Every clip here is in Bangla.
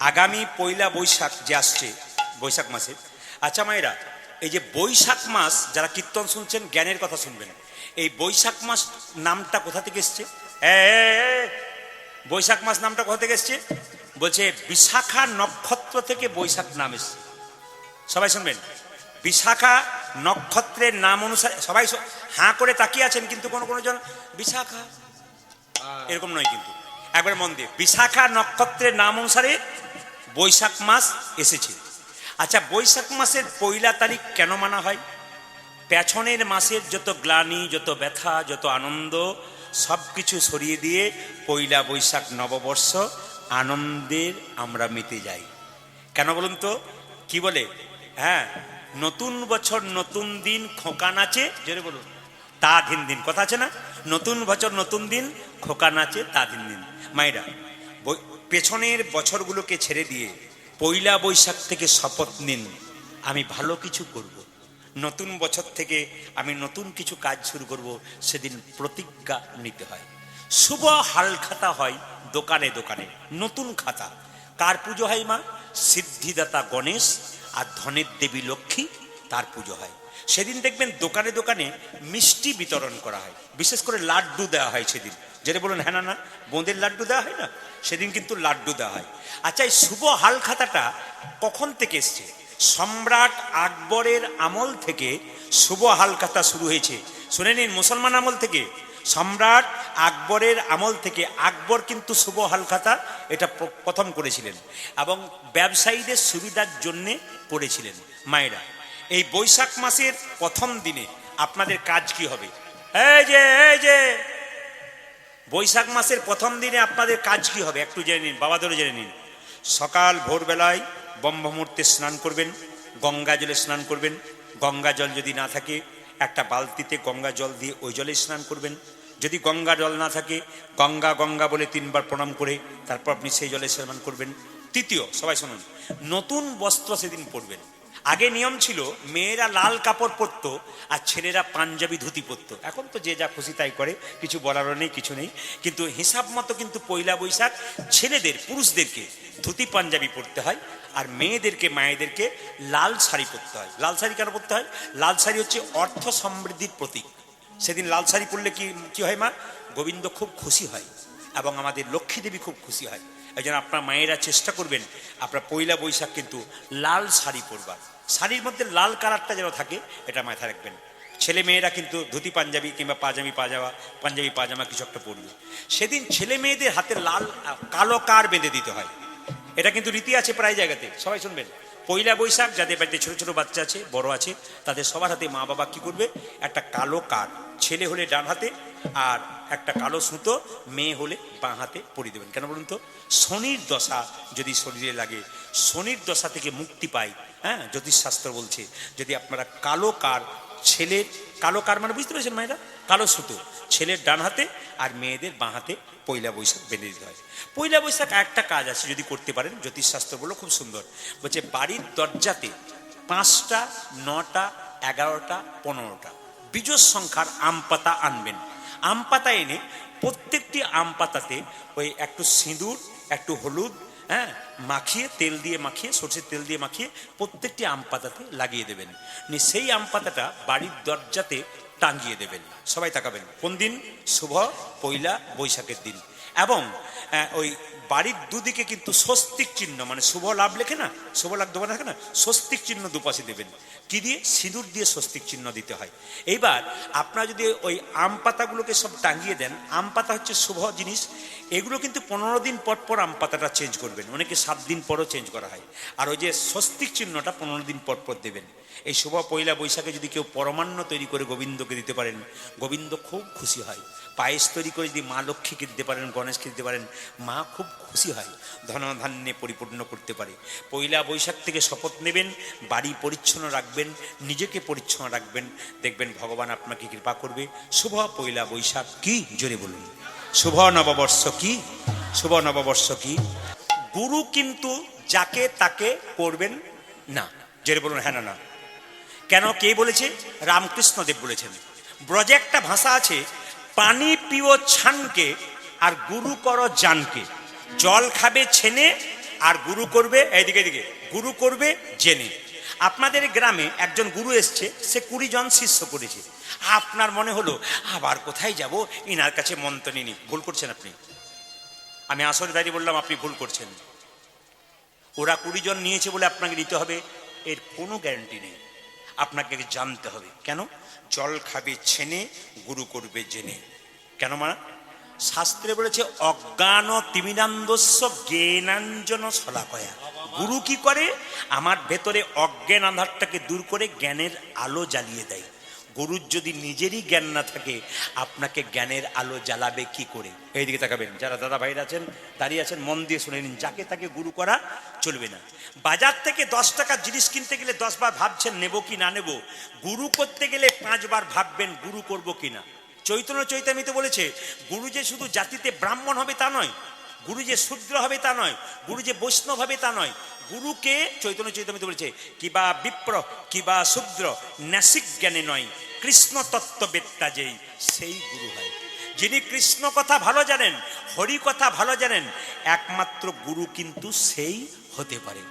আগামী পয়লা বৈশাখ যে আসছে, বৈশাখ মাসে, আচ্ছা মায়েরা, এই যে বৈশাখ মাস, যারা কীর্তন শুনছেন জ্ঞানের কথা শুনবেন, এই বৈশাখ মাস নামটা কোথা থেকে এসছে? বৈশাখ মাস নামটা কোথা থেকে এসছে? বলছে বিশাখা নক্ষত্র থেকে বৈশাখ নাম এসছে। সবাই শুনবেন, বিশাখা নক্ষত্রের নাম অনুসারে, সবাই হাঁ করে তাকিয়ে আছেন, কিন্তু কোনো কোনো জন বিশাখা এরকম নয়, কিন্তু একবার মন দিয়ে, বিশাখা নক্ষত্রের নাম অনুসারে বৈশাখ মাস এসেছে। আচ্ছা, বৈশাখ মাসের পয়লা তারিখ কেন মানা হয়? পেছনের মাসের যত গ্লানি, যত ব্যথা, যত আনন্দ সব কিছু সরিয়ে দিয়ে পয়লা বৈশাখ নববর্ষ আনন্দের আমরা মেতে যাই। কেন বলুন তো? কি বলে? হ্যাঁ, নতুন বছর নতুন দিন, খোকা নাচে, জোরে বলুন, তা দিন দিন, কথা আছে না? নতুন বছর নতুন দিন, খোকা নাচে তা দিন দিন। মায়েরা, পেছনের বছরগুলোকে ছেড়ে দিয়ে পয়লা বৈশাখ থেকে শপথ নিন, আমি ভালো কিছু করব। নতুন বছর থেকে আমি নতুন কিছু কাজ শুরু করব, সেদিন প্রতিজ্ঞা নিতে হয়। শুভ হালখাতা হয় দোকানে দোকানে, নতুন খাতা। কার পুজো হয় মা? সিদ্ধিদাতা গণেশ আর ধনের দেবী লক্ষ্মী, তার পুজো হয়। সেদিন দেখবেন দোকানে দোকানে মিষ্টি বিতরণ করা হয়, বিশেষ করে লাড্ডু দেওয়া হয় সেদিন। যেটা বলুন হ্যাঁ না, বোঁদের লাড্ডু দেওয়া হয় না, সেদিন কিন্তু লাড্ডু দেওয়া হয়। আচ্ছা, এই শুভ হালখাতাটা কখন থেকে এসছে? সম্রাট আকবরের আমল থেকে শুভ হালখাতা শুরু হয়েছে। শুনে নিন, মুসলমান আমল থেকে, সম্রাট আকবরের আমল থেকে। আকবর কিন্তু শুভ হালখাতা এটা প্রথম করেছিলেন এবং ব্যবসায়ীদের সুবিধার জন্যে করেছিলেন। মায়েরা, এই বৈশাখ মাসের প্রথম দিনে আপনাদের কাজ কি হবে? এই যে বৈশাখ মাসের প্রথম দিনে আপনাদের কাজ কি হবে একটু জেনে নিন, বাবা ধরে জেনে নিন। সকাল ভোরবেলায় ব্রহ্মমুহূর্তে স্নান করবেন, গঙ্গা জলে স্নান করবেন। গঙ্গা জল যদি না থাকে, একটা বালতিতে গঙ্গা জল দিয়ে ওই জলে স্নান করবেন। যদি গঙ্গা জল না থাকে, গঙ্গা গঙ্গা বলে 3 বার প্রণাম করে তারপর আপনি সেই জলে স্নান করবেন। তৃতীয়, সবাই শুনুন, নতুন বস্ত্র সেদিন পরবেন। আগে নিয়ম ছিল মেয়েরা লাল কাপড় পরতো আর ছেলেরা পাঞ্জাবি ধুতি পরতো। এখন তো যে যা খুশি তাই করে, কিছু বলারও নেই, কিছু নেই। কিন্তু হিসাব মতো কিন্তু পয়লা বৈশাখ ছেলেদের, পুরুষদেরকে ধুতি পাঞ্জাবি পরতে হয়, আর মেয়েদেরকে, মায়েদেরকে লাল শাড়ি পরতে হয়। লাল শাড়ি কেন পরতে হয়? লাল শাড়ি হচ্ছে অর্থ সমৃদ্ধির প্রতীক। সেদিন লাল শাড়ি পরলে কি হয় মা? গোবিন্দ খুব খুশি হয় এবং আমাদের লক্ষ্মী দেবী খুব খুশি হয়। এই জন্য আপনার মায়েরা চেষ্টা করবেন আপনার পয়লা বৈশাখ কিন্তু লাল শাড়ি পরবার। শাড়ির মধ্যে লাল কালারটা যেন থাকে, এটা মাথায় রাখবেন। ছেলে মেয়েরা কিন্তু ধুতি পাঞ্জাবি কিংবা পাঞ্জাবি পাজামা কিছু একটা পরবে। সেদিন ছেলে মেয়েদের হাতে লাল কালো কার বেঁধে দিতে হয়। এটা কিন্তু রীতি আছে প্রায় জায়গাতে, সবাই শুনবেন। পয়লা বৈশাখ যাদের বাড়িতে ছোট ছোট বাচ্চা আছে, বড় আছে, তাদের সবার হাতে মা বাবা কি করবে? একটা কালো কার, ছেলে হলে ডান হাতে আর একটা কালো সুতো, মেয়ে হলে বাঁ হাতে পরিয়ে দেবেন। কেন বলুন তো? শনির দশা যদি শরীরে লাগে, শনির দশা থেকে মুক্তি পাই। হ্যাঁ, জ্যোতিষশাস্ত্র বলছে যদি আপনারা কালো কার, ছেলের কালো কার মানে বুঝতে পেরেছেন মায়েরা? কালো সুতো ছেলের ডান হাতে আর মেয়েদের বাঁ হাতে পয়লা বৈশাখ বেঁধে দিতে হয়। পয়লা বৈশাখ একটা কাজ আছে, যদি করতে পারেন, জ্যোতিষশাস্ত্র বললো খুব সুন্দর, বলছে বাড়ির দরজাতে 5টা, 9টা, 11টা, 15টা বিজোড় সংখ্যার আম পাতা আনবেন। আম পাতা এনে প্রত্যেকটি আম পাতাতে ওই একটু সিঁদুর, একটু হলুদ, হ্যাঁ, মাখিয়ে, তেল দিয়ে মাখিয়ে, সরষের তেল দিয়ে মাখিয়ে প্রত্যেকটি আম পাতাতে লাগিয়ে দেবেন। সেই আম পাতাটা বাড়ির দরজাতে টাঙিয়ে দেবেন। সবাই তাকাবেন, কোন দিন? শুভ পয়লা বৈশাখের দিন। এবং ওই বাড়ির দুদিকে কিন্তু স্বস্তিক চিহ্ন, মানে শুভ লাভ লেখে না, শুভ লাভ দেওয়া থাকে না, স্বস্তিক চিহ্ন দুপাশে দেবেন। কি দিয়ে? সিঁদুর দিয়ে স্বস্তিক চিহ্ন দিতে হয়। এইবার আপনারা যদি ওই আম পাতাগুলোকে সব টাঙিয়ে দেন, আম পাতা হচ্ছে শুভ জিনিস, এগুলো কিন্তু 15 দিন পর পর আম পাতাটা চেঞ্জ করবেন। অনেকে 7 দিন পরও চেঞ্জ করা হয়। আর ওই যে স্বস্তিক চিহ্নটা 15 দিন পর পর দেবেন। এই শুভ পয়লা বৈশাখে যদি কেউ পরমান্ন তৈরি করে গোবিন্দকে দিতে পারেন, গোবিন্দ খুব খুশি হয়। পায়েস তৈরি করে যদি মা লক্ষ্মীকে দিতে পারেন, গণেশকে দিতে পারেন, মা খুব খুশি হয়, ধনধান্যে পরিপূর্ণ করতে পারে। পয়লা বৈশাখ থেকে শপথ নেবেন, বাড়ি পরিচ্ছন্ন রাখবেন, নিজেকে পরিচ্ছন্ন রাখবেন, দেখবেন ভগবান আপনাকে কৃপা করবে। শুভ পয়লা বৈশাখ কি? জোরে বলুন। শুভ নববর্ষ কি? শুভ নববর্ষ কি? গুরু কিন্তু যাকে তাকে করবেন না। জোরে বলুন হ্যাঁ না। কেন? কে বলেছে? রামকৃষ্ণদেব বলেছেন। ব্রজে একটা ভাষা আছে, পানি পিও ছানকে আর গুরু করো জানকে। জল খাবে ছেনে আর গুরু করবে এইদিকে এদিকে, গুরু করবে জেনে। আপনাদের গ্রামে একজন গুরু এসছে, সে 20 জন শিষ্য করেছে। আপনার মনে হলো আবার কোথায় যাব, ইনার কাছে মন্ত্র নিনি। ভুল করছেন আপনি। আমি আসলে দাঁড়িয়ে বললাম আপনি ভুল করছেন। ওরা 20 জন নিয়েছে বলে আপনাকে নিতে হবে এর কোনো গ্যারান্টি নেই। আপনাকে জানতে হবে। কেন? জল খাবে ছেনে, গুরু করবে জেনে। কেন মা? শাস্ত্রে বলেছে অজ্ঞান তিমিরান্ধস্য জ্ঞানাঞ্জন শলাকয়া। গুরু কি করে? আমার ভেতরে অজ্ঞান আধারটাকে দূর করে জ্ঞানের আলো জ্বালিয়ে দেয়। গুরুর যদি নিজেরই জ্ঞান না থাকে, আপনাকে জ্ঞানের আলো জ্বালাবে কি করে? এইদিকে তাকাবেন, যারা দাদা ভাইরা আছেন দাঁড়িয়ে আছেন, মন দিয়ে শুনে নিন। যাকে তাকে গুরু করা চলবে না। বাজার থেকে 10 টাকার জিনিস কিনতে গেলে 10 বার ভাবছেন নেব কি না নেব। গুরু করতে গেলে 5 বার ভাববেন গুরু করব কিনা। চৈতন্য চৈতামিতে বলেছে গুরু যে শুধু জাতিতে ব্রাহ্মণ হবে তা নয়, গুরু যে শূদ্র হবে তা নয়, গুরু যে বৈষ্ণব হবে তা নয়। গুরুকে চৈতন্য চৈতামিতে বলেছে কিবা বিপ্র কিবা শূদ্র নাসিক জ্ঞানে নয়, কৃষ্ণ তত্ত্ববেত্তা যেই সেই গুরু হয়। যিনি কৃষ্ণ কথা ভালো জানেন, হরি কথা ভালো জানেন, একমাত্র গুরু কিন্তু সেই হতে পারে।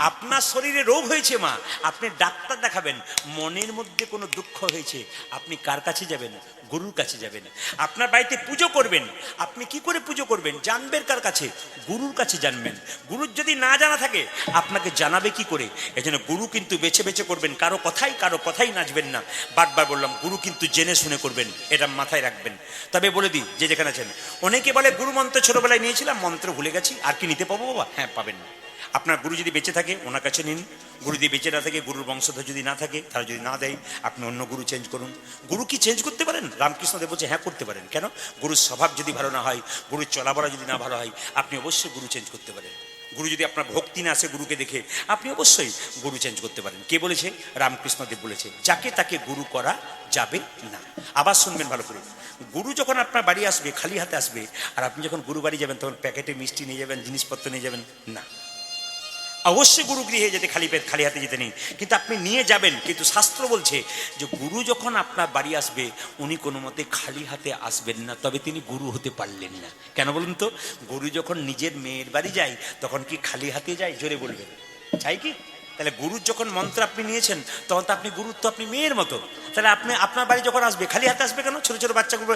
আপনার শরীরে রোগ হয়েছে মা, আপনি ডাক্তার দেখাবেন। মনের মধ্যে কোনো দুঃখ হয়েছে, আপনি কার কাছে যাবেন? গুরুর কাছে যাবেন। আপনার বাড়িতে পুজো করবেন, আপনি কি করে পুজো করবেন? জানবেন কার কাছে? গুরুর কাছে জানবেন। গুরুর যদি না জানা থাকে আপনাকে জানাবে কি করে? এজন্য গুরু কিন্তু বেছে বেছে করবেন, কারো কথাই নাচবেন না। বারবার বললাম গুরু কিন্তু জেনে শুনে করবেন, এটা মাথায় রাখবেন। তবে বলে দিই, যে যেখানে আছেন, অনেকে বলে গুরু মন্ত্র ছোটবেলায় নিয়েছিলাম, মন্ত্র ভুলে গেছি, আর কি নিতে পাবো বাবা? হ্যাঁ পাবেন। আপনার গুরু যদি বেঁচে থাকে ওনার কাছে নিন। গুরু যদি বেঁচে না থাকে, গুরুর বংশধর যদি না থাকে, তারা যদি না দেয়, আপনি অন্য গুরু চেঞ্জ করুন। গুরু কি চেঞ্জ করতে পারেন? রামকৃষ্ণদেব বলছে হ্যাঁ করতে পারেন। কেন? গুরুর স্বভাব যদি ভালো না হয়, গুরুর চলাবলা যদি না ভালো হয়, আপনি অবশ্যই গুরু চেঞ্জ করতে পারেন। গুরু যদি আপনার ভক্তি না আসে গুরুকে দেখে, আপনি অবশ্যই গুরু চেঞ্জ করতে পারেন। কে বলেছে? রামকৃষ্ণদেব বলেছে যাকে তাকে গুরু করা যাবে না। আবার শুনবেন ভালো করে। গুরু যখন আপনার বাড়ি আসবে খালি হাতে আসবে, আর আপনি যখন গুরু বাড়ি যাবেন তখন প্যাকেটে মিষ্টি নিয়ে যাবেন, জিনিসপত্র নিয়ে যাবেন না। অবশ্যই গুরু গৃহে যেতে খালি হাতে যেতে নেই, কিন্তু আপনি নিয়ে যাবেন। কিন্তু শাস্ত্র বলছে যে গুরু যখন আপনার বাড়ি আসবে উনি কোনো মতে খালি হাতে আসবেন না, তবে তিনি গুরু হতে পারলেন না। কেন বলুন তো? গুরু যখন নিজের মেয়ের বাড়ি যায় তখন কি খালি হাতে যায়? জোরে বলবেন, চাই কি? তাহলে গুরুর যখন মন্ত্র আপনি নিয়েছেন তখন তো আপনি গুরুর তো আপনি মেয়ের মতো। তাহলে আপনি আপনার বাড়ি যখন আসবে খালি হাতে আসবে কেন? ছোট ছোট বাচ্চাগুলো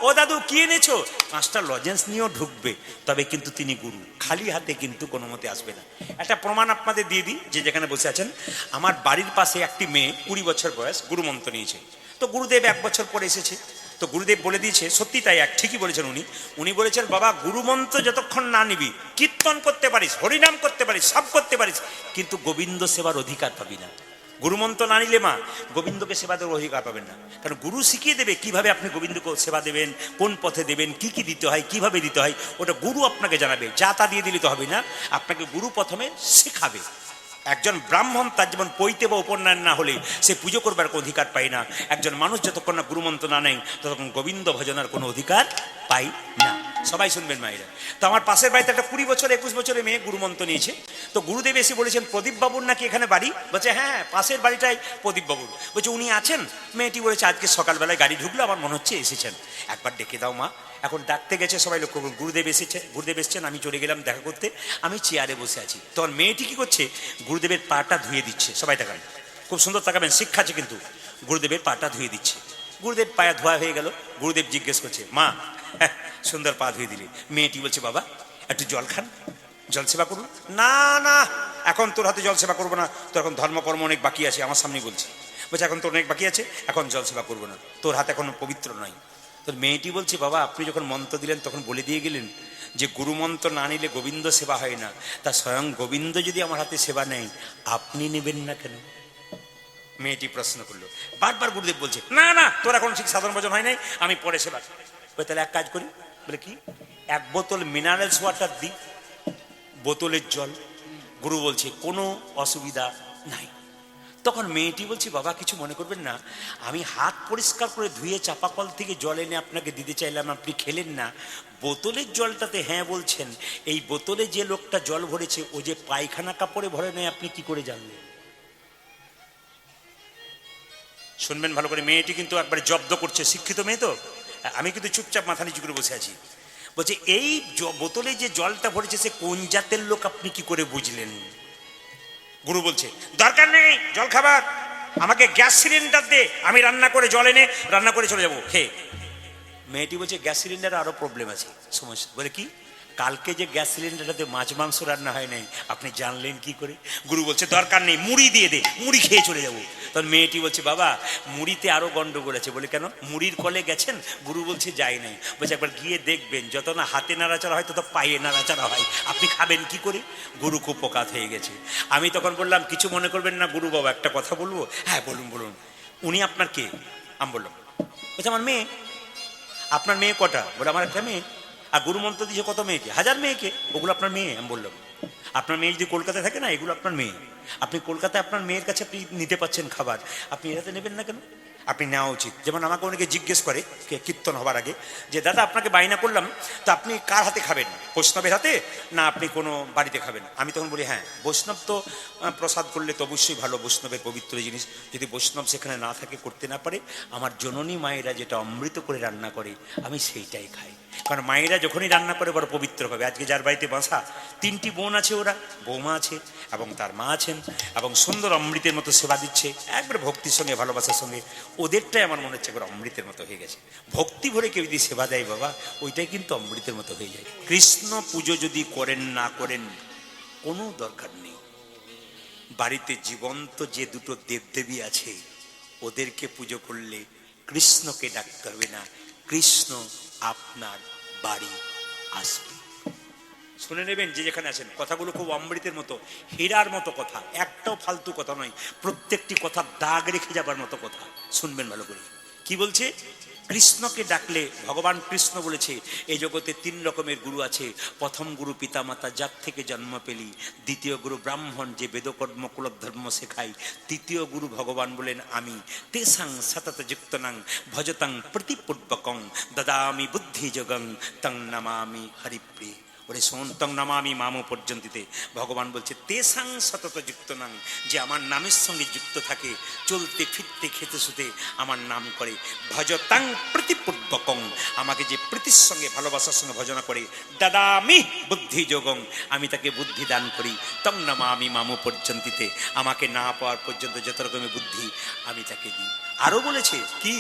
ও দাদু কি এনেছো? 5টা লজেন্স নিয়েও ঢুকবে, তবে কিন্তু তিনি গুরু। খালি হাতে কিন্তু কোনো মতে আসবে না। একটা প্রমাণ আপনাদের দিয়ে দিই, যে যেখানে বসে আছেন। আমার বাড়ির পাশে একটি মেয়ে 20 বছর বয়স গুরু মন্ত্র নিয়েছে। তো গুরুদেব 1 বছর পরে এসেছে। তো গুরুদেব বলে দিয়েছে, সত্যি তাই, ঠিকই বলেছেন উনি বলেছেন বাবা গুরুমন্ত্র যতক্ষণ না নিবি, কীর্তন করতে পারিস, হরিনাম করতে পারিস, সব করতে পারিস, কিন্তু গোবিন্দ সেবার অধিকার পাবি না। গুরুমন্ত্র না নিলে মা গোবিন্দকে সেবা দেওয়ার অধিকার পাবেন না। কারণ গুরু শিখিয়ে দেবে কিভাবে আপনি গোবিন্দকে সেবা দেবেন, কোন পথে দেবেন, কি কি দিতে হয়, কিভাবে দিতে হয়, ওটা গুরু আপনাকে জানাবে। যা তা দিয়ে দিলে তো হবে না, আপনাকে গুরু প্রথমে শেখাবে। একজন ব্রাহ্মণ তার যেমন পৈতে বা উপনয়ন না হলে সে পুজো করবার কোনো অধিকার পায় না, একজন মানুষ যতক্ষণ না গুরুমন্ত্র না নেয় ততক্ষণ গোবিন্দ ভজনার কোনো অধিকার পাই না। সবাই শুনবেন মায়েরা। তো আমার পাশের বাড়িতে একটা 20 বছর 21 বছরের মেয়ে গুরুমন্ত্র নিয়েছে। তো গুরুদেব এসে বলেছেন প্রদীপ বাবুর নাকি এখানে বাড়ি? বলছে হ্যাঁ পাশের বাড়িটাই প্রদীপ বাবুর। বলছে উনি আছেন? মেয়েটি বলেছে আজকে সকালবেলায় গাড়ি ঢুকলো, আমার মনে হচ্ছে এসেছেন, একবার ডেকে দাও মা। এখন ডাকতে গেছে, সবাই লক্ষ্য করুন, গুরুদেব এসেছেন, আমি চলে গেলাম দেখা করতে, আমি চেয়ারে বসে আছি। তখন মেয়েটি কি করছে? গুরুদেবের পাটা ধুয়ে দিচ্ছে। সবাই তাকান, খুব সুন্দর তাকাবেন, শিক্ষা আছে কিন্তু। গুরুদেবের পাটা ধুয়ে দিচ্ছে। গুরুদেব পায়ে ধোয়া হয়ে গেল। গুরুদেব জিজ্ঞেস করছে মা সুন্দর পা ধুয়ে দিলি। মেয়েটি বলছে বাবা একটু জল খান, জল সেবা করুন। না না, এখন তোর হাতে জল সেবা করবো না, তোর এখন ধর্মকর্ম অনেক বাকি আছে, আমার সামনে বলছে। বলছে এখন তোর অনেক বাকি আছে, এখন জল সেবা করবো না, তোর হাতে এখন পবিত্র নয়। তোর মেয়েটি বলছে বাবা আপনি যখন মন্ত্র দিলেন তখন বলে দিয়ে গেলেন যে গুরু মন্ত্র না নিলে গোবিন্দ সেবা হয় না, তা স্বয়ং গোবিন্দ যদি আমার হাতে সেবা নেয় আপনি নেবেন না কেন? মেয়েটি প্রশ্ন করলো। বারবার গুরুদেব বলছে না না, তোর এখন ঠিক সাধারণ ভোজন হয় নাই, আমি পরে সেবা। তাহলে এক কাজ করি। বলে কি? 1 বোতল মিনারেলস ওয়াটার দিই, বোতলের জল। গুরু বলছে কোনো অসুবিধা নাই। তখন মেয়েটি বলছে বাবা কিছু মনে করবেন না, আমি হাত পরিষ্কার করে ধুয়ে চাপাকল থেকে জল এনে আপনাকে দিতে চাইলাম, আপনি খেলেন না। বোতলের জলটাতে হ্যাঁ বলছেন, এই বোতলে যে লোকটা জল ভরেছে ও যে পায়খানা কাপড়ে ভরে নেয় আপনি কি করে জানলেন? শুনবেন ভালো করে। মেয়েটি কিন্তু একবারে জব্দ করছে, শিক্ষিত মেয়ে তো। আমি কিন্তু চুপচাপ মাথা নিচু করে বসে আছি। বলছে এই বোতলে যে জলটা ভরেছে সে কোন জাতের লোক আপনি কি করে বুঝলেন? গুরু বলছে দরকার নেই জল খাবার, আমাকে গ্যাস সিলিন্ডার দে, আমি রান্না করে জল এনে রান্না করে চলে যাবো খেয়ে। মেয়েটি বলছে গ্যাস সিলিন্ডারে আরো প্রবলেম আছে, সমস্যা। বলে কি? কালকে যে গ্যাস সিলিন্ডারটাতে মাছ মাংস রান্না হয় নাই, আপনি জানলেন কি করে? গুরু বলছে দরকার নেই, মুড়ি দিয়ে দে, মুড়ি খেয়ে চলে যাবো। তখন মেয়েটি বলছে বাবা মুড়িতে আরো গন্ডগোল আছে। বলে কেন? মুড়ির কলে গেছেন? গুরু বলছে যাই নাই। বলছে একবার গিয়ে দেখবেন, যত না হাতে নাড়াচাড়া হয় তত পায়ে নাড়াচাড়া হয়, আপনি খাবেন কি করে? গুরু খুব পোকাত হয়ে গেছে। আমি তখন বললাম কিছু মনে করবেন না গুরু বাবা, একটা কথা বলবো? হ্যাঁ বলুন বলুন। উনি আপনার কে? আমি বললাম বলছে আমার মেয়ে। আপনার মেয়ে কটা? বলে আমার একটা মেয়ে। আর গুরু মন্ত্র দিয়েছে কত মেয়েকে? 1000 মেয়েকে। ওগুলো আপনার মেয়ে? আমি বললাম আপনার মেয়ে যদি কলকাতায় থাকে না, এগুলো আপনার মেয়ে। আপনি কলকাতায় আপনার মেয়ের কাছে আপনি নিতে পাচ্ছেন খাবার, আপনি এটাতে নেবেন না কেন? আপনি নেওয়া উচিত। যেমন আমাকে অনেকে জিজ্ঞেস করে কীর্তন হবার আগে যে দাদা আপনাকে বায়না করলাম, তো আপনি কার হাতে খাবেন? বৈষ্ণবের হাতে না আপনি কোনো বাড়িতে খাবেন? আমি তখন বলি হ্যাঁ বৈষ্ণব তো প্রসাদ করলে তো অবশ্যই ভালো, বৈষ্ণবের পবিত্র জিনিস। যদি বৈষ্ণব সেখানে না থাকে, করতে না পারে, আমার জননী মায়েরা যেটা অমৃত করে রান্না করে আমি সেইটাই খাই। কারণ মায়েরা যখনই রান্না করে বড় পবিত্র হবে। আজকে যার বাড়িতে বাসা 3টি বোন আছে, ওরা বৌমা আছে এবং তার মা আছেন, এবং সুন্দর অমৃতের মতো সেবা দিচ্ছে একবার ভক্তির সঙ্গে ভালোবাসার সঙ্গে। ওদেরটাই আমার মনে হচ্ছে একবার অমৃতের মতো হয়ে গেছে। ভক্তি ভরে কেউ যদি সেবা দেয় বাবা, ওইটাই কিন্তু অমৃতের মতো হয়ে যায়। কৃষ্ণ পুজো যদি করেন না করেন কোনো দরকার নেই। বাড়িতে জীবন্ত যে দুটো দেবদেবী আছে ওদেরকে পুজো করলে কৃষ্ণকে ডাকতে হবে না, কৃষ্ণ আপনার বাড়ি আসবে। শুনে নেবেন যে যেখানে আছেন, কথাগুলো খুব অমৃতের মতো, হীরার মতো কথা, একটাও ফালতু কথা নয়, প্রত্যেকটি কথা দাগ রেখে যাবার মতো কথা। শুনবেন ভালো করে। কি বলছে? কৃষ্ণকে ডাকলে, ভগবান কৃষ্ণ বলেছে এই জগতে 3 রকমের গুরু আছে। প্রথম গুরু পিতা মাতা, যার থেকে জন্ম পেলি। দ্বিতীয় গুরু ব্রাহ্মণ, যে বেদকর্ম কুলধর্ম ধর্ম শেখায়। তৃতীয় গুরু ভগবান বলেন আমি। তেসাং সতত যুক্তনাং ভজতাং প্রতিপূর্বকং দদামি বুদ্ধি যোগং তং নমামি হরিপ্রিয়। ওরে শোন, তং নমামি মামো পর্যন্তিতে ভগবান বলছে তেসাং সতত যুক্ত নাং, যে আমার নামের সঙ্গে যুক্ত থাকে, চলতে ফিরতে খেতে শুতে আমার নাম করে। ভজতাং প্রতিপূর্বকং, আমাকে যে প্রীতির সঙ্গে ভালোবাসার সঙ্গে ভজনা করে। দাদামি বুদ্ধি যোগং, আমি তাকে বুদ্ধি দান করি। তং নমামি মামো পর্যন্তিতে, আমাকে না পাওয়ার পর্যন্ত যত রকমের বুদ্ধি আমি তাকে দিই। আরো বলেছে কি?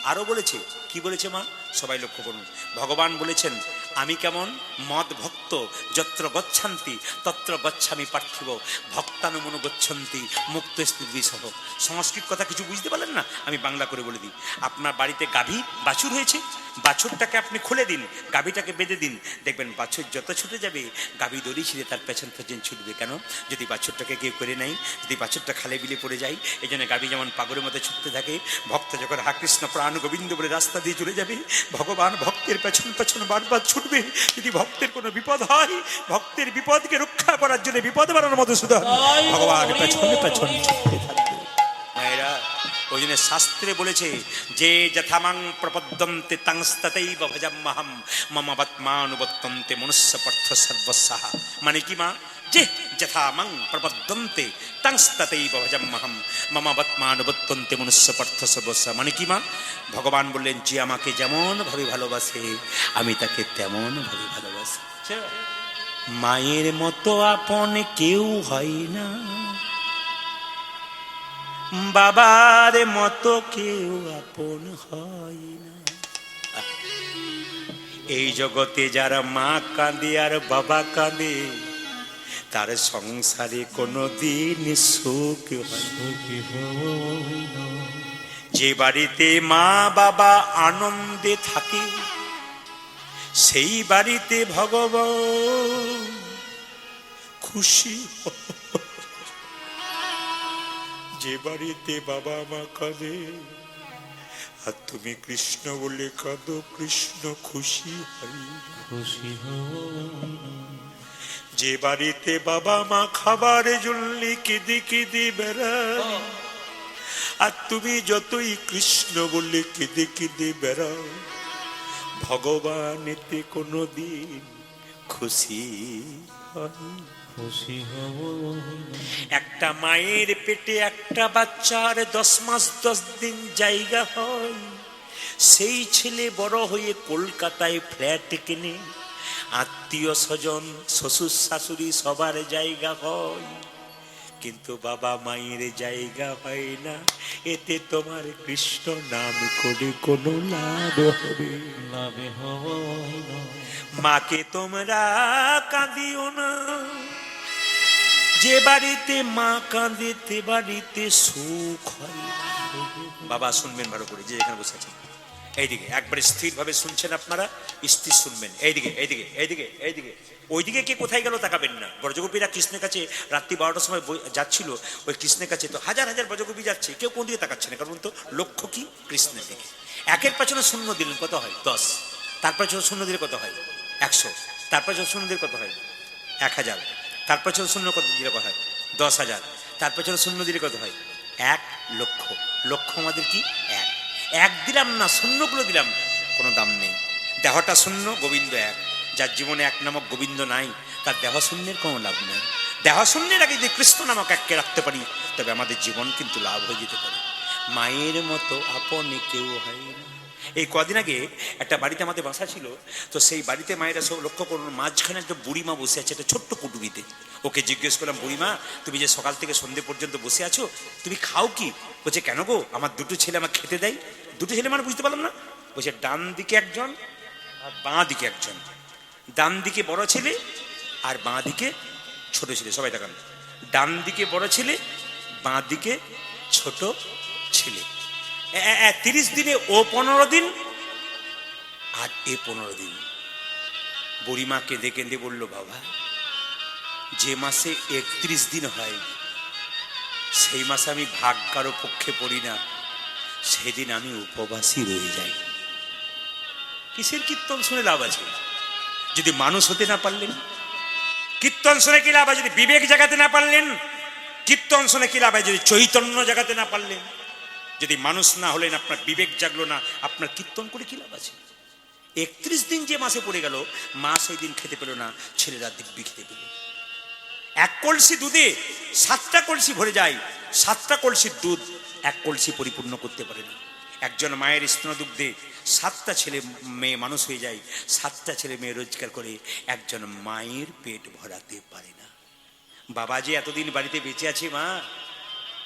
আরো বলেছে কি? বলেছে মা? সবাই লক্ষ্য করুন। ভগবান বলেছেন আমি কেমন? মদ ভক্ত যত্র গচ্ছান্তি তত্র গচ্ছামি পার্থিব ভক্তানুমনু গচ্ছন্তি মুক্ত স্থিতি সহ। সংস্কৃত কথা কিছু বুঝতে পারলেন না? আমি বাংলা করে বলে দিই। আপনার বাড়িতে গাভী বাছুর হয়েছে, বাছুরটাকে আপনি খুলে দিন, গাভীটাকে বেঁধে দিন, দেখবেন বাছুর যত ছুটে যাবে গাভী দড়ি ছিঁড়ে তার পেছন পেছন ছুটবে। কেন? যদি বাছুরটাকে কেউ করে নেয়, যদি বাছুরটা খালে বিলে পড়ে যায়, এই জন্য গাভী যেমন পাগলের মতো ছুটতে থাকে। ভক্ত যখন হা কৃষ্ণ প্রাণ গোবিন্দ বলে রাস্তা দিয়ে চলে যাবে, ভগবান ভক্তের পেছন পেছন বারবার ছুটবে। যদি ভক্তের কোনো বিপদ হয়, ভক্তের বিপদকে রক্ষা করার জন্য বিপদ বাড়ানোর মতো শুধু ভগবান পেছনে পেছন ছুটতে থাকবে। মায়েরা, ওই জন্য শাস্ত্রে বলেছে যে যথামাং প্রপদ্যন্তে তাংস্ততৈব ভজাম্যহম মম বত্মানুবর্তন্তে মনুষ্য পার্থ সর্বস্যাহ। মানে কি মা? যে যথামাং প্রপদ্যন্তে তাংস্ততৈব ভজাম্যহম মম বত্মানুবর্তন্তে মনুষ্য পার্থ সর্বস্যাহ। মানে কি মা? ভগবান বললেন যে আমাকে যেমন ভাবে ভালোবাসে আমি তাকে তেমন ভাবে ভালোবাসি। মায়ের মতো আপন কেউ হয় না, বাবার মতো কেউ আপন হয় না। এই জগতে যারা মা কাঁদে আর বাবা কাঁদে, তার সংসারে কোনোদিন সুখ হয় না। যে বাড়িতে মা বাবা আনন্দে থাকে সেই বাড়িতে ভগবান খুশি। যে বাড়িতে বাবা মা কাঁদে আর তুমি কৃষ্ণ বলে কাঁদো, কৃষ্ণ খুশি হয়। যে বাড়িতে বাবা মা খাবার জন্য কেঁদে কেঁদে বেড়ায় আর তুমি যতই কৃষ্ণ বলে কেঁদে কেঁদে বেড়াও, ভগবান এতে কোনোদিন খুশি হয়। একটা মায়ের পেটে একটা বাচ্চার 10 মাস 10 দিন জায়গা হয়। সেই ছেলে বড় হয়ে কলকাতায় ফ্ল্যাট কিনে আত্মীয় স্বজন শ্বশুর শাশুড়ি সবার জায়গা হয়, কিন্তু বাবা মায়ের জায়গা হয় না। এতে তোমার কৃষ্ণ নাম করে কোনো লাভ হবে না। মাকে তোমরা কাঁদিও না, যে বাড়িতে মা কাঁদে তে বাড়িতে সুখ হয়। বাবা শুনবেন ভালো করে, যে যেখানে বসে আছেন এইদিকে একবারে স্থির ভাবে শুনছেন আপনারা, স্থির শুনবেন। এইদিকে এইদিকে এইদিকে এইদিকে, ওইদিকে কে কোথায় গেল তাকাবেন না। ব্রজগোপীরা কৃষ্ণের কাছে রাত্রি 12টার সময় যাচ্ছিল, ওই কৃষ্ণের কাছে তো হাজার হাজার ব্রজগোপী যাচ্ছে, কেউ কোন দিকে তাকাচ্ছে না, কারণ তো লক্ষ্য কি কৃষ্ণের দিকে। একের পেছনে শূন্য দিলেন কত হয়? 10। তার পেছনে শূন্য দিলে কত হয়? 100। তার পেছনে শূন্য দিলে কত হয়? 1000। তার পেছনে শূন্য কত দিলে কত হয়? 10,000। তার পেছনে শূন্য দিলে কত হয়? 1 লক্ষ। লক্ষ্য আমাদের কি? এক দিলাম না, শূন্যগুলো দিলাম, কোনো দাম নেই। দেহটা শূন্য, গোবিন্দ এক। যার জীবনে এক নামক গোবিন্দ নাই, তার দেহ শূন্যের কোনো লাভ নেই। দেহ শূন্যের আগে যদি কৃষ্ণ নামক এককে রাখতে পারি, তবে আমাদের জীবন কিন্তু লাভ হয়ে যেতে পারে। মায়ের মতো আপনে কেউ হয় না। এই কদিন আগে একটা বাড়িতে আমাদের বাসা ছিল, তো সেই বাড়িতে মায়েরা সব লক্ষ্য করুন, মাঝখানে একটা বুড়িমা বসে আছে একটা ছোট্ট কুটুরিতে। ওকে জিজ্ঞেস করলাম, বুড়িমা তুমি যে সকাল থেকে সন্ধে পর্যন্ত বসে আছো, তুমি খাও কি? বলছে, কেন গো, আমার দুটো ছেলে আমাকে খেতে দেয়। দুটো ছেলে মানে বুঝতে পারলাম না। বলছে, ডান দিকে একজন আর বাঁ দিকে একজন। ডান দিকে বড় ছেলে আর বাঁ দিকে ছোট ছেলে। সবাই দেখান, ডান দিকে বড় ছেলে, বাঁ দিকে ছোট ছেলে। 30 দিনে ও 15 দিন আর এ 15 দিন। বুড়িমা কেঁদে কেঁদে বলল, বাবা, যে মাসে 31 দিন হয় সেই মাসে আমি ভাগ কারো পক্ষে পড়ি না, সেদিন আমি উপবাসী রয়ে যাই। কিসের কীর্তন শুনে লাভ আছে যদি মানুষ হতে না পারলেন? কীর্তন শুনে কি লাভ হয় যদি বিবেক জাগাতে না পারলেন? কীর্তন শুনে কি লাভ হয় যদি চৈতন্য জাগাতে না পারলেন? যদি মানুষ না হলেন, আপনার বিবেক জাগলো না, আপনার কীর্তন করে কি লাভ আছে? 31 দিন যে মাসে পড়ে গেল, মা সেই দিন খেতে পেল না, ছেলেরা দিব্যি খেতে পেল। 1 কলসি দুধে 7টা কলসি ভরে যায়। 7টা কলসির দুধ 1 কলসি পরিপূর্ণ করতে পারে না। একজন মায়ের স্তনদুগ্ধে 7টা ছেলে মেয়ে মানুষ হয়ে যায়। 7টা ছেলে মেয়ে রোজগার করে একজন মায়ের পেট ভরাতে পারে না। বাবা যে এতদিন বাড়িতে বেঁচে আছে, মা,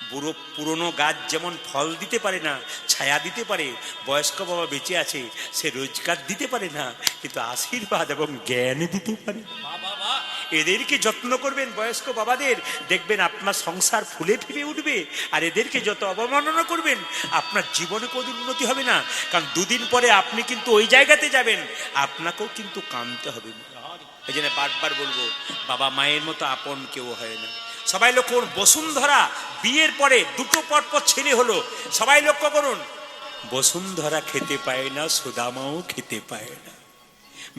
বুড়ো পুরনো গাছ যেমন ফল দিতে পারে না, ছায়া দিতে পারে, বয়স্ক বাবা বেঁচে আছে, সে রোজগার দিতে পারে না, কিন্তু আশীর্বাদ এবং জ্ঞান দিতে পারে। এদেরকে যত্ন করবেন, বয়স্ক বাবাদের, দেখবেন আপনার সংসার ফুলে ফিরে উঠবে। আর এদেরকে যত অবমাননা করবেন, আপনার জীবনে কোনো উন্নতি হবে না। কারণ 2 দিন পরে আপনি কিন্তু ওই জায়গাতে যাবেন, আপনাকেও কিন্তু কাঁদতে হবে। এই জন্য বারবার বলবো, বাবা মায়ের মতো আপন কেউ হয় না। সবাই লক্ষ্য করুন, বসুন্ধরা বিয়ের পরে 2টো পরপর ছেলে হলো। সবাই লক্ষ্য করুন, বসুন্ধরা খেতে পায় না, সুদামাও খেতে পায় না,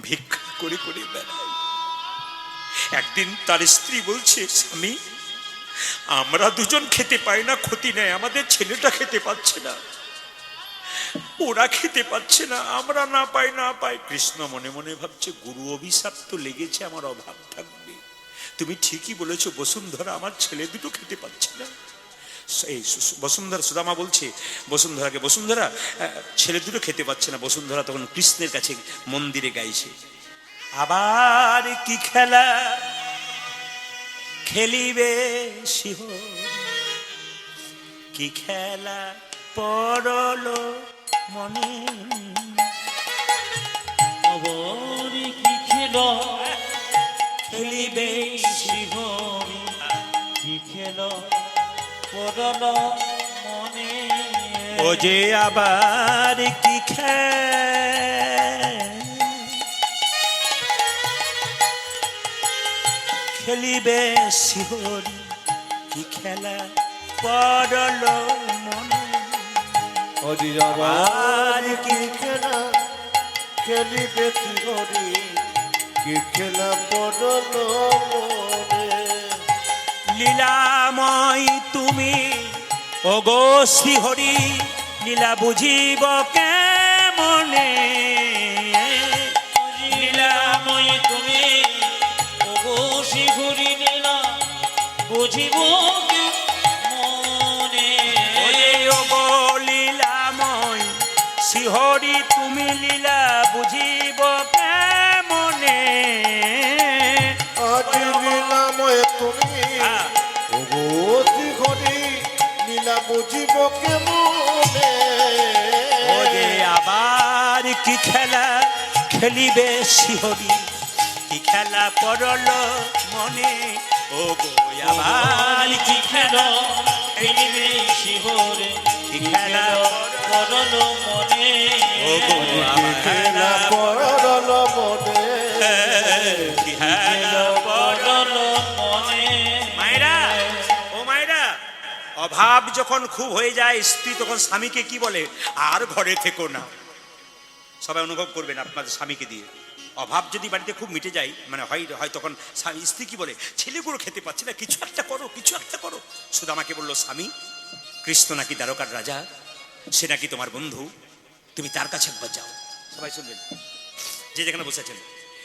ভিক্ষা করে করে বেড়ায়। একদিন তার স্ত্রী বলছে, স্বামী, আমরা দুজন খেতে পাই না, ক্ষতি নেই, আমাদের ছেলেটা খেতে পাচ্ছে না, ওরা খেতে পাচ্ছে না, আমরা না পাই। কৃষ্ণ মনে মনে ভাবছে, গুরু অভিশাপ তো লেগেছে, আমার অভাব থাকবে। তুমি ঠিকই বলেছো বসুন্ধরা, আমার ছেলে দুটো খেতে পাচ্ছে না। এই বসুন্ধরা, সুদামা বলছে বসুন্ধরাকে, বসুন্ধরা, ছেলে দুটো খেতে পাচ্ছে না। বসুন্ধরা তখন কৃষ্ণের কাছে মন্দিরে গাইছে, আবার কি খেলা খেলিবে শিহ, কি খেলা পড়ল মনে, আবার কি খেলা খেলিবে শিহ, কি খেলা পড়ল মনে। ও যে আবার কি খেলিবে শিহরি, কি খেলা পড়ল মনে। ও যে আবার কি খেলা খেলিবে শিহরি, কি খেলা পড়ল মনে। লীলাময় তুমি ওগো শ্রীহরি, লীলা বুঝিব কেমনে। লীলাময় তুমি ওগো শ্রীহরি, লীলা বুঝিব মনে। ওগো লীলাময় শ্রীহরি, তুমি লীলা বুঝিব কেমনে। কি লীলাময় তুমি হ্যাঁ। ওগো শ্রীহরি লীলা বুঝিব কেমনে ও যে আবার কি খেলা খেলিবে শিহরি, কি খেলা পড়ল মনে, ও গো আবার কি খেলা খেলিবে শিহরে কি খেলা পরল মনে ও গো কি খেলা পরল মনে কি খেলা পরল মনে মায়েরা, ও মায়েরা, অভাব যখন খুব হয়ে যায় স্ত্রী তখন স্বামীকে কি বলে, আর ঘরে থেকো না। সবাই অনুভব করবেন আপনাদের স্বামীকে দিয়ে। অভাব যদি বাড়িতে খুব মিটে যায়, মানে হয় তখন স্বামী স্ত্রী কি বলে, ছেলেগুলো খেতে পাচ্ছে না, কিছু একটা করো, কিছু একটা করো। শুধু আমাকে বললো, স্বামী কৃষ্ণ নাকি দ্বারকার রাজা, সে নাকি তোমার বন্ধু, তুমি তার কাছে একবার যাও। সবাই শুনবেন যে যেখানে বসেছেন,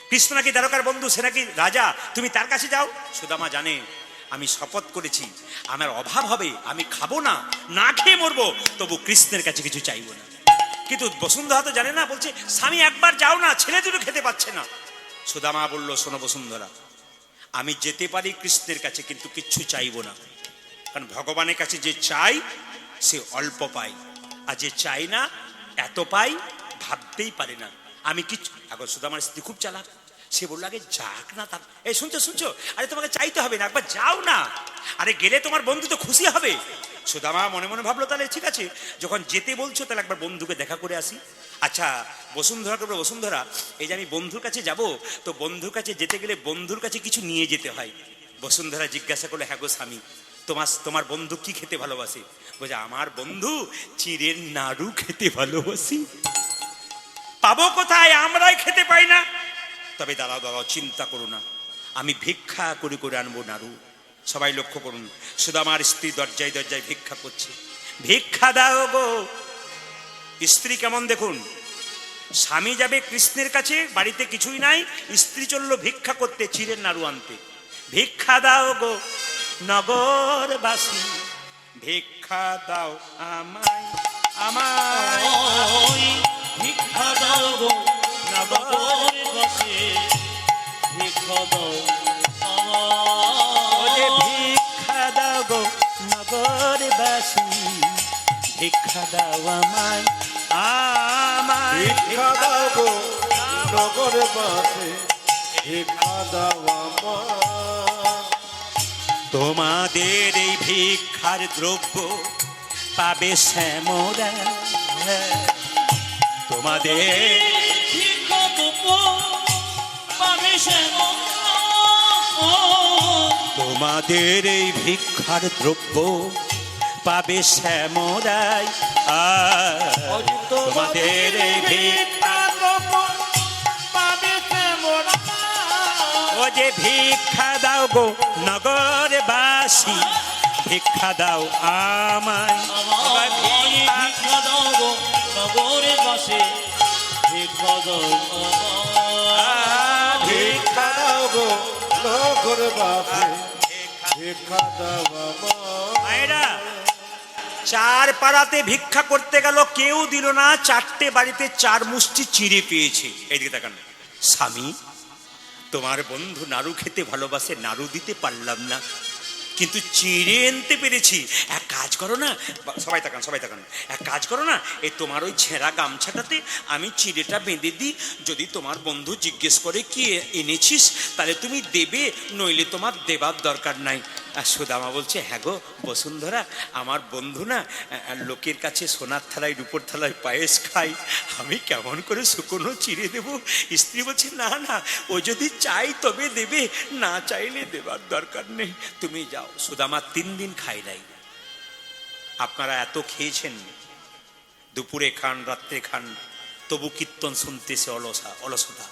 কৃষ্ণ নাকি দ্বারকার বন্ধু, সে নাকি রাজা, তুমি তার কাছে যাও। সুদামা জানে আমি শপথ করেছি আমার অভাব হবে, আমি খাবো না, না খেয়ে মরবো, তবু কৃষ্ণের কাছে কিছু চাইবো না। কিন্তু বসুন্ধরা তো জানে না, বলছে স্বামী একবার যাও না, ছেলে দুটো খেতে পাচ্ছে না। সুদামা বলল, শোনো বসুন্ধরা, আমি যেতে পারি কৃষ্ণের কাছে, কিন্তু কিচ্ছু চাইবো না। কারণ ভগবানের কাছে যে চাই সে অল্প পায়, আর যে চাই না এত পাই ভাবতেই পারে না। আমি কিছু এখন সুদামার স্ত্রী খুব চালাক, সে বললো আগে যাক না তার। এই শুনছো শুনছো, আরে তোমাকে চাইতে হবে না, একবার যাও না, আরে গেলে তোমার বন্ধু তো খুশি হবে। সুদামা মনে মনে ভাবলো, তাহলে ঠিক আছে, যখন যেতে বলছো তাহলে একবার বন্ধুকে দেখা করে আসি। আচ্ছা বসুন্ধরাকে বলবো, বসুন্ধরা এই যে আমি বন্ধুর কাছে যাব, তো বন্ধুর কাছে যেতে গেলে বন্ধুর কাছে কিছু নিয়ে যেতে হয়। বসুন্ধরা জিজ্ঞাসা করলো, হ্যাঁ গো স্বামী, তোমার বন্ধু কি খেতে ভালোবাসে? বলছে আমার বন্ধু চিড়ের নাড়ু খেতে ভালোবাসি। পাবো কোথায়, আমরাই খেতে পাই না। তবে দাঁড়াও দাঁড়াও, চিন্তা করো না, আমি ভিক্ষা করে করে আনবো নাড়ু। সবাই লক্ষ্য করুন, সুদামার স্ত্রী দরজায় দরজায় ভিক্ষা করছে, ভিক্ষা দাও গো। স্ত্রী কেমন দেখুন, স্বামী যাবে কৃষ্ণের কাছে, বাড়িতে কিছুই নাই, স্ত্রী চললো ভিক্ষা করতে, চিড়ের নাড়ু আনতে। ভিক্ষা দাও গো নগরবাসী, ভিক্ষা দাও আমায় আমায়, ভিক্ষা দাও গো নগরবাসী ভিক্ষা দাও ওরে ভিক্ষা দাও গো নগরবাসী, ভিক্ষা দাও আমায় আমায়, ভিক্ষা দাও গো নগরবাসী ভিক্ষা দাও আমায়। তোমাদের এই ভিক্ষার দ্রব্য পাবে শ্যামরা, তোমাদের ভিক্ষা দেব পাবে তোমাদের এই ভিক্ষার দ্রব্য পাবে শ্যামরাই, তোমাদের এই ভিক্ষা, পাবে ও যে ভিক্ষা দাও গো নগরবাসী, ভিক্ষা দাও আমায় ভিক্ষা দাও গো নগরবাসী ভিক্ষা দাও ভিক্ষা দাও গো নগরবাসী ভিক্ষা দাও মায়েরা, চার পাড়াতে ভিক্ষা করতে গেল, কেউ দিল না, চারটে বাড়িতে চার মুষ্টি চিড়ে পেয়েছে। এইদিকে তাকান, স্বামী তোমার বন্ধু নাড়ু খেতে ভালোবাসে, নাড়ু দিতে পারলাম না, কিন্তু চিড়ে আনতে পেরেছি। এক কাজ করো না, সবাই তাকান সবাই তাকান, এক কাজ করো না, এই তোমার ওই ছেঁড়া গামছাটাতে আমি চিড়েটা বেঁধে দিই, যদি তোমার বন্ধু জিজ্ঞেস করে কি এনেছিস তাহলে তুমি দেবে, নইলে তোমার দেবার দরকার নাই। আর সুদামা বলছে, হ্যাঁ গো বসুন্ধরা, আমার বন্ধু না লোকের কাছে সোনার থালায় রূপোর থালায় পায়েস খাই, আমি কেমন করে শুকনো চিড়ে দেব? স্ত্রী বলছে, না না, ও যদি চাই তবে দেবে, না চাইলে দেবার দরকার নেই, তুমি যাও। সুদামা 3 দিন খাই নাই। আপনারা এত খেয়েছেন, দুপুরে খান রাত্রে খান, তবু কীর্তন শুনতে সে অলসতা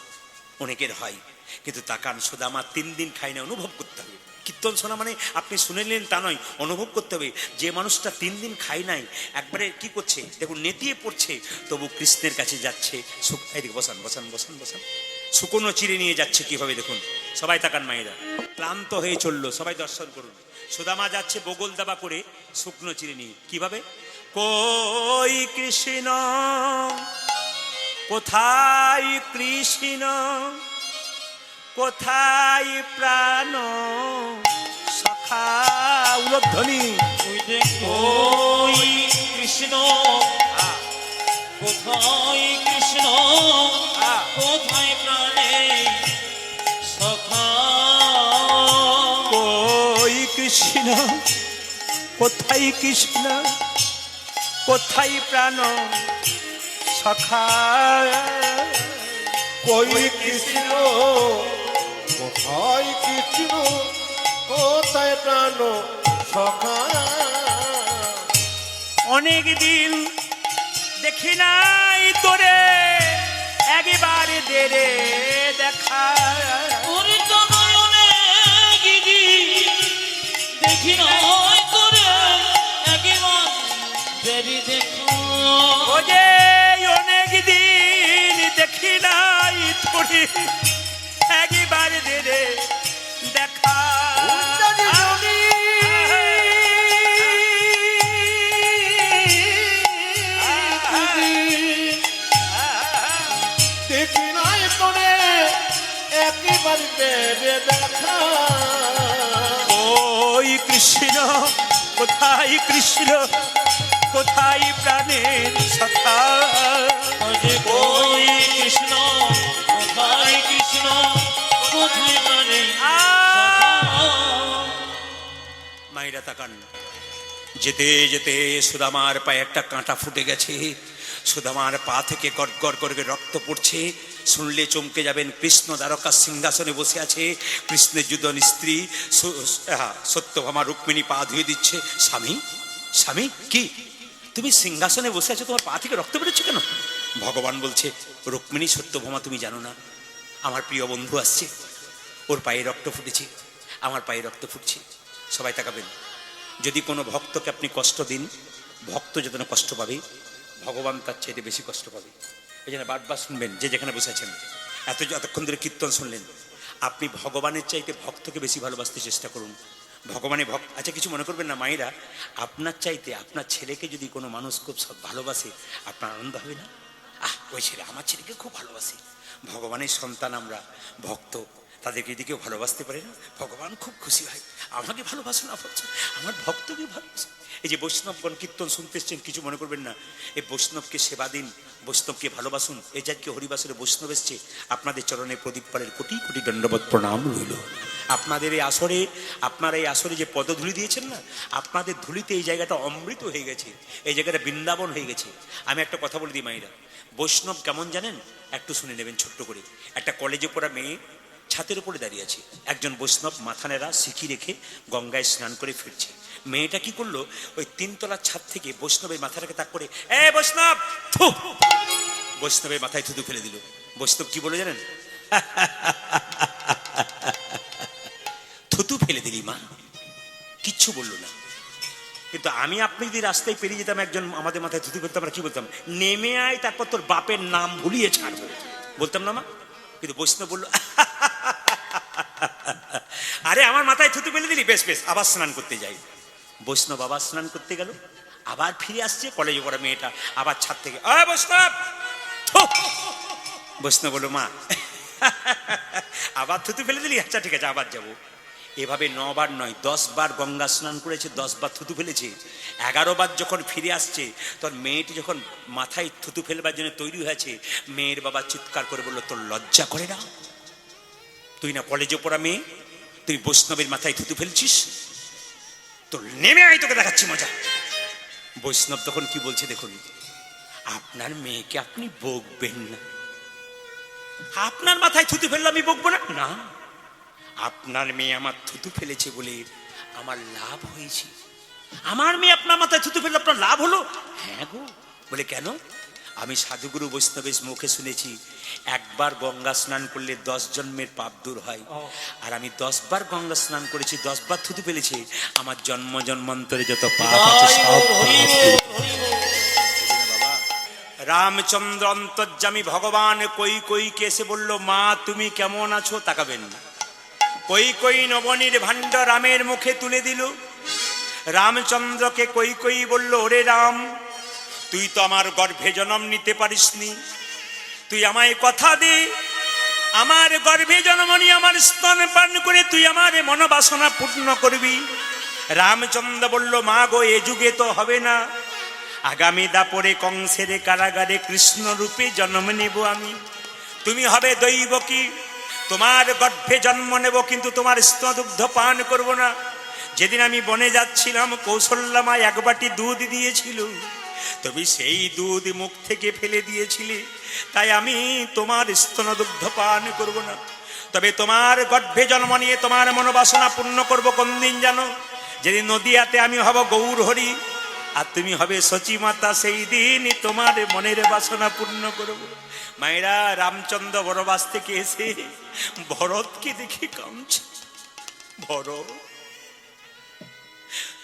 অনেকের হয়, কিন্তু তাকান সুদামা 3 দিন খাই না। অনুভব করতে হবে, কীর্তন শোনা মানে আপনি শুনে নিলেন তা নয়, অনুভব করতে হবে। যে মানুষটা 3 দিন খাই নাই, একবারে কি করছে দেখুন, নেতিয়ে পড়ছে, তবু কৃষ্ণের কাছে যাচ্ছে। এদিকে বসান বসান বসান বসান, শুকনো চিড়ে নিয়ে যাচ্ছে কিভাবে দেখুন। সবাই তাকান মায়েরা, ক্লান্ত হয়ে চললো, সবাই দর্শন করুন। সুদামা যাচ্ছে বগল দাবা করে শুকনো চিড়ে নিয়ে, কিভাবে, কই কৃষ্ণ কোথায় কৃষ্ণ, কোথায় প্রাণ সখা উলধ্বনি ওই যে ওই কৃষ্ণ কোথায় কৃষ্ণ কোথায় প্রাণে সখা কই কৃষ্ণ কোথায় কৃষ্ণ কোথায় প্রাণ সখা কই কৃষ্ণ কোথায় কৃষ্ণ কোথায় প্রাণ সখা অনেক দিন দেখি নাই তোরে একবারে দে রে দেখা ওরে তো নয়নে গিরি দেখি নয় করে একবার দেরি দেখো ও যে অনেক দিন দেখি নাই তোরে একবারে দে রে দেখা দেখি নয় করে একবার দেরি দেখা ওই কৃষ্ণ কোথায় কৃষ্ণ কোথায় প্রাণের সখা ওরে কই কৃষ্ণ কোথায় কৃষ্ণ কোথায় প্রাণে মাইরা তাকান যেতে যেতে সুদামার পায়ে একটা কাঁটা ফুটে গেছে সুদামার পা থেকে গড় করে রক্ত পড়ছে শুনলে চমকে যাবেন কৃষ্ণ দ্বারকার সিংহাসনে বসে আছে কৃষ্ণের যুদন স্ত্রী সত্যভামা রুক্মিণী পা ধুয়ে দিচ্ছে স্বামী স্বামী কি তুমি সিংহাসনে বসে আছো তোমার পা থেকে রক্ত বেরোচ্ছে কেন ভগবান বলছে রুক্মিণী সত্যভামা তুমি জানো না আমার প্রিয় বন্ধু আসছে ওর পায়ে রক্ত ফুটেছে আমার পায়ে রক্ত ফুটছে সবাই তাকাবেন যদি কোনো ভক্তকে আপনি কষ্ট দিন ভক্ত যতটা কষ্ট পাবে ভগবান তার চাইতে বেশি কষ্ট পাবে এই জন্য বারবার শুনবেন যে যেখানে বসেছেন এতক্ষণ ধরে কীর্তন শুনলেন আপনি ভগবানের চাইতে ভক্তকে বেশি ভালোবাসতে চেষ্টা করুন ভগবানের ভক্ত আচ্ছা কিছু মনে করবেন না মায়েরা আপনার চাইতে আপনার ছেলেকে যদি কোনো মানুষ খুব সব ভালোবাসে আপনার আনন্দ হবে না ওই ছেলে আমার ছেলেকে খুব ভালোবাসে ভগবানের সন্তান আমরা ভক্ত তাদেরকে যদি কেউ ভালোবাসতে পারে না ভগবান খুব খুশি হয় আমাকে ভালোবাসুন আমার ভক্তকে ভালোবাসুন এই যে বৈষ্ণবগণ কীর্তন শুনতে এসছেন কিছু মনে করবেন না এই বৈষ্ণবকে সেবা দিন বৈষ্ণবকে ভালোবাসুন এই যাকে হরিবাসরে বৈষ্ণব এসছে আপনাদের চরণে প্রদীপ পালের কোটি কোটি দণ্ডবত প্রণাম রইল আপনাদের এই আসরে আপনারা এই আসরে যে পদধূলি দিয়েছেন না আপনাদের ধুলিতে এই জায়গাটা অমৃত হয়ে গেছে এই জায়গাটা বৃন্দাবন হয়ে গেছে আমি একটা কথা বলে দিই মায়েরা বৈষ্ণব কেমন জানেন একটু শুনে নেবেন ছোট্ট করে একটা কলেজে পড়া মেয়ে ছাতের উপরে দাঁড়িয়ে আছে একজন বৈষ্ণব মাথা নেড়া সিকি রেখে গঙ্গায় স্নান করে ফিরছে মেয়েটা কি করলো ওই তিনতলার ছাদ থেকে বৈষ্ণবের মাথাটাকে তাক করে এ বৈষ্ণব থু বৈষ্ণবের মাথায় থুতু ফেলে দিল বৈষ্ণব কি বলে জানেন থুতু ফেলে দিলি মা কিচ্ছু বললো না কিন্তু আমি আপনি যদি রাস্তায় পেরিয়ে যেতাম একজন আমাদের মাথায় থুতু ফেলতাম আমরা কি বলতাম নেমে আয় তারপর তোর বাপের নাম ভুলিয়ে ছাড়বো বলতাম না মা কিন্তু বৈষ্ণব বললো আরে আমার মাথায় থুতু ফেলে দিলি বেশ বেশ আবার স্নান করতে যাই বৈষ্ণব আবার স্নান করতে গেল আবার ফিরে আসছে কলেজে পড়া মেয়েটা আবার ছাদ থেকে বৈষ্ণব বৈষ্ণব বললো মা আবার থুতু ফেলে দিলি আচ্ছা ঠিক আছে আবার যাবো এভাবে 9 বার নয় 10 বার গঙ্গা স্নান করেছে 10 বার থুতু ফেলেছে 11 বার যখন ফিরে আসছে তখন মেয়েটি যখন মাথায় থুতু ফেলবার জন্য তৈরি হয়েছে মেয়ের বাবা চিৎকার করে বললো তোর লজ্জা করে না তুই না কলেজে পড়া মেয়ে তুই বৈষ্ণবের মাথায় থুতু ফেলছিস তোর নেমে আয় তোকে দেখাচ্ছি মজা বৈষ্ণব তখন কি বলছে দেখুন আপনার মেয়েকে আপনি বকবেন না আপনার মাথায় থুতু ফেললে আমি বকবো না না আপনার মেয়ে আমার থুতু ফেলেছে বলে আমার লাভ হয়েছে আমার মেয়ে আপনার মাথায় থুতু ফেললে আপনার লাভ হলো হ্যাঁ গো বলে কেন আমি সাধুগুরু বৈষ্ণবের মুখে শুনেছি একবার গঙ্গা স্নান করলে 10 জন্মের পাপ দূর হয় আর আমি 10 বার গঙ্গা স্নান করেছি 10 বার থুতু ফেলেছি আমার জন্ম জন্মান্তরে যত পাপ আছে সব রামচন্দ্র অন্তর্যামী ভগবান কৈকেয়ীকে এসে বলল মা তুমি কেমন আছো তাকাবেন না কৈকেয়ী নবনীর ভাণ্ড রামের মুখে তুলে দিল রামচন্দ্রকে কৈকেয়ী বলল ওরে রাম তুই তো আমার গর্ভে জন্ম নিতে পারিসনি তুই আমায় কথা দে আমার গর্ভে জন্ম নিয়ে আমার স্তন পান করে তুই আমার মনোবাসনা পূর্ণ করবি। রামচন্দ্র বলল, মা গো, এ যুগে তো হবে না, আগামী দাপরে কংসের কারাগারে কৃষ্ণ রূপে জন্ম নেব আমি। তুমি হবে দৈবকী, তোমার গর্ভে জন্ম নেব, কিন্তু তোমার স্তনদুগ্ধ পান করব না। যেদিন আমি বনে যাচ্ছিলাম, কৌশল্যা মা এক বাটি দুধ দিয়েছিল, তুমি সেই দুধ মুখ থেকে ফেলে দিয়েছিলে, তাই আমি তোমার স্তনদুগ্ধ পান করব না। তবে তোমার গর্ভে জন্ম নিয়ে তোমার মনোবাসনা পূর্ণ করব কোন দিন জানো? যেদিন নদিয়াতে আমি হব গৌর হরি আর তুমি হবে সচী মাতা, সেই দিনই তোমার মনের বাসনা পূর্ণ করব। মায়েরা, রামচন্দ্র বনবাস থেকে এসে ভরতকে দেখে কাঁদছে। ভরত,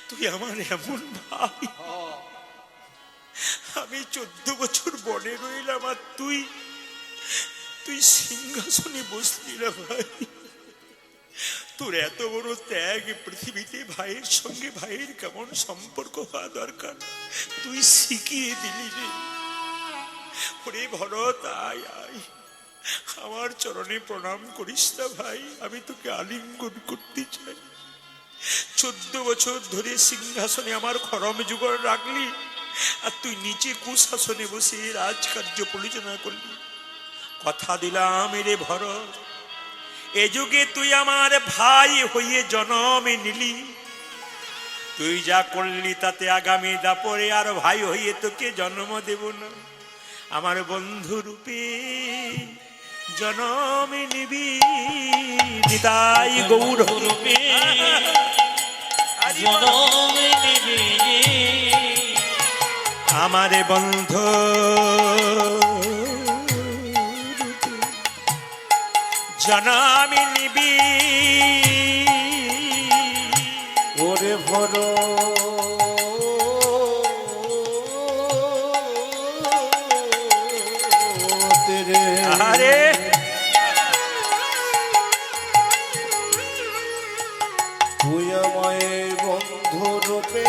তুই আমার এমন ভাই, আমি 14 বছর বনে রইলাম আর তুই সিংহাসনে বসলি না ভাই। তোর এত বড় ত্যাগ, পৃথিবীতে ভাইয়ের সঙ্গে ভাইয়ের কেমন সম্পর্ক হওয়া দরকার তুই শিখিয়ে দিলি রে। ওরে ভরত, আয় আয়, আমার চরণে প্রণাম করিস না ভাই, আমি তোকে আলিঙ্গন করতে চাই। 14 বছর ধরে সিংহাসনে আমার খরম যুগল রাখলি আর তুই নিচে কুশাসনে বসে রাজকার্য পরিচালনা করলি। কথা দিলাম রে ভরত, এ যুগে তুই আমার ভাই হয়ে জন্ম নিলি, তুই যা করলি তাতে আগামী দাপরে আর ভাই হয়ে তোকে জন্ম দেব না। আমার বন্ধু রূপে জন্ম নিবি, নিতাই গৌর রূপে জনম নিবি, আমার বন্ধু জন্ম নিবি। ওরে ভর আরে তুই আমায় বন্ধু রূপে,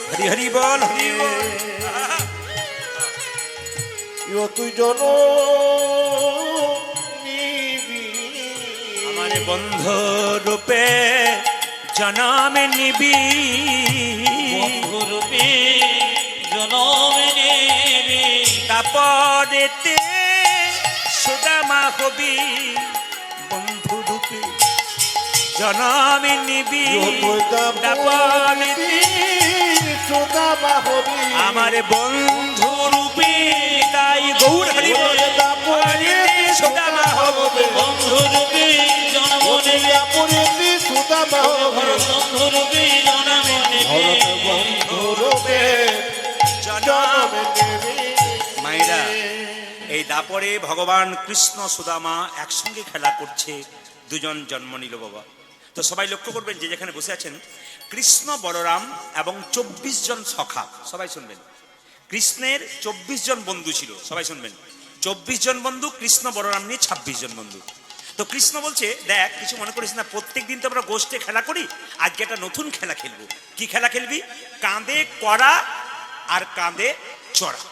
হরি হরি বল, হরি বল। তুই জন নিবি, আমার বন্ধু রূপে জন্ম নিবি, বন্ধু রূপে জনম নেবে, তাপরেতে সুদামা হবি, বন্ধু রূপে জন্ম নিবি, তাপরেতে সুদামা হবি, আমার বন্ধু রূপে তাই গৌর হরি বল, সুদামা হবে, বন্ধু রূপে জন্ম নেবে, সুদামা হবে, বন্ধু রূপে জন্ম নেবে, বন্ধু রূপে জন্ম নেবে। মায়েরা, এই দাপরে ভগবান কৃষ্ণ সুদামা একসঙ্গে খেলা করছে, দুজন জন্ম নিল বাবা। তো সবাই লক্ষ্য করবেন যে যেখানে বসে আছেন, কৃষ্ণ বলরাম এবং 24 জন সখা, সবাই শুনবেন। কৃষ্ণের 24 জন বন্ধু ছিল, সবাই শুনবেন। 24 জন বন্ধু, কৃষ্ণ বলরাম নিয়ে 26 জন বন্ধু। তো কৃষ্ণ বলছে, দেখ কিছু মনে করিস না, প্রত্যেক দিন তো আমরা গোষ্ঠে খেলা করি, আজকে একটা নতুন খেলা খেলবো। কি খেলা খেলবি? কাঁধে কড়া আর কাঁধে চড়া।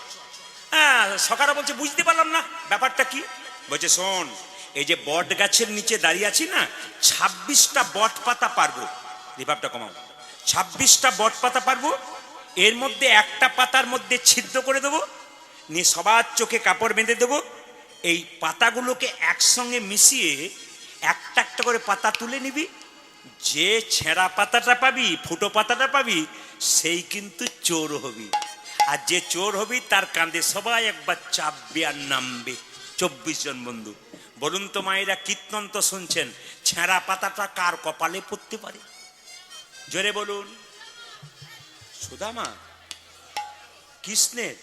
হ্যাঁ, সখারা বলছে বুঝতে পারলাম না ব্যাপারটা কি। বলছে শোন, এই যে বট গাছের নিচে দাঁড়িয়ে আছি না, 26টা বট পাতা পারবো, রিভাবটা কমাও, 26টা বট পাতা পারবো, এর মধ্যে একটা পাতার মধ্যে ছিদ্র করে দেবো, নিয়ে সবার চোখে কাপড় বেঁধে দেবো, এই পাতাগুলোকে একসঙ্গে মিশিয়ে একটা একটা করে পাতা তুলে নিবি, যে ছেঁড়া পাতাটা পাবি, ফুটো পাতাটা পাবি, সেই কিন্তু চোর হবি, আর যে চোর হবি তার কাঁধে সবাই একবার চাপবে আর নামবে। 24 জন বন্ধু। বলুন তো মায়েরা, কীর্তন তো শুনছেন, ছেঁড়া পাতাটা কার কপালে পড়তে পারে? জোরে বলুন। সুদামা, কৃষ্ণের।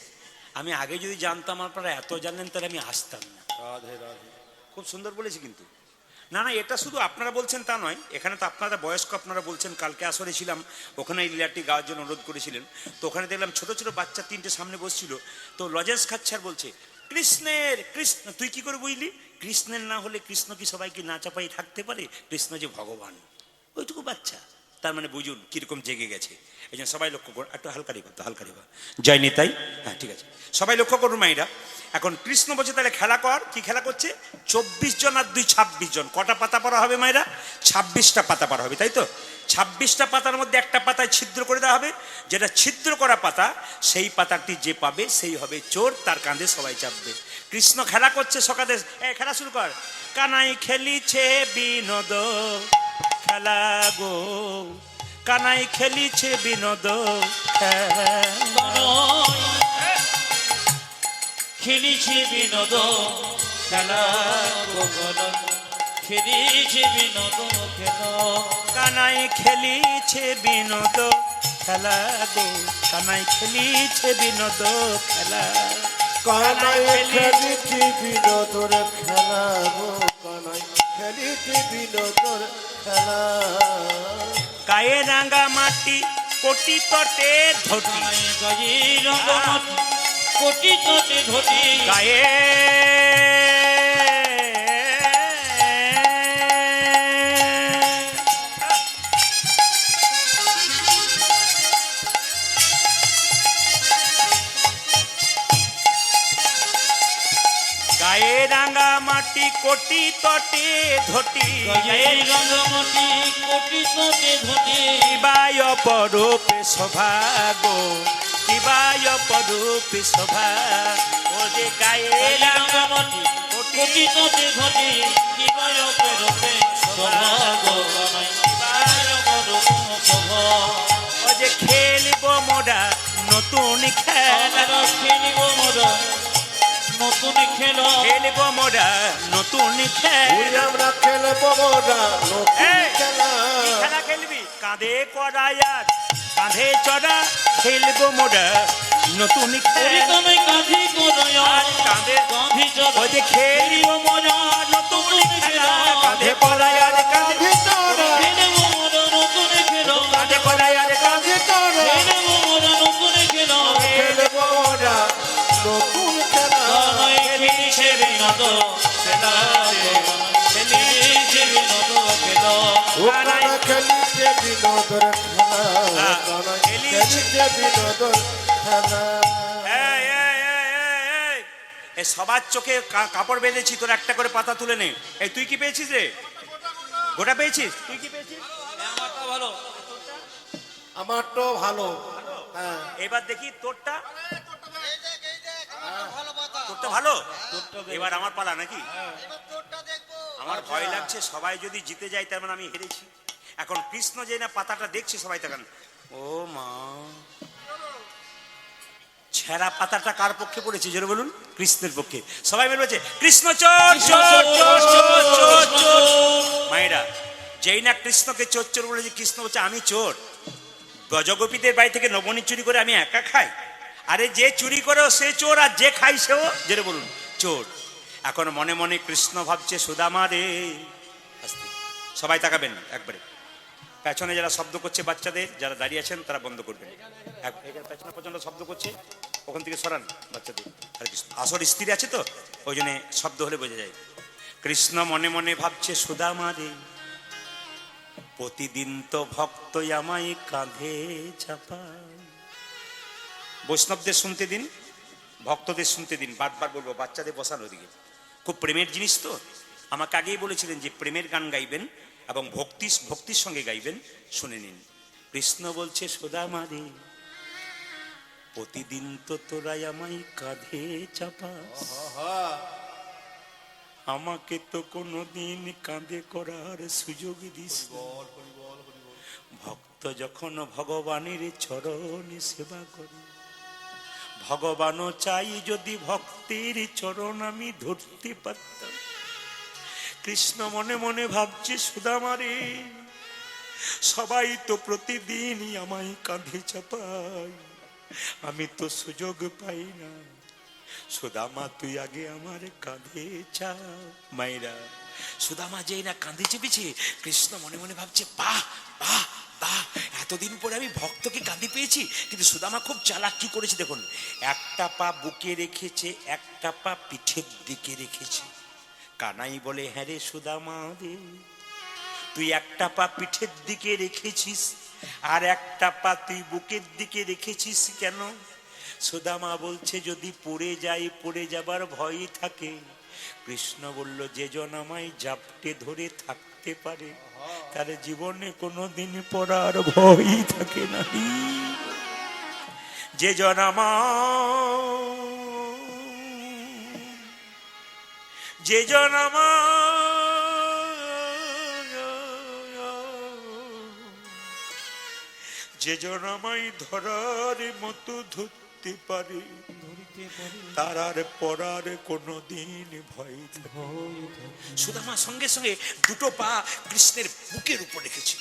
আমি আগে যদি জানতাম আপনারা এত জানেন তাহলে আমি আসতাম না। রাধে রাধে, খুব সুন্দর বলেছি কিন্তু। না না, এটা শুধু আপনারা বলছেন তা নয়, এখানে তো আপনারা বয়স্ক, আপনারা বলছেন। কালকে আসরে ছিলাম, ওখানে এই লীলাটি গাওয়ার জন্য অনুরোধ করেছিলেন, তো ওখানে দেখলাম ছোট ছোট বাচ্চা 3টে সামনে বসছিল, তো লজেন্স খাচ্ছে আর বলছে কৃষ্ণের। কৃষ্ণ তুই কি করে বুঝলি? কৃষ্ণের না হলে কৃষ্ণ কি সবাইকে না চাপাই থাকতে পারে? কৃষ্ণ যে ভগবান, ওইটুকু বাচ্চা, তার মানে বুঝুন কিরকম জেগে গেছে। এই জন্য সবাই লক্ষ্য করুন, একটু হালকারি করতো, হালকারি বা জয় নিতাই। হ্যাঁ ঠিক আছে, সবাই লক্ষ্য করুন মাইরা। এখন কৃষ্ণ বলছে তাহলে খেলা কর। কি খেলা করছে? 24 জন আর 2 26 জন। কটা পাতা পড়া হবে মাইরা? 26টা পাতা পড়া হবে, তাই তো? 26টা পাতার মধ্যে একটা পাতায় ছিদ্র করে দেওয়া হবে। যেটা ছিদ্র করা পাতা, সেই পাতাটি যে পাবে সেই হবে চোর, তার কাঁধে সবাই চাপবে। কৃষ্ণ খেলা করছে সকালে। খেলা শুরু কর। কানাই খেলিছে বিনোদ খেলা গো, কানাই খেলিছে বিনোদ খেলিছে বিনোদ খেলা গোগল, খেলিছে বিনোদ খেলা। কানাই খেলিছে বিনোদ খেলা গো, কানাই খেলিছে বিনোদ খেলা। কানাই খেলিছে বিনোদর খেলা গো, কানাই খেলিছে বিনোদর খেলা। গায়ে রাঙা মাটি কোটি তটে ধটি, গায়ে রাঙা মাটি কোটি তটে ধটি, গায়ে গায়ে রাঙা মাটি কোটি তটে ধটি, গায়ে রাঙা মাটি কোটি তটে ধটি। কিবায় পরূপে শোভা গো, কিবায় পরূপে শোভা। ও যে গায়ে রাঙা মাটি কোটি তটে ধটি, কিবায় পরূপে শোভা গো, কিবায় পরূপে শোভা। ও যে খেলিব মোরা নতুন খেলা, খেলিব মোরা নতুন খেলা, খেলিব মোরা নতুন খেলা। আমরা খেলব মোরা নতুন খেলা। কি খেলা খেলবি? কাঁধে করায়ার কাঁধে চড়া খেলব মোরা নতুন খেলা। কাঁধি করায়ার কাঁধে কাঁধি চড়া, ও যে খেলিব মোরা নতুন খেলা, কাঁধে করায়ার কাঁধে চড়া, খেলব মোরা নতুন খেলা, কাঁধে করায়ার কাঁধে চড়া, খেলব মোরা নতুন খেলা। খেলব মোরা নতুন খেলা, খেলিছে বিনোদ খেলা গো, খেলিছে বিনোদ খেলা। ও কানা খেলিছে বিনোদর খেলা, কানা খেলিছে বিনোদর খেলা। এই, এই, এই, এই, এই। এ সবার চোখে কাপড় বেঁধেছি, তোর একটা করে পাতা তুলে নে। এই তুই কি পেয়েছিস রে? গোটা পেয়েছিস? তুই কি পেয়েছিস? আমারটা ভালো, আমারটাও ভালো। হ্যাঁ, এবার দেখি তোরটা। তোরটা ভালো। এবার আমার পালা নাকি? আমার ভয় লাগছে, সবাই যদি জিতে যায় তার মানে আমি হেরেছি। এখন কৃষ্ণ যে না পাতাটা দেখছি, সবাই তাকান। ও মা, ছেঁড়া পাতাটা কার পক্ষে পড়েছে জোরে বলুন? কৃষ্ণের পক্ষে। সবাই মিলে বলছে কৃষ্ণ চোর চোর চোর চোর চোর চোর। মায়েরা, যেই না কৃষ্ণকে চোর চোর বলেছে, কৃষ্ণ বলছে আমি চোর। গজগোপীদের বাড়ি থেকে নবনী চুরি করে আমি একা খাই? আরে যে চুরি করে সে চোর, আর যে খাই সেও জোরে বলুন চোর। এখন মনে মনে কৃষ্ণ ভাবছে সুদামা রে। আস্তে সবাই তাকাবেন একবারে। পেছনে যারা শব্দ করছে বাচ্চাদের, যারা দাঁড়িয়ে আছেন তারা বন্ধ করবেন। এখানে পেছনে পর্যন্ত শব্দ করছে, ওখান থেকে সরান বাচ্চাদের। হরে কৃষ্ণ। আসর স্থির আছে তো, ওই জন্য শব্দ হলে বোঝা যায়। কৃষ্ণ মনে মনে ভাবছে সুদামা রে, প্রতিদিন তো ভক্ত আমায় কাঁধে চাপায়। বৈষ্ণবদের শুনতে দিন, ভক্তদের শুনতে দিন। বারবার বলবো, বাচ্চাদের বসানো দিকে। খুব প্রেমের জিনিস তো। আমাকে আগেই বলেছিলেন যে প্রেমের গান গাইবেন এবং ভক্তির সঙ্গে গাইবেন। শুনে নিন। কৃষ্ণ বলছে সুদামা রে, প্রতিদিন তো তোরাই আমায় কাঁধে চাপাস, আমাকে তো কোনোদিন কাঁধে করার সুযোগ দিস। ভক্ত যখন ভগবানের চরণ সেবা করে, ভগবানও চাই যদি ভক্তির চরণ আমি ধরতে পারতাম। কৃষ্ণ মনে মনে ভাবছে সুদামা রে, সবাই তো প্রতিদিনই আমায় কাঁধে চাপায়, আমি তো সুযোগ পাই না। সুদামা তুই আগে আমার কাঁধে চাপ। মায়েরা, সুদামা যেই না কাঁধে চেপেছে, কৃষ্ণ মনে মনে ভাবছে বাহ বাহ বাহ, এতদিন পরে আমি ভক্তকে কাঁধে পেয়েছি। কিন্তু সুদামা খুব চালাক। কি করেছে দেখুন, একটা পা বুকে রেখেছে, একটা পা পিঠের দিকে রেখেছে। কানাই বলে হ্যাঁ রে সুদামা রে, তুই একটা পা পিঠের দিকে রেখেছিস আর একটা পা তুই বুকের দিকে রেখেছিস কেন? সুদামা বলছে যদি পড়ে যাই, পড়ে যাবার ভয় থাকে। কৃষ্ণ বলল যে জন আমায় জাপটে ধরে থাকতে পারে তার জীবনে কোনোদিন পড়ার ভয় থাকে না। যে জন যে জন যে জন আমায় ধরার মতো ধরতে পারে তার আর পড়ার কোনোদিন ভয় থাকে। সুদামা সঙ্গে সঙ্গে দুটো পা কৃষ্ণের বুকের উপর রেখেছে,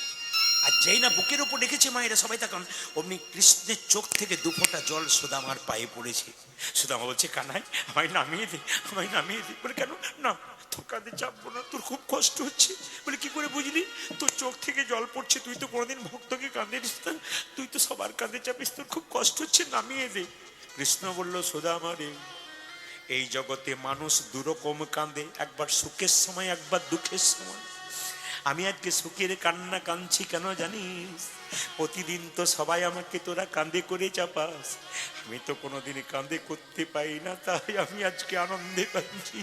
আর যেই না বুকের উপর রেখেছে মায়েরা সবাই তখন অমনি কৃষ্ণের চোখ থেকে দুফোঁটা জল সুদামার পায়ে পড়েছে। সুদামা বলছে কানাই আমায় নামিয়ে দে, আমায় নামিয়ে দে। বলে কেন? না তোর কাঁধে চাপবো না, তোর খুব কষ্ট হচ্ছে। বলে কি করে বুঝলি? তোর চোখ থেকে জল পড়ছে, তুই তো কোনোদিন ভক্তকে কাঁদে দিস না, তুই তো সবার কাঁধে চাপিস, তোর খুব কষ্ট হচ্ছে, নামিয়ে দে। কৃষ্ণ বলল সুদামা রে, এই জগতে মানুষ দুরকম কাঁদে, একবার সুখের সময় একবার দুঃখের সময়। আমি আজকে সুখের কান্না কাঁদছি কেন জানিস? প্রতিদিন তো সবাই আমাকে তোরা কাঁদে করে চাপাস, আমি তো কোনোদিন কাঁদে করতে পাই না, তাই আমি আজকে আনন্দে কাঁদছি।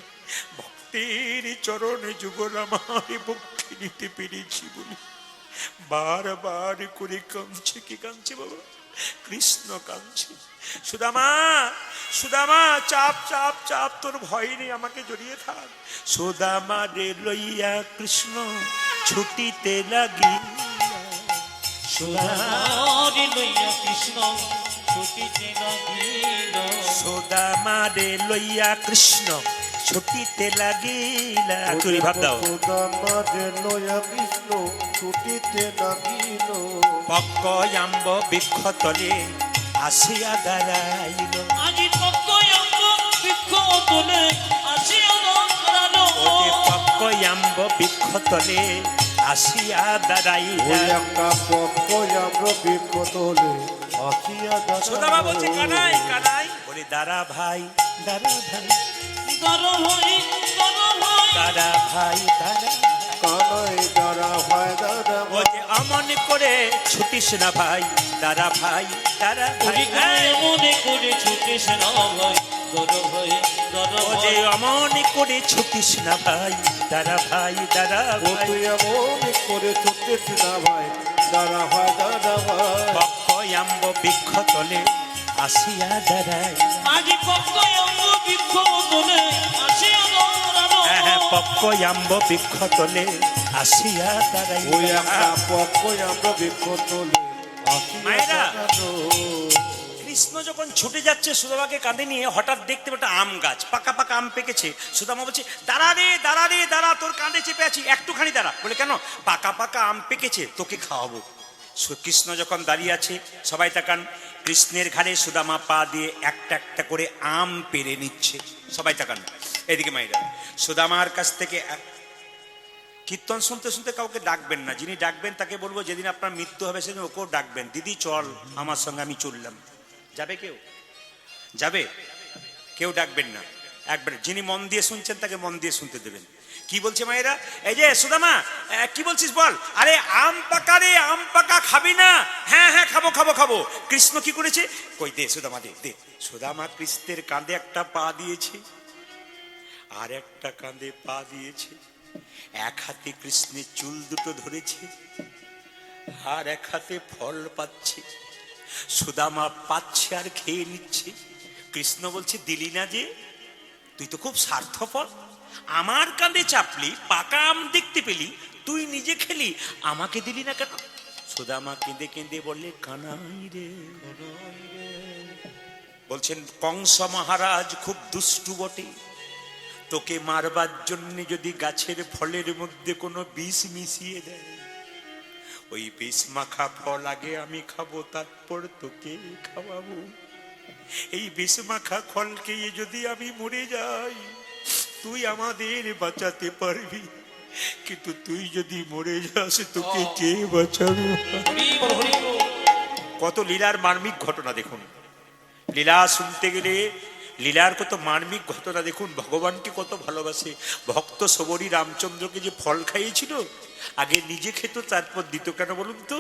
ভক্তের চরণে যুগল আমার ভক্তি নিতে পেরেছি বলে বারবার করে কাঁদছে। কি কাঁদছে বাবা? কৃষ্ণ কাঁদছে। সুদামা সুদামা চাপ চাপ চাপ, তোর ভয় নেই, আমাকে জড়িয়ে থাক। সুদামা রে লইয়া কৃষ্ণ ছুটিতে লাগি, সুদামারে লইয়া কৃষ্ণ ছুটিতে লাগিল। সুদামা রে লইয়া কৃষ্ণ ছুটিতে লাগিলা। তুই ভাব দাও। সুদামা রে লইয়া কৃষ্ণ ছুটিতে লাগিল। পক্কয়াম্ব বৃক্ষ তলে আসিয়া দাঁড়াইল। আজি পক্কয়াম্ব বৃক্ষ তলে আসিয়া দাঁড়ালো। পক্কয়াম্ব বৃক্ষ তলে আসিয়া দাঁড়াইল। ওই একটা পক্কয়াম্ব বৃক্ষ তলে আসিয়া সুদামা বলছে দাঁড়াইল। কানাই কানাই। বলে দাঁড়া ভাই, দাঁড়া ভাই, দাঁড়া ভাই, দাঁড়া ভাই, দাঁড়া ভাই, দাঁড়া। কানাই দাঁড়া ভাই, দাঁড়া ভাই। বলছে অমন করে ছুটিস না ভাই, দাঁড়া ভাই, দাঁড়া ভাই। মনে করে ছুটিস না ভাই, দাঁড়া ভাই, দাঁড়া বলছে ভাই। অমন করে ছুটিস না ভাই, দাঁড়া ভাই, দাঁড়া ও ভাই। তুই এমন করে ছুটিস না ভাই, দাঁড়া ভাই, দাঁড়া ভাই। পক্কয়াম্ব বৃক্ষ তলে আসিয়া দাঁড়াই। আজি পক্কয়াম্ব বৃক্ষ তলে আসিয়া দাঁড়ালো। হ্যাঁ, পক্কয়াম্ব বৃক্ষ তলে আসিয়া দাঁড়াই। ওই একটা পক্কয়াম্ব বৃক্ষ তলে আসিয়া মায়েরা। দাঁড়ালো। কৃষ্ণ যখন ছুটে যাচ্ছে সুদামাকে কাঁধে নিয়ে, হঠাৎ দেখতে একটা আম গাছ, পাকা পাকা আম পেকেছে। সুদামা বলছে দাঁড়া রে, দাঁড়া রে, দাঁড়া, তোর কাঁধে চেপে আছি, একটুখানি দাঁড়া। বলে কেন? পাকা পাকা আম পেকেছে, তোকে খাওয়াবো। কৃষ্ণ যখন দাঁড়িয়ে আছে সবাই তাকান, কৃষ্ণের ঘাড়ে সুদামা পা দিয়ে একটা একটা করে আম পেরে নিচ্ছে। সবাই তাকান এদিকে মাইরা। সুদামার কাছ থেকে কীর্তন শুনতে শুনতে কাউকে ডাকবেন না, যিনি ডাকবেন তাকে বলবো যেদিন আপনার মৃত্যু হবে সেদিন ওকেও ডাকবেন, দিদি চল আমার সঙ্গে, আমি চললাম। যাবে কেউ? যাবে? কেউ ডাকবেন না। একবার যিনি মন দিয়ে শুনছেন তাকে মন দিয়ে শুনতে দেবেন। কি বলছে মায়েরা? এই যে সুদামা কি বলছিস বল? আরে আম পাকা রে, আম পাকা, খাবি না? হ্যাঁ হ্যাঁ খাবো খাবো খাবো। কৃষ্ণ কি করেছে? কই দে সুদামা, দে দে। সুদামা কৃষ্ণের কাঁধে একটা পা দিয়েছে, আর একটা কাঁধে পা দিয়েছে। এক হাতে কৃষ্ণের চুল দুটো ধরেছে, আর এক হাতে ফল পাচ্ছে। সুদামা পাচ্ছে আর খেয়ে নিচ্ছে। কৃষ্ণ বলছে দিলি না যে? তুই তো খুব স্বার্থপর, আমার কাঁধে চাপলি, পাকা আম দেখতে পেলি, তুই নিজে খেলি, আমাকে দিলি না কেন? সুদামা কেঁদে কেঁদে বললে কানাই রে। বলছেন কংস মহারাজ খুব দুষ্টু বটে, তোকে মারবার জন্য যদি গাছের ফলের মধ্যে কোনো বিষ মিশিয়ে দেয়, ওই বিষ মাখা ফল আগে আমি খাবো, তারপর তোকে খাওয়াবো। এই বিষ মাখা ফল খেয়ে যদি আমি মরে যাই, তুই আমাদের বাঁচাতে পারবি, কিন্তু তুই যদি মরে যাস তোকে কে বাঁচাবে? কত লীলার মার্মিক ঘটনা দেখুন। লীলা শুনতে গেলে লীলার কত মার্মিক ঘটনা দেখুন, ভগবানকে কত ভালোবাসে। ভক্ত সবরী রামচন্দ্রকে যে ফল খাইয়েছিল, আগে নিজে খেত তারপর দিত। কেন বলুন তো?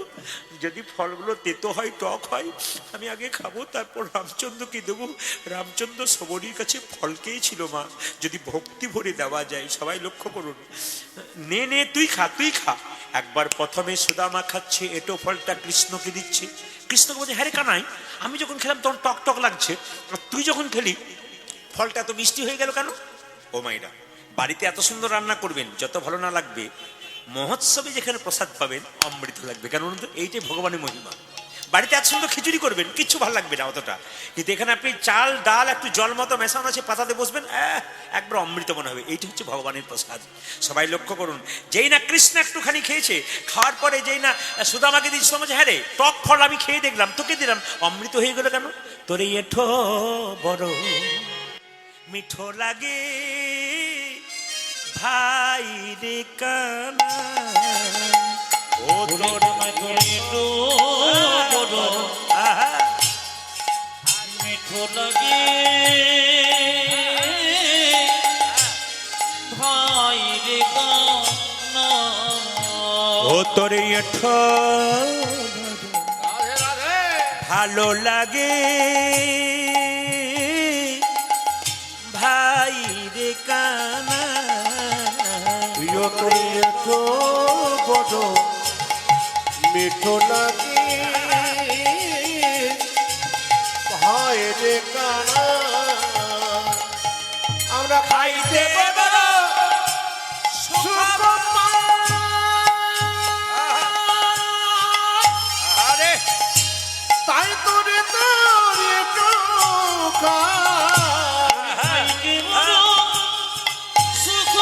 যদি ফলগুলো তেতো হয়, টক হয়, আমি আগে খাবো তারপর রামচন্দ্রকে দেবো। রামচন্দ্র সবরীর কাছে ফল খেয়েছিল মা, যদি ভক্তি ভরে দেওয়া যায়। সবাই লক্ষ্য করুন, নে নে তুই খা, তুই খা। একবার প্রথমে সুদামা খাচ্ছে, এটো ফলটা কৃষ্ণকে দিচ্ছে। কৃষ্ণকে বলছে, হ্যাঁ রে কানাই, আমি যখন খেলাম তখন টক টক লাগছে, আর তুই যখন খেলি ফলটা এত মিষ্টি হয়ে গেল কেন? ও মাইরা, বাড়িতে এত সুন্দর রান্না করবেন, যত ভালো না লাগবে, মহোৎসবে যেখানে প্রসাদ পাবেন অমৃত লাগবে। কেন বলুন তো? এইটাই ভগবানের মহিমা। বাড়িতে এত সুন্দর খিচুড়ি করবেন, কিচ্ছু ভালো লাগবে না অতটা, কিন্তু এখানে আপনি চাল ডাল একটু জল মতো মেশানো আছে, পাতাতে বসবেন, একবার অমৃত মনে হবে। এইটা হচ্ছে ভগবানের প্রসাদ। সবাই লক্ষ্য করুন, যেই না কৃষ্ণ একটুখানি খেয়েছে, খাওয়ার পরে যেই না সুদামাকে দিচ্ছে, সময় হ্যাঁ রে টক ফল আমি খেয়ে দেখলাম, তোকে দিলাম, অমৃত হয়ে গেল কেন? তোরে এঠো বড় মিঠো লাগে ভাই রে কানা, ও তোর মিঠো বড় মিঠো লাগে ভাই রে কানা, ও তোর এঠো রাধে রাধে। ভালো লাগে ভাই রে কানা, প্রিয় তোরে তো বড় মিঠো লাগে ভাই রে কানা, আমরা খাইতে পারব আরে তাই তোরে তোরে টোকা ভাইকে বড় সুখ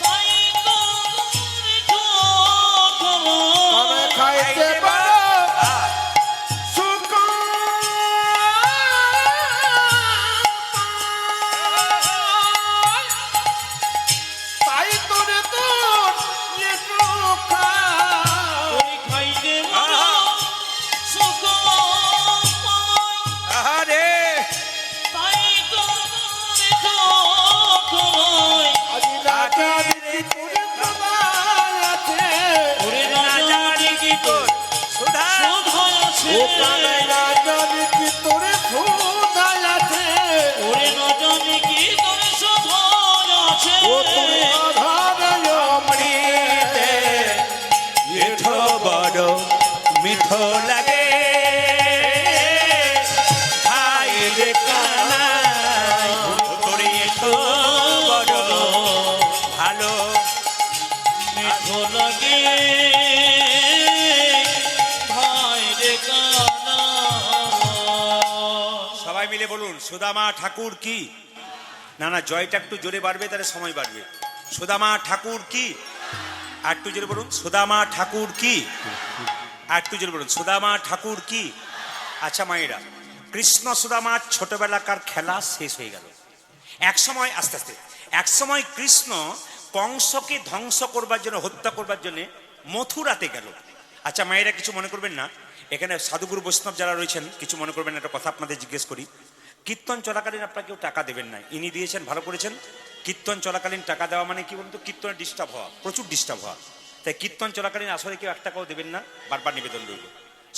তাই তো তবে খাইতে পারো সুখ তাই তোরে তোর টোকা খাইতে বড় সুখ আরে তাই তো আজি রাজা দিদি তোরে সবাই আছে ওরে না রাজা জানি কি তোর সুধা শোধায় আছে ও কানে রাজা দিদি তোরে সুদাই আছে ওরে না জানি কি তোর শোধায় আছে ও তোর আধারে অমৃতে এঠো বড় মিঠো লাগে ভাই রে কানা, তোর এঠো বড় ভালো। মিঠো লাগে ভাই রে কানা। সবাই মিলে বলুন, সুদামা ঠাকুর কি? না না, জয়টা একটু জোরে বাড়বে, তাহলে সময় বাড়বে। সুদামা ঠাকুর কি? আর একটু জোরে বলুন, সুদামা ঠাকুর কি? আর একটু জোরে বলুন, সুদামা ঠাকুর কি? আচ্ছা মায়েরা, কৃষ্ণ সুদামার ছোটবেলাকার খেলা শেষ হয়ে গেল। এক সময় আস্তে আস্তে এক সময় কৃষ্ণ কংসকে ধ্বংস করবার জন্য, হত্যা করবার জন্য মথুরাতে গেল। আচ্ছা মায়েরা, কিছু মনে করবেন না, এখানে সাধুগুরু বৈষ্ণব যারা রয়েছেন কিছু মনে করবেন না, একটা কথা আপনাদের জিজ্ঞেস করি। কীর্তন চলাকালীন আপনার কেউ টাকা দেবেন না, ইনি দিয়েছেন, ভালো করেছেন। কীর্তন চলাকালীন টাকা দেওয়া মানে কি বলুন তো? কীর্তনে ডিস্টার্ব হওয়া, প্রচুর ডিস্টার্ব হওয়া। তাই কীর্তন চলাকালীন আসলে কেউ 1 টাকাও দেবেন না, বারবার নিবেদন রইল।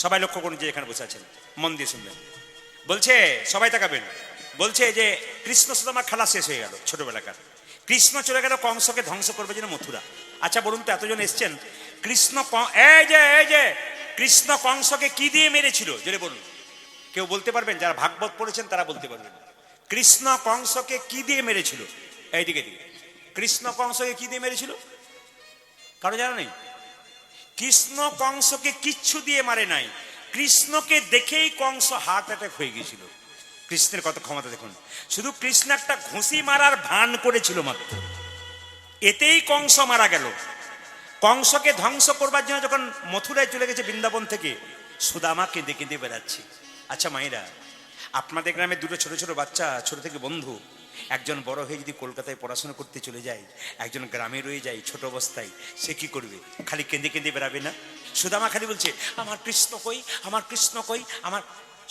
সবাই লক্ষ্য করুন, যে এখানে বসে আছেন মন দিয়ে শুনবেন। বলছে, সবাই তাকাবেন, বলছে যে কৃষ্ণ সুদামার খেলা শেষ হয়ে গেল ছোটবেলাকার। কৃষ্ণ চলে গেল কংসকে ধ্বংস করবার জন্য মথুরা। আচ্ছা বলুন তো, এতজন এসছেন, কৃষ্ণ এই যে কৃষ্ণ কংসকে কি দিয়ে মেরেছিল জোরে বলুন? কেউ বলতে পারবেন? যারা ভাগবত পড়েছেন তারা বলতে পারবেন। কৃষ্ণ কংসকে কি দিয়ে মেরেছিল? এইদিকে দিকে, কৃষ্ণ কংসকে কি দিয়ে মেরেছিল? কারো জানা নেই? কৃষ্ণ কংসকে কিচ্ছু দিয়ে মারে নাই, কৃষ্ণকে দেখেই কংস হার্ট অ্যাটাক হয়ে গিয়েছিল। কৃষ্ণের কত ক্ষমতা দেখুন। শুধু কৃষ্ণ একটা ঘুষি মারার ভান করেছিল মাত্র, এতেই কংস মারা গেল। কংসকে ধ্বংস করবার জন্য যখন মথুরায় চলে গেছে বৃন্দাবন থেকে, সুদামা কেঁদে কেঁদে বেড়াচ্ছে। আচ্ছা মায়েরা, আপনাদের গ্রামে দুটো ছোট ছোট বাচ্চা, ছোট থেকে বন্ধু, একজন বড় হয়ে যদি কলকাতায় পড়াশোনা করতে চলে যায়, একজন গ্রামে রয়ে যায় ছোট অবস্থায়, সে কি করবে? খালি কেঁদে কেঁদে বেড়াবে না? সুদামা খালি বলছে, আমার কৃষ্ণ কই, আমার কৃষ্ণ কই, আমার।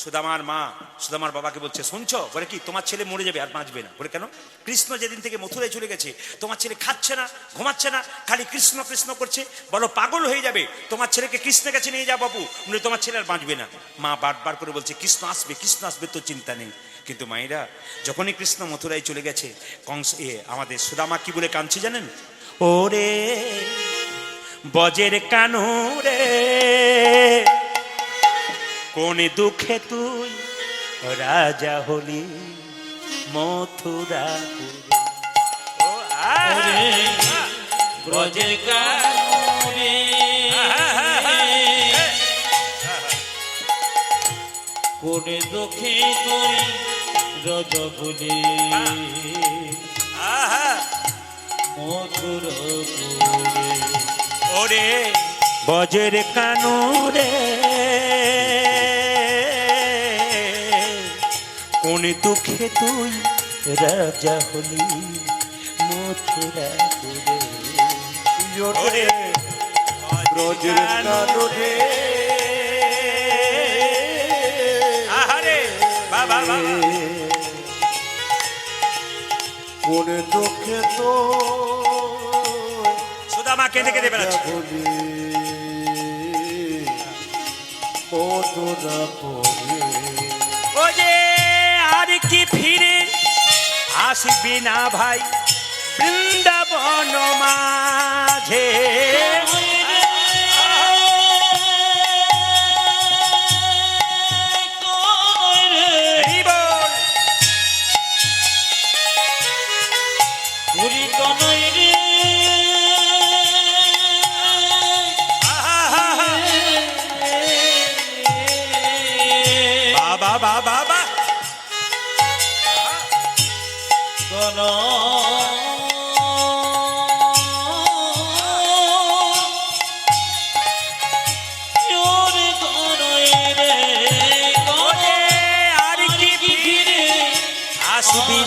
সুদামার মা সুদামার বাবাকে বলছে, শুনছো? বলে কি, তোমার ছেলে মরে যাবে আর বাঁচবে না। বলে কেন? কৃষ্ণ যেদিন থেকে মথুরায় চলে গেছে, তোমার ছেলে খাচ্ছে না, ঘুমাচ্ছে না, খালি কৃষ্ণ কৃষ্ণ করছে, বলো পাগল হয়ে যাবে, তোমার ছেলেকে কৃষ্ণের কাছে নিয়ে যাও বাবু, নইলে তোমার ছেলে আর বাঁচবে না। মা বারবার করে বলছে, কৃষ্ণ আসবে, তো চিন্তা নেই। কিন্তু মায়েরা, যখনই কৃষ্ণ মথুরায় চলে গেছে, কংস আমাদের সুদামা কি বলে কাঁদছে জানেন? ওরে বজের কানু রে, কোন দুঃখে তুই রাজা হলি মথুরাপুরে। ও ওরে ব্রজের কানুরে কোনে দুঃখে তুই রাজা হলি মথুরাপুরে। ওরে বজের কানু রে, কোন দুঃখে তুই রাজা হলি মথুরাপুরে। ওরে ব্রজের কানু রে, আহারে বাবা বাবা, কোন দুঃখে তো সুদামা কেঁদে কেঁদে বেড়াচ্ছে। বলি মথুরাপুরে। ও যে আর কি ফিরে আসবি না ভাই বৃন্দাবন মাঝে। এই বল, আহা, বাবা বাবা বাবা, আর কি ফিরে আসবি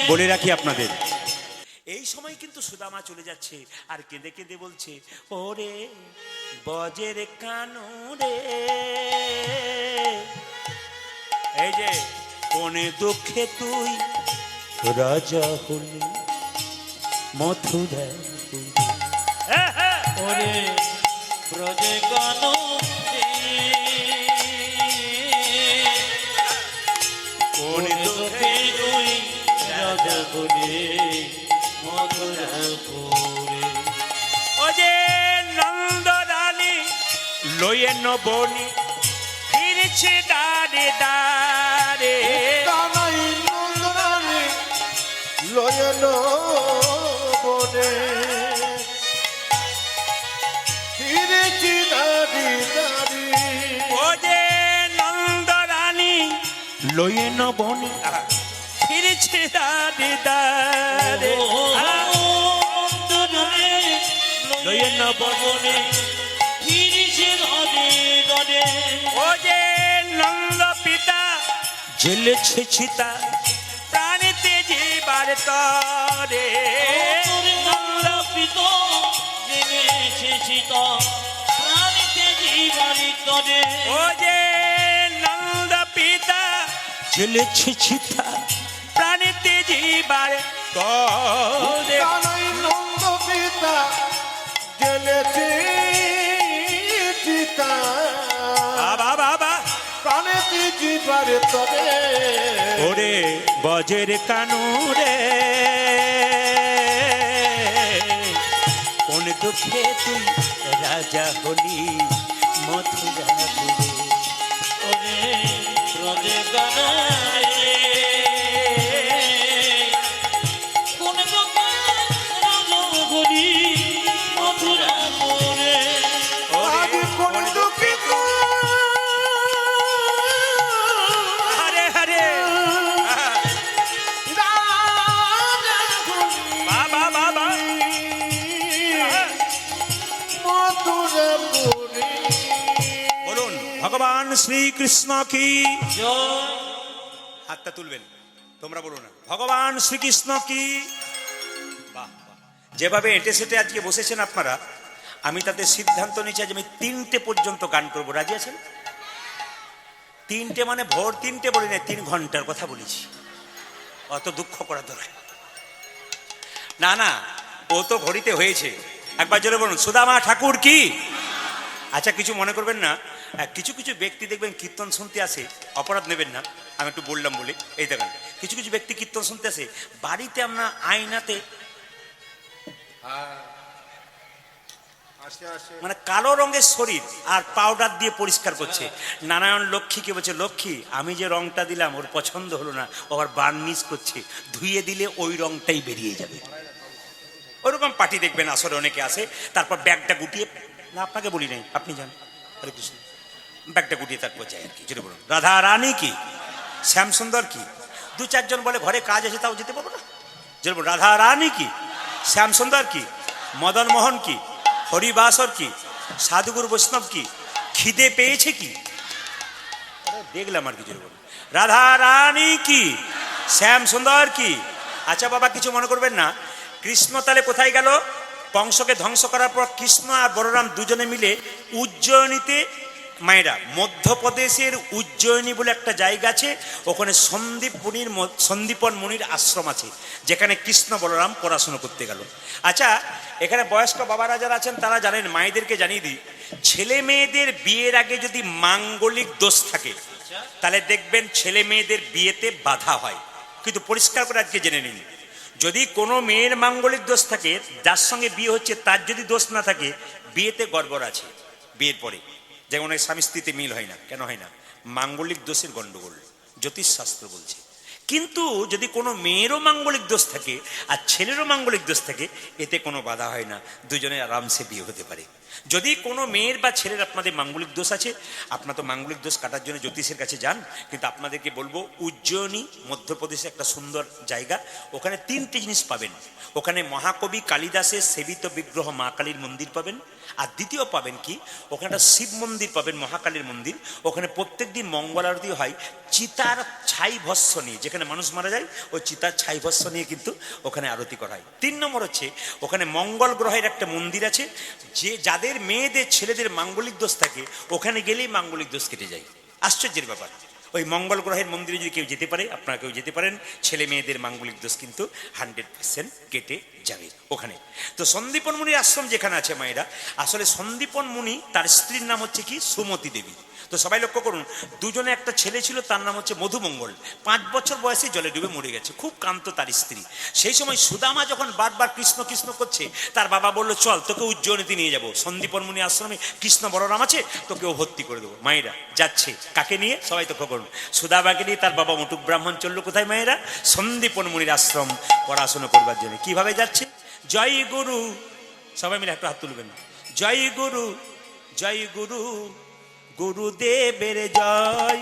বলে রাখি আপনাদের, এই সময় কিন্তু সুদামা চলে যাচ্ছে আর কেঁদে কেঁদে বলছে, ওরে বজের কানু রে, এই যে কোন দুঃখে তুই রাজা হলি মথুরা। ওরে ব্রজে কানুরে কোন কোনে দুঃখে দুঃখে তুই রাজা হলি মথুরাপুরে। ও যে নন্দ রানী লয়ে নবনী ফিরছে দাঁড়ে দাঁড়ে। কানাই নন্দরানী লয়ন বনে, ফিরেছি দাঁড়ি দাঁড়ি। ও যে নন্দ রানী লয়ে নবনী ফিরছে দাঁড়ে দাঁড়ে। লয়ে নবনী ও যে নন্দ পিতা ঝেলেছে চিতা প্রাণীতে জীবার তরে। ও যে নন্দ পিতা ঝেলেছে চিতা প্রাণীতে জীবার তরে। কানাই নন্দ পিতা গেলেছে চিতা, বাবা বাবা, প্রাণেতে জীবার তরে। ওরে বজের কানু রে, কোন দুঃখে তুই রাজা হলি মথুরাপুরে। ওরে ব্রজে কানুরে কোনে দুঃখে রাজা হলি মথুরাপুরে। আজ কোন দুঃখিত হরে হরে বাবা বাবা, মথুরাপুরে। বলুন ভগবান শ্রীকৃষ্ণ কি। জয় হাতটা তুলবেন, তোমরা বলো না ভগবান শ্রীকৃষ্ণ কি। বাহ বাহ, যেভাবে এঁটে সেটে আজকে বসেছেন আপনারা, আমি তাতে সিদ্ধান্ত নিয়েছি যে আমি 3টে পর্যন্ত গান করবো। রাজি আছেন? 3টে মানে ভোর 3টে বলি না, 3 ঘন্টার কথা বলেছি। অত দুঃখ করা দরকার না। না, ও তো ঘড়িতে হয়েছে। একবার জোরে বলুন, সুদামা ঠাকুর কি। আচ্ছা, কিছু মনে করবেন না। কিছু কিছু ব্যক্তি দেখবেন কীর্তন শুনতে আসে, অপরাধ নেবেন না, আমি একটু বললাম বলে। এই দেখেন, কিছু কিছু ব্যক্তি কীর্তন শুনতে আসে, বাড়িতে আমরা আয়নাতে মানে কালো রঙের শরীর আর পাউডার দিয়ে পরিষ্কার করছে। নারায়ণ লক্ষ্মীকে বলছে, লক্ষ্মী আমি যে রংটা দিলাম ওর পছন্দ হলো না, ও আবার বার্নিশ করছে, ধুয়ে দিলে ওই রংটাই বেরিয়ে যাবে। ওরকম পার্টি দেখবেন আসলে অনেকে আসে, তারপর ব্যাগটা গুটিয়ে, না আপনাকে বলি নাই, আপনি যান, হরে কৃষ্ণ, ব্যাগটা গুটিয়ে তারপর যায় আর কি। যেটা বলুন, রাধা রানী কি, শ্যাম সুন্দর কি। 2-4 জন বলে ঘরে কাজ আছে তাও যেতে পারবো না। যেটা বলুন, রাধা রানী কি, শ্যাম সুন্দর কি, মদন মোহন কি, হরিবাসর কি, সাধুগুরু বৈষ্ণব কি, খিদে পেয়েছে কি, দেখলাম আর কি। যেটা বলুন, রাধা রানী কি, শ্যাম সুন্দর কি। আচ্ছা বাবা, কিছু মনে করবেন না। কৃষ্ণ তাহলে কোথায় গেল? কংসকে ধ্বংস করার পর কৃষ্ণ আর বলরাম দুজনে মিলে উজ্জয়িনীতে, মায়েরা মধ্যপ্রদেশের উজ্জয়িনী বলে একটা জায়গা আছে, ওখানে সন্দীপন মুনির আশ্রম আছে, যেখানে কৃষ্ণ বলরাম পড়াশুনো করতে গেল। আচ্ছা, এখানে বয়স্ক বাবারা যারা আছেন তারা জানেন, মায়েদেরকে জানিয়ে দিই, ছেলে মেয়েদের বিয়ের আগে যদি মাঙ্গলিক দোষ থাকে তাহলে দেখবেন ছেলে মেয়েদের বিয়েতে বাধা হয়। কিন্তু পরিষ্কার করে আজকে জেনে নিন, যদি কোনো মেয়ের মাঙ্গলিক দোষ থাকে, যার সঙ্গে বিয়ে হচ্ছে তার যদি দোষ না থাকে, বিয়েতে গড়বড় আছে। বিয়ের পরে যেমন স্বামী স্ত্রীতে মিল হয় না, কেন হয় না? মাঙ্গলিক দোষের গন্ডগোল, জ্যোতিষশাস্ত্র বলছে। কিন্তু যদি কোনো মেয়েরও মাঙ্গলিক দোষ থাকে আর ছেলেরও মাঙ্গলিক দোষ থাকে, এতে কোনো বাধা হয় না, দুজনে আরামসে বিয়ে হতে পারে। যদি কোনো মেয়ের বা ছেলের আপনাদের মাঙ্গলিক দোষ আছে, আপনার তো মাঙ্গলিক দোষ কাটার জন্য জ্যোতিষের কাছে যান। কিন্তু আপনাদেরকে বলবো, উজ্জয়িনী মধ্যপ্রদেশে একটা সুন্দর জায়গা, ওখানে 3টে জিনিস পাবেন। ওখানে মহাকবি কালিদাসের সেবিত বিগ্রহ মা কালীর মন্দির পাবেন, আর দ্বিতীয় পাবেন কি, ওখানে একটা শিব মন্দির পাবেন, মহাকালীর মন্দির। ওখানে প্রত্যেক দিন মঙ্গল আরতি হয় চিতার ছাই ভস্য নিয়ে, যেখানে মানুষ মারা যায় ওই চিতার ছাই ভস্য নিয়ে কিন্তু ওখানে আরতি করা হয়। 3 নম্বর হচ্ছে, ওখানে মঙ্গল গ্রহের একটা মন্দির আছে, যে যাদের মেয়েদের ছেলেদের মাঙ্গলিক দোষ থাকে ওখানে গেলেই মাঙ্গলিক দোষ কেটে যায়। আশ্চর্যের ব্যাপার। ওই মঙ্গল গ্রহের মন্দিরে যদি কেউ যেতে পারে, আপনারা কেউ যেতে পারেন, ছেলে মেয়েদের মাঙ্গলিক দোষ কিন্তু 100% কেটে যাবে ওখানে। তো সন্দীপন মুনির আশ্রম যেখানে আছে মায়েরা, আসলে সন্দীপন মুনি তার স্ত্রীর নাম হচ্ছে কি, সুমতি দেবী। তো সবাই লক্ষ্য করুন, দুজনে একটা ছেলে ছিল, তার নাম হচ্ছে মধুমঙ্গল। 5 বছর বয়সে জলে ডুবে মরে গেছে, খুব কান্ত তার স্ত্রী। সেই সময় সুদামা যখন বারবার কৃষ্ণ কৃষ্ণ করছে, তার বাবা বললো, চল তোকে উজ্জয়িনীতে নিয়ে যাবো, সন্দীপন মুনি আশ্রমে কৃষ্ণ বলরাম আছে, তোকেও ভর্তি করে দেবো। মায়েরা যাচ্ছে, কাকে নিয়ে? সবাই লক্ষ্য করুন, সুদামাকে নিয়ে তার বাবা মুটুক ব্রাহ্মণ চললো কোথায় মায়েরা? সন্দীপন মুনির আশ্রম পড়াশোনা করবার জন্য। কিভাবে যাচ্ছে? জয় গুরু, সবাই মিলে একটা হাত তুলবেন, জয় গুরু, জয় গুরু, গুরুদেবের জয়,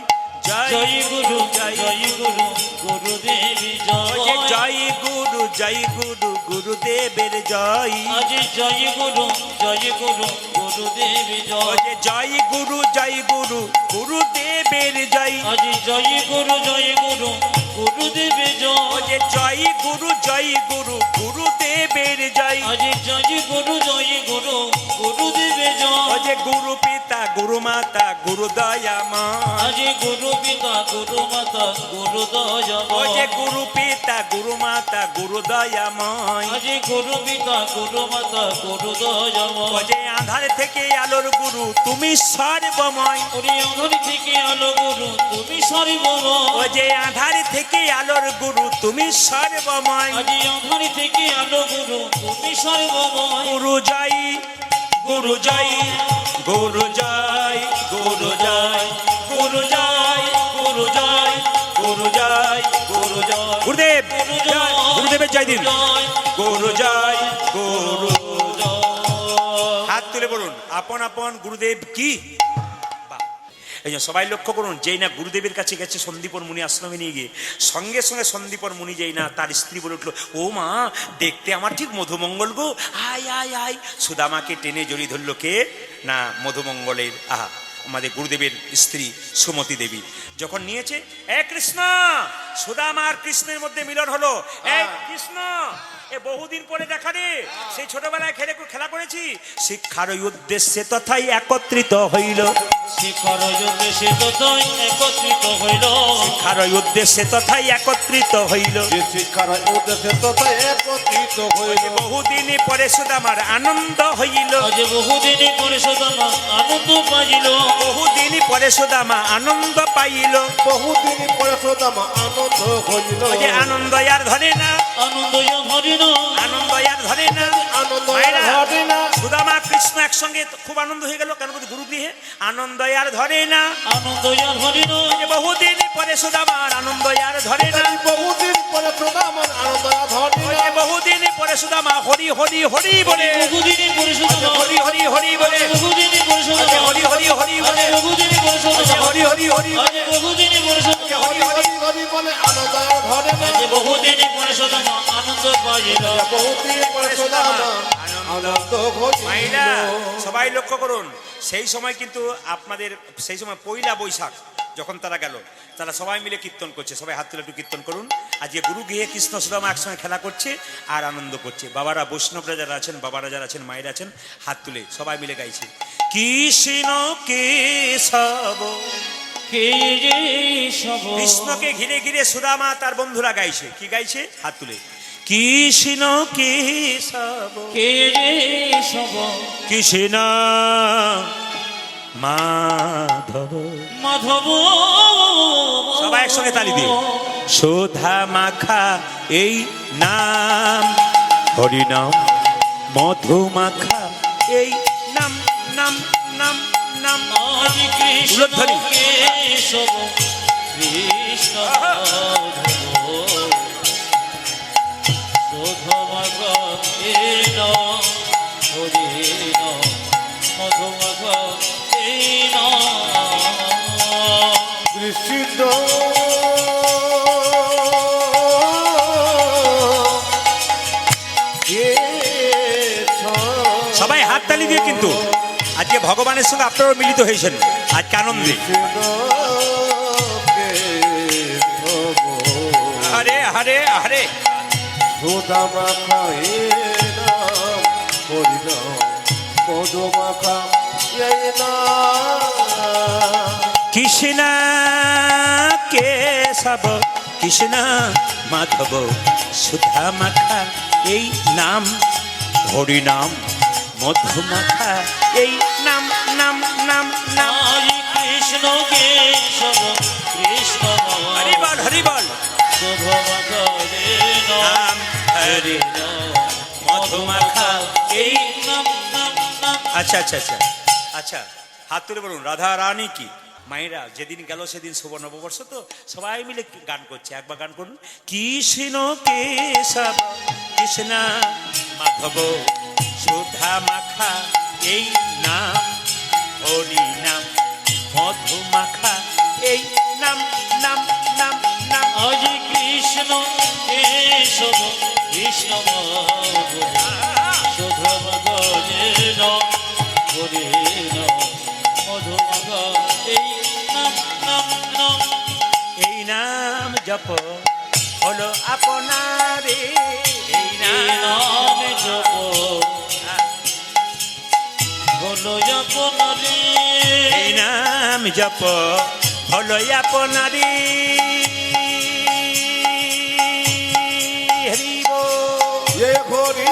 জয় গুরু, জয় গুরু, গুরুদেবী জয়। জয় গুরু, জয় গুরু, গুরুদেবের জয়। আজ জয় গুরু, জয় গুরু, গুরুদেবী জয়। জয় গুরু, জয় গুরু, গুরুদেবের জয়। আজ জয় গুরু, জয় গুরু, গুরুদেবী জয়। জয় গুরু, জয় গুরু, গুরুদেবের জয়। আজ জয় গুরু, জয় গুরু, গুরুদেবী জয়। গুরু পিতা, গুরু মাতা, গুরু দয়াময়। আজ গুরু পিতা, গুরু মাতা, গুরু দয়াময়। গুরু পিতা, গুরু মাতা, গুরু দয়াময়। আজ গুরু পিতা, গুরু মাতা, গুরু দয়াময়। আধার থেকে আলোর গুরু, তুমি সর্বময়। ওরে আধার থেকে আলো গুরু, তুমি সর্বময়। আধার থেকে আলোর গুরু, তুমি সর্বময়। আজ আধার থেকে আলো গুরু, তুমি সর্বময়। গুরু জয়, গুরু জয়, গুরু জয়, গুরু জয়, গুরু জয়, গুরু জয়, গুরু জয়, গুরু জয়। গুরুদেব, গুরুদেবের জয় দিন। গুরু জয়, গুরু জয়। হাত তুলে বলুন, আপন আপন গুরুদেব কি। এই জন্য সবাই লক্ষ্য করুন, যেই না গুরুদেবের কাছে গেছে সন্দীপন মুনি আশ্রমে নিয়ে গিয়ে, সঙ্গে সঙ্গে সন্দীপন মুনি যেই না তার স্ত্রী বলে উঠলো, ও মা, দেখতে আমার ঠিক মধুমঙ্গল গো, আয় আয় আয়। সুদামাকে টেনে জড়িয়ে ধরলো কে না, মধুমঙ্গলের আমাদের গুরুদেবের স্ত্রী সুমতি দেবী। যখন নিয়েছে, এ কৃষ্ণ, সুদামা আর কৃষ্ণের মধ্যে মিলন হলো। এ কৃষ্ণ, এ বহুদিন পরে দেখা রে, সেই ছোটবেলায় খেলা করেছি। শিক্ষার উদ্দেশ্যে তথাই একত্রিত হইল, শিক্ষার উদ্দেশ্যে তথাই একত্রিত হইল, শিক্ষার উদ্দেশ্যে তথাই একত্রিত হইল। যে শিক্ষার উদ্দেশ্যে তথায় একত্রিত হইল। বহুদিন পরে সুদামার আনন্দ হইল, আজ বহুদিন পরে সুদামা আনন্দ পাইল, বহুদিন পরে সুদামা আনন্দ পাইল। বহুদিন পরে সুদামা আনন্দ হইল। ওই যে আনন্দ আর ধরে না, আনন্দ হরিণ, আনন্দ আর ধরে না। আনন্দ মায়েরা, হবে না। সুদামা কৃষ্ণ একসঙ্গে খুব আনন্দ হয়ে গেল, কেন বলতে গুরু গৃহে আনন্দ আর ধরে না। আনন্দ হরিণ, যে বহুদিন পরে সুদামার আনন্দ আর ধরে না, বহুদিন পরে সুদামার আনন্দ ধরে ওই না। যে বহুদিন পরে সুদামা হরি হরি হরি বলে, বহুদিন পরে সুদামা হরি হরি হরি বলে, বহুদিন পরে সুদামা হরি হরি হরি বলে, বহুদিন পরে সুদামা হরি হরি হরি আজ বহুদিন পরে সুদামা হরি হরি হরি বলে আনন্দ ধরে না। আজ বহুদিন পরে সুদামা আনন্দ পাইল, বহুদিন পরে সুদামা আনন্দ মাইরা হইল। সবাই লক্ষ্য করুন, সেই সময় কিন্তু আপনাদের সেই সময় পয়লা বৈশাখ যখন তারা গেল, তারা সবাই মিলে কীর্তন করছে। সবাই হাত তুলে একটু কীর্তন করুন। আজকে গুরু গৃহে কৃষ্ণ সুদামা একসঙ্গে খেলা করছে আর আনন্দ করছে। বাবারা, বৈষ্ণবরা যারা আছেন, বাবারা যারা আছেন, মায়েরা আছেন, হাত তুলে সবাই মিলে গাইছে কৃষ্ণ কেশব। কে যে সব কৃষ্ণকে ঘিরে ঘিরে সুদামা তার বন্ধুরা গাইছে। কি গাইছে? হাত তুলে কৃষ্ণ কেশব, কে যে সব কৃষ্ণ মাধব। মাধব, সবাই একসঙ্গে তালি দিয়ে সুধা মাখা এই নাম, হরিনাম মধু মাখা এই নাম, নাম নাম নাম। আজ কৃষ্ণ উলধ্বনি। কেশব, কৃষ্ণ মাধব, শোধমাগ এই নাম, হরি নাম, মধুমাগ এই নাম। কৃষ্ণ সবাই হাত তালি দিয়ে কিন্তু আজকে ভগবানের সঙ্গে আপনারাও মিলিত হয়েছেন আজকে আনন্দে। আরে আরে আরে সুদামা খায়ে নাম, হরি নাম মধু মাখা এই নাম। কৃষ্ণ কেশব, কৃষ্ণ মাধব, সুধা মাখা এই নাম, হরি নাম মধু মাখা এই নাম, নাম নাম নাম। আজ কৃষ্ণ কেশব, কৃষ্ণ হরি বল, হরি বল। শোধমাগ এই নাম, নাম হরি মধু মাখা এই। নাম নাম নাম। আচ্ছা আচ্ছা আচ্ছা আচ্ছা, হাত তুলে বলুন রাধা রানী কি। মায়েরা, যেদিন গেল সেদিন শুভ নববর্ষ, তো সবাই মিলে গান করছে। একবার গান করুন কৃষ্ণ কেশব, কৃষ্ণ মাধব, সুধা মাখা এই নাম, হরি নাম মধু মাখা এই নাম, নাম নাম নাম। আজ কৃষ্ণ কেশব, কৃষ্ণ মাধব, শোধমাগ এই নাম, হরি নাম, মধুমাগ এই নাম, নাম নাম। এই নাম জপ হলো আপনারে, এই এই নাম নাম জপ হলো আপনারে, এই নাম জপ হলো আপনারে। হরি বল। এ হরি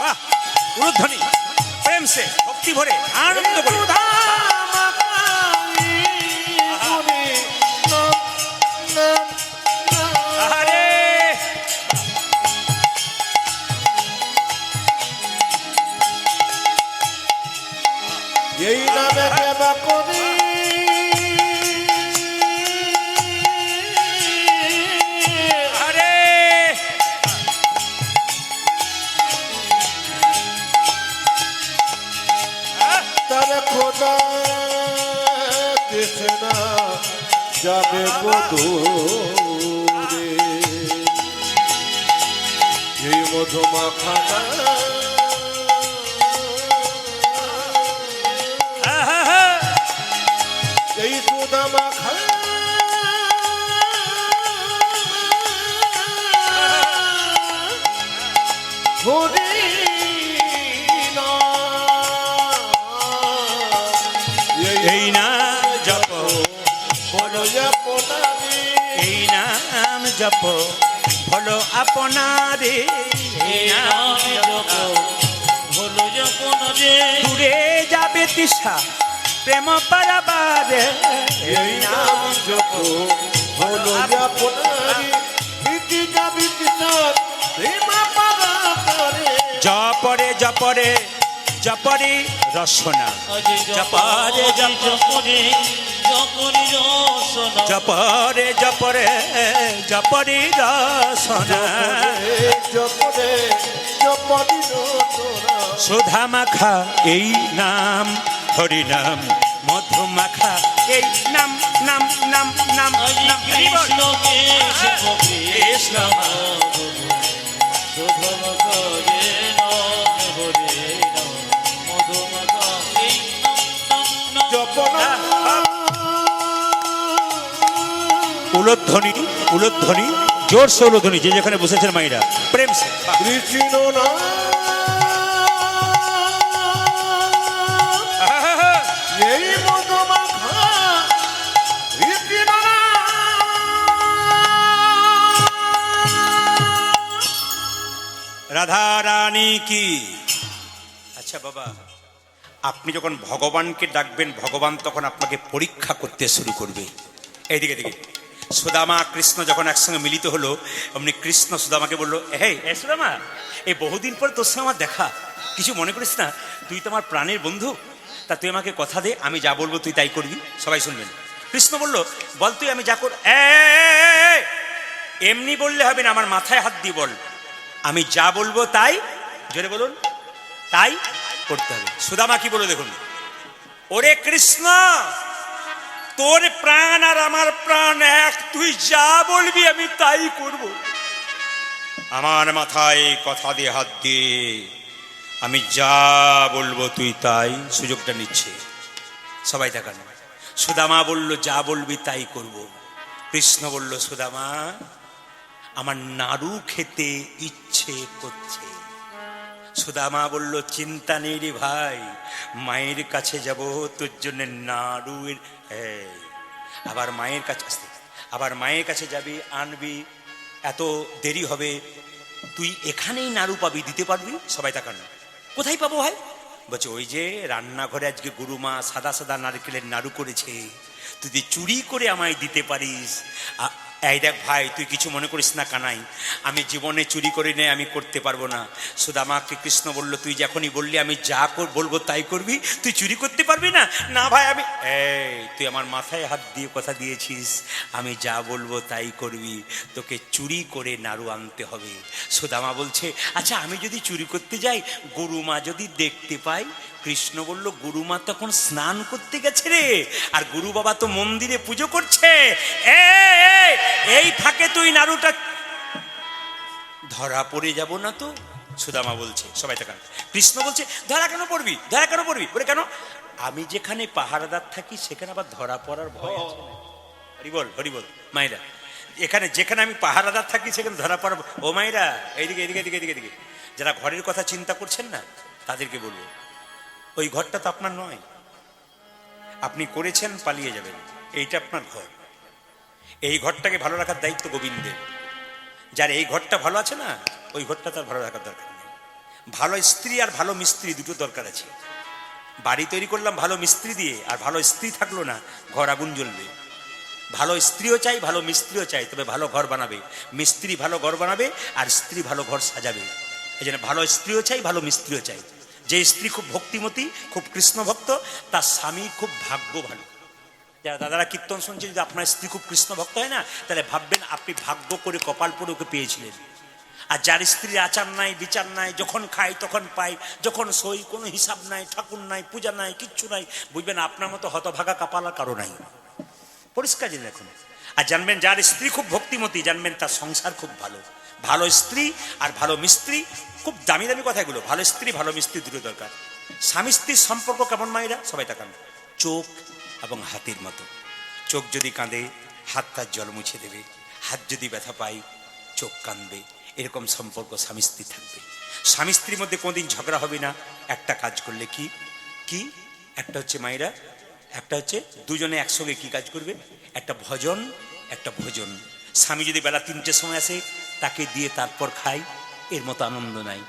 বাহ, উলুধ্বনি, প্রেম সে ভক্তি ভরে আনন্দ করে। আরে এই নামে সেবা করি, আরে মধুমাখা এই সুধা মাখা হরি এই না জপ বলো আপনারে এই নাম জপ হলো আপনারে এই নাম জপ হলো যখন রে দূরে যাবে তৃষা প্রেম পারাবারে এই নাম জপ হলো আপনারে বিধি যাবি কিশোর প্রেমা পারা পরে জপরে জপরে জপরে রসনা আজ জপারে জপরে জপরে রসনা জপরে জপরে জপরে রসনা জপরে জপরি তোরা সুধা মাখা এই নাম হরি নাম মধু মাখা এই নাম নাম নাম নাম আজ নাম হরি বল। কৃষ্ণ কৃষ্ণ কৃষ্ণ শোভন করে নাম হরে নাম মধুমাখা এই নাম নাম নাম জপনা উলধ্বনি উলধ্বনি জোরসে উলধ্বনি যে যেখানে বসেছেন মাইরা প্রেম সে বাহ। কৃষ্ণ না এই মধুমাখা কৃষ্ণ না রাধা রানী কি আচ্ছা বাবা আপনি যখন ভগবানকে ডাকবেন ভগবান তখন আপনাকে পরীক্ষা করতে শুরু করবে এইদিকে দিকে সুদামা কৃষ্ণ যখন একসঙ্গে মিলিত হলো অমনি কৃষ্ণ সুদামাকে বললো হে সুদামা এই বহুদিন পর তোর সঙ্গে আমার দেখা কিছু মনে করিস না তুই তো আমার প্রাণের বন্ধু তা তুই আমাকে কথা দে আমি যা বলবো তুই তাই করবি সবাই শুনবেন কৃষ্ণ বলল বল তুই আমি যা কর এমনি বললে হবে না আমার মাথায় হাত দিয়ে বল আমি যা বলবো তাই জোরে বলুন তাই করতে হবে সুদামা কি বলো দেখুন ওরে কৃষ্ণ তোর প্রাণ আর আমার প্রাণ এক তুই যা বলবি আমি তাই করব আমার মাথায় কথা দিয়ে হাত দিয়ে আমি যা বলবো তুই তাই সুযোগটা নিচ্ছে সবাই দেখান সুদামা বলল যা বলবি তাই করব কৃষ্ণ বলল সুদামা আমার নাড়ু খেতে ইচ্ছে করছে সুদামা বলল চিন্তা নেই রে ভাই মায়ের কাছে যাব তোর জন্য নাড়ুর আবার মায়ের কাছে আসতে আবার মায়ের কাছে যাবি আনবি এত দেরি হবে তুই এখানেই নাড়ু পাবি দিতে পারবি সবাই তাকান কোথায় পাবো ভাই বলছে ওই যে রান্নাঘরে আজকে গুরুমা সাদা সাদা নারকেলের নাড়ু করেছে তুই যদি চুরি করে আমায় দিতে পারিস এই দেখ ভাই তুই কিছু মনে করিস না কানাই আমি জীবনে চুরি করে নে আমি করতে পারবো না সুদামাকে কৃষ্ণ বলল তুই যখনই বললি আমি যা বলবো তাই করবি তুই চুরি করতে পারবি না না ভাই আমি তুই আমার মাথায় হাত দিয়ে কথা দিয়েছিস আমি যা বলবো তাই করবি তোকে চুরি করে নাড়ু আনতে হবে সুদামা বলছে আচ্ছা আমি যদি চুরি করতে যাই গুরুমা যদি দেখতে পাই কৃষ্ণ বলল গুরুমা তখন স্নান করতে গেছে রে আর গুরু বাবা তো মন্দিরে পুজো করছে এই ফাঁকে তুই নাড়ুটা ধরা পড়ে যাব না তো সুদামা বলছে সবাই তাকান কৃষ্ণ বলছে ধরা কেন পড়বি বলে কেন আমি যেখানে পাহারাদার থাকি সেখানে আবার ধরা পড়ার ভয় আছে হরি বল মায়েরা এখানে যেখানে আমি পাহারাদার থাকি সেখানে ধরা পড়ার ও মায়েরা এইদিকে এদিকে এদিকে এদিকে এদিকে যারা ঘরের কথা চিন্তা করছেন না তাদেরকে বলবো ওই ঘরটা তো আপনার নয় আপনি করেছেন পালিয়ে যাবেন এইটা আপনার ঘর এই ঘরটাকে ভালো রাখার দায়িত্ব গোবিন্দের যার এই ঘরটা ভালো আছে না ওই ঘরটা তার ভালো রাখার দরকার নেই ভালো স্ত্রী আর ভালো মিস্ত্রি দুটো দরকার আছে বাড়ি তৈরি করলাম ভালো মিস্ত্রি দিয়ে আর ভালো স্ত্রী থাকলো না ঘর আগুন জ্বলবে ভালো স্ত্রীও চাই ভালো মিস্ত্রিও চাই তবে ভালো ঘর বানাবে মিস্ত্রি ভালো ঘর বানাবে আর স্ত্রী ভালো ঘর সাজাবে এই জন্য ভালো স্ত্রীও চাই ভালো মিস্ত্রিও চাই যে স্ত্রী খুব ভক্তিমতী খুব কৃষ্ণ ভক্ত তার স্বামী খুব ভাগ্য ভালো যারা দাদারা কীর্তন শুনছেন যদি আপনার স্ত্রী খুব কৃষ্ণ ভক্ত হয় না তাহলে ভাববেন আপনি ভাগ্য করে কপাল পরে ওকে পেয়েছিলেন আর যার স্ত্রীর আচার নাই বিচার নাই যখন খাই তখন পাই যখন সই কোনো হিসাব নাই ঠাকুর নাই পূজা নাই কিচ্ছু নাই বুঝবেন আপনার মতো হতভাগা কপালার কারো নাই পরিষ্কার জেনে রাখুন আর জানবেন যার স্ত্রী খুব ভক্তিমতী জানবেন তার সংসার খুব ভালো ভালো স্ত্রী আর ভালো মিস্ত্রি, খুব দামি দামি কথা এগুলো। ভালো স্ত্রী ভালো মিস্ত্রি দুটো দরকার। স্বামী স্ত্রীর সম্পর্ক কেমন মায়েরা? সবাই তাকান। চোখ এবং হাতের মতো। চোখ যদি কাঁদে হাত তার জল মুছে দেবে, হাত যদি ব্যথা পায় চোখ কাঁদবে। এরকম সম্পর্ক স্বামী স্ত্রী থাকবে। স্বামী স্ত্রীর মধ্যে কোনোদিন ঝগড়া হবে না একটা কাজ করলে। কি কি? একটা হচ্ছে মায়েরা, একটা হচ্ছে দুজনে একসঙ্গে কি কাজ করবে? একটা ভজন, একটা ভোজন। স্বামী যদি বেলা 3টের সময় আসে তাকে দিয়ে তারপর খায়, এর মতো আনন্দ নাই।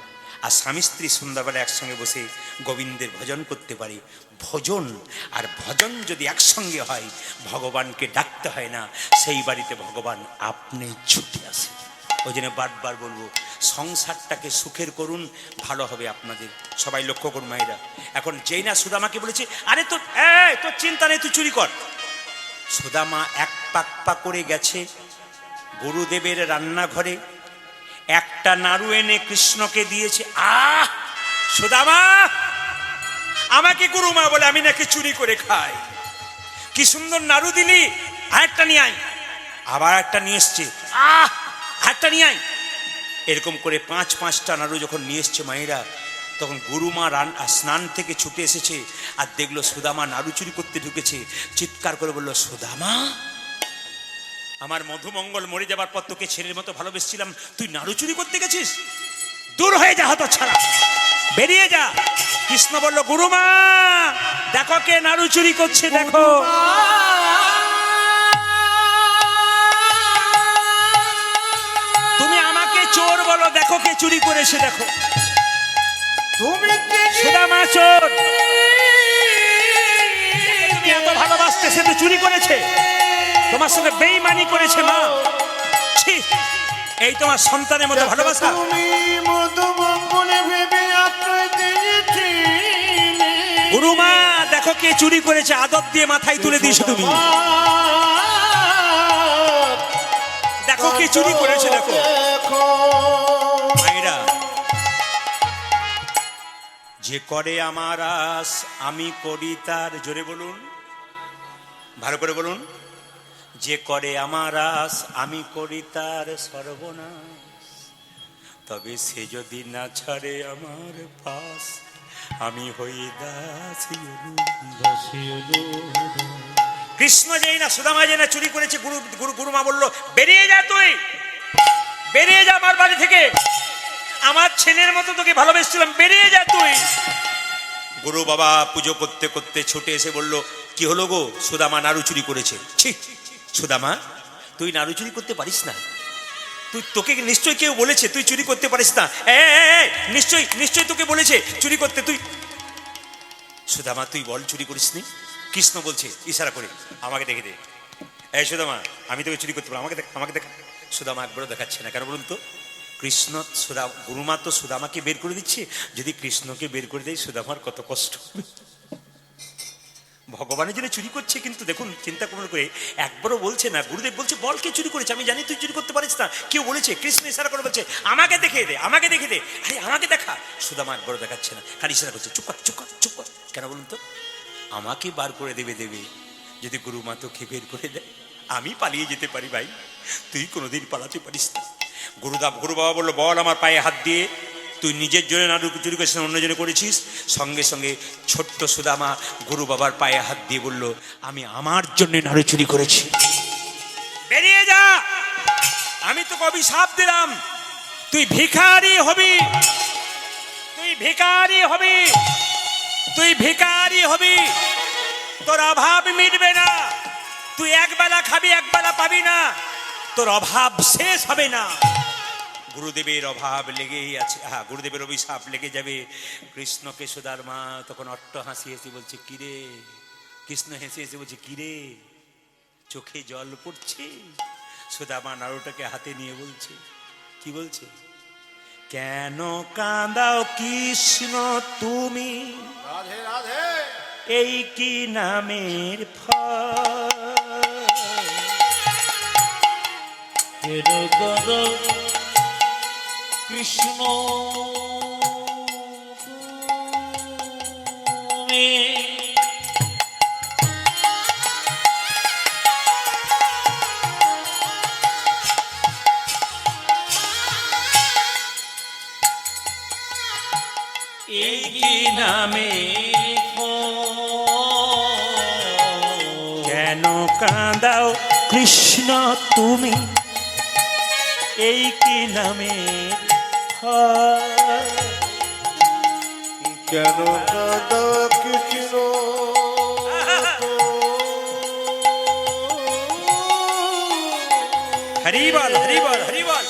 আর স্বামী স্ত্রী সন্ধ্যাবেলা একসঙ্গে বসে গোবিন্দের ভজন করতে পারে। ভজন আর ভজন যদি একসঙ্গে হয়, ভগবানকে ডাকতে হয় না, সেই বাড়িতে ভগবান আপনি ছুটে আসে। ওই জন্য বারবার বলবো, সংসারটাকে সুখের করুন, ভালো হবে আপনাদের। সবাই লক্ষ্য করুন মায়েরা। এখন যেই না সুদামাকে বলেছে, আরে তোর তোর চিন্তা নেই, তুই চুরি কর। সুদামা এক পা করে গেছে গুরুদেবের রান্নাঘরে, একটা নাড়ু এনে কৃষ্ণকে দিয়েছে। সুদামা, আমাকে গুরুমা বলে আমি নাকি চুরি করে খাই। কি সুন্দর নাড়ু দিলি, আরেকটা নিয়ে আয়। আবার একটা নিয়ে এসছে, আরেকটা নিয়ে আয়। এরকম করে 5-5টা নাড়ু যখন নিয়ে এসছে মায়েরা, তখন গুরুমা স্নান থেকে ছুটে এসেছে আর দেখলো সুদামা নাড়ু চুরি করতে ঢুকেছে। চিৎকার করে বললো, সুদামা, আমার মধুমঙ্গল মরে যাবার পর তোকে ছেলের মতো ভালোবেসেছিলাম, তুই নাড়ু চুরি করতে গেছিস? দূর হয়ে যা হতো ছাড়া, বেরিয়ে যা। কৃষ্ণ বলল, গুরুমা দেখো কে নাড়ু চুরি করছে, দেখো। তুমি আমাকে চোর বলো, দেখো কে চুরি করেছে, দেখো। তুমি সুদামা চোর, তুমি এত ভালোবাসতে, সে তো চুরি করেছে, তোমার সঙ্গে বেঈমানি করেছে। মা, এই তোমার সন্তানের মতো ভালোবাসা? তুমি মধুমঙ্গলে ভেবে আশ্রয় দিয়েছিলে। গুরুমা দেখো কে চুরি করেছে, আদর দিয়ে মাথায় তুলে দিয়েছো তুমি। দেখো কে চুরি করেছে, দেখো। মায়েরা, যে করে আমার আস আমি করি তার, জোরে বলুন, ভালো করে বলুন। যে করে আমার আস আমি করি তার সর্বনাশ, তবে সে যদি না ছাড়ে আমার পাশ, আমি হই দাসী। কৃষ্ণ যেই না সুদামা যেই না চুরি করেছে, গুরুমা বলল, বেরিয়ে যা, তুই বেরিয়ে যা আমার বাড়ি থেকে। আমার ছেলের মতো তোকে ভালোবেসেছিলাম, বেরিয়ে যা তুই। গুরু বাবা পুজো করতে করতে ছুটে এসে বলল, কি হলো গো? সুদামা নাড়ু চুরি করেছে। ছি, সুদামা তুই নাড়ু চুরি করতে পারিস না। তোকে নিশ্চয়ই কেউ বলেছে তুই চুরি করতে পারিস না। নিশ্চয়ই তোকে বলেছে চুরি করতে। তুই সুদামা তুই বল, চুরি করিসনি? কৃষ্ণ বলছে ইশারা করে, আমাকে দেখে দে। সুদামা, আমি তোকে চুরি করতে পারি, আমাকে দেখা। সুদামা একবারও দেখাচ্ছে না। কেন বলুন তো? কৃষ্ণ গুরুমা তো সুদামাকে বের করে দিচ্ছে, যদি কৃষ্ণকে বের করে দেয় সুদামার কত কষ্ট। ভগবানের জন্য চুরি করছে, কিন্তু দেখুন চিন্তা করে একবারও বলছে না। গুরুদেব বলছে, বল কে চুরি করেছে, আমি জানি তুই চুরি করতে পারিস না। কেউ বলেছে? কৃষ্ণ ইশারা করে বলছে, আমাকে দেখে দে, আমাকে দেখে দে। আরে আমাকে দেখা। সুদামা একবারও দেখাচ্ছে না, খালি ইশারা করছে, চুপ কর, চুপ কর, চুপ কর। কেন বলুন তো? আমাকে বার করে দেবে। যদি গুরুমা তোকে বের করে দেয় আমি পালিয়ে যেতে পারি ভাই, তুই কোনোদিন পালাতে পারিস না। গুরু বাবা বললো, বল আমার পায়ে হাত দিয়ে, তুই নিজের জন্য নাড়ু চুরি করেছিস, অন্যজনে করেছিস? সঙ্গে সঙ্গে ছোট্ট সুদামা গুরু বাবার পায়ে হাত দিয়ে বলল, আমি আমার জন্য নাড়ু চুরি করেছি, বেরিয়ে যা। আমি তোকে অভিশাপ দিলাম, তুই ভিখারি হবি, তুই ভিখারি হবি, তুই ভিখারি হবি। তোর অভাব মিটবে না, তুই একবেলা খাবি একবেলা পাবি না, তোর অভাব শেষ হবে না। গুরুদেবের অভাব লেগেই আছে, গুরুদেবের অভিশাপ লেগে যাবে। কৃষ্ণকে সুদার মা তখন অট্ট হাসি হেসে বলছে, কিরে? কৃষ্ণ হেসে হেসে বলছে, কিরে চোখে জল পড়ছে? সুদামা নাড়ুটাকে হাতে নিয়ে বলছে, কি বলছে? কেন কাঁদাও কৃষ্ণ তুমি, রাধে রাধে, এই কি নামের ফল? কৃষ্ণ তুমি এই কি নামে কেন কাঁদাও কৃষ্ণ তুমি এই কি নামে কেন কাঁদা কৃষ্ণ হরি বল হরি বল হরি বল।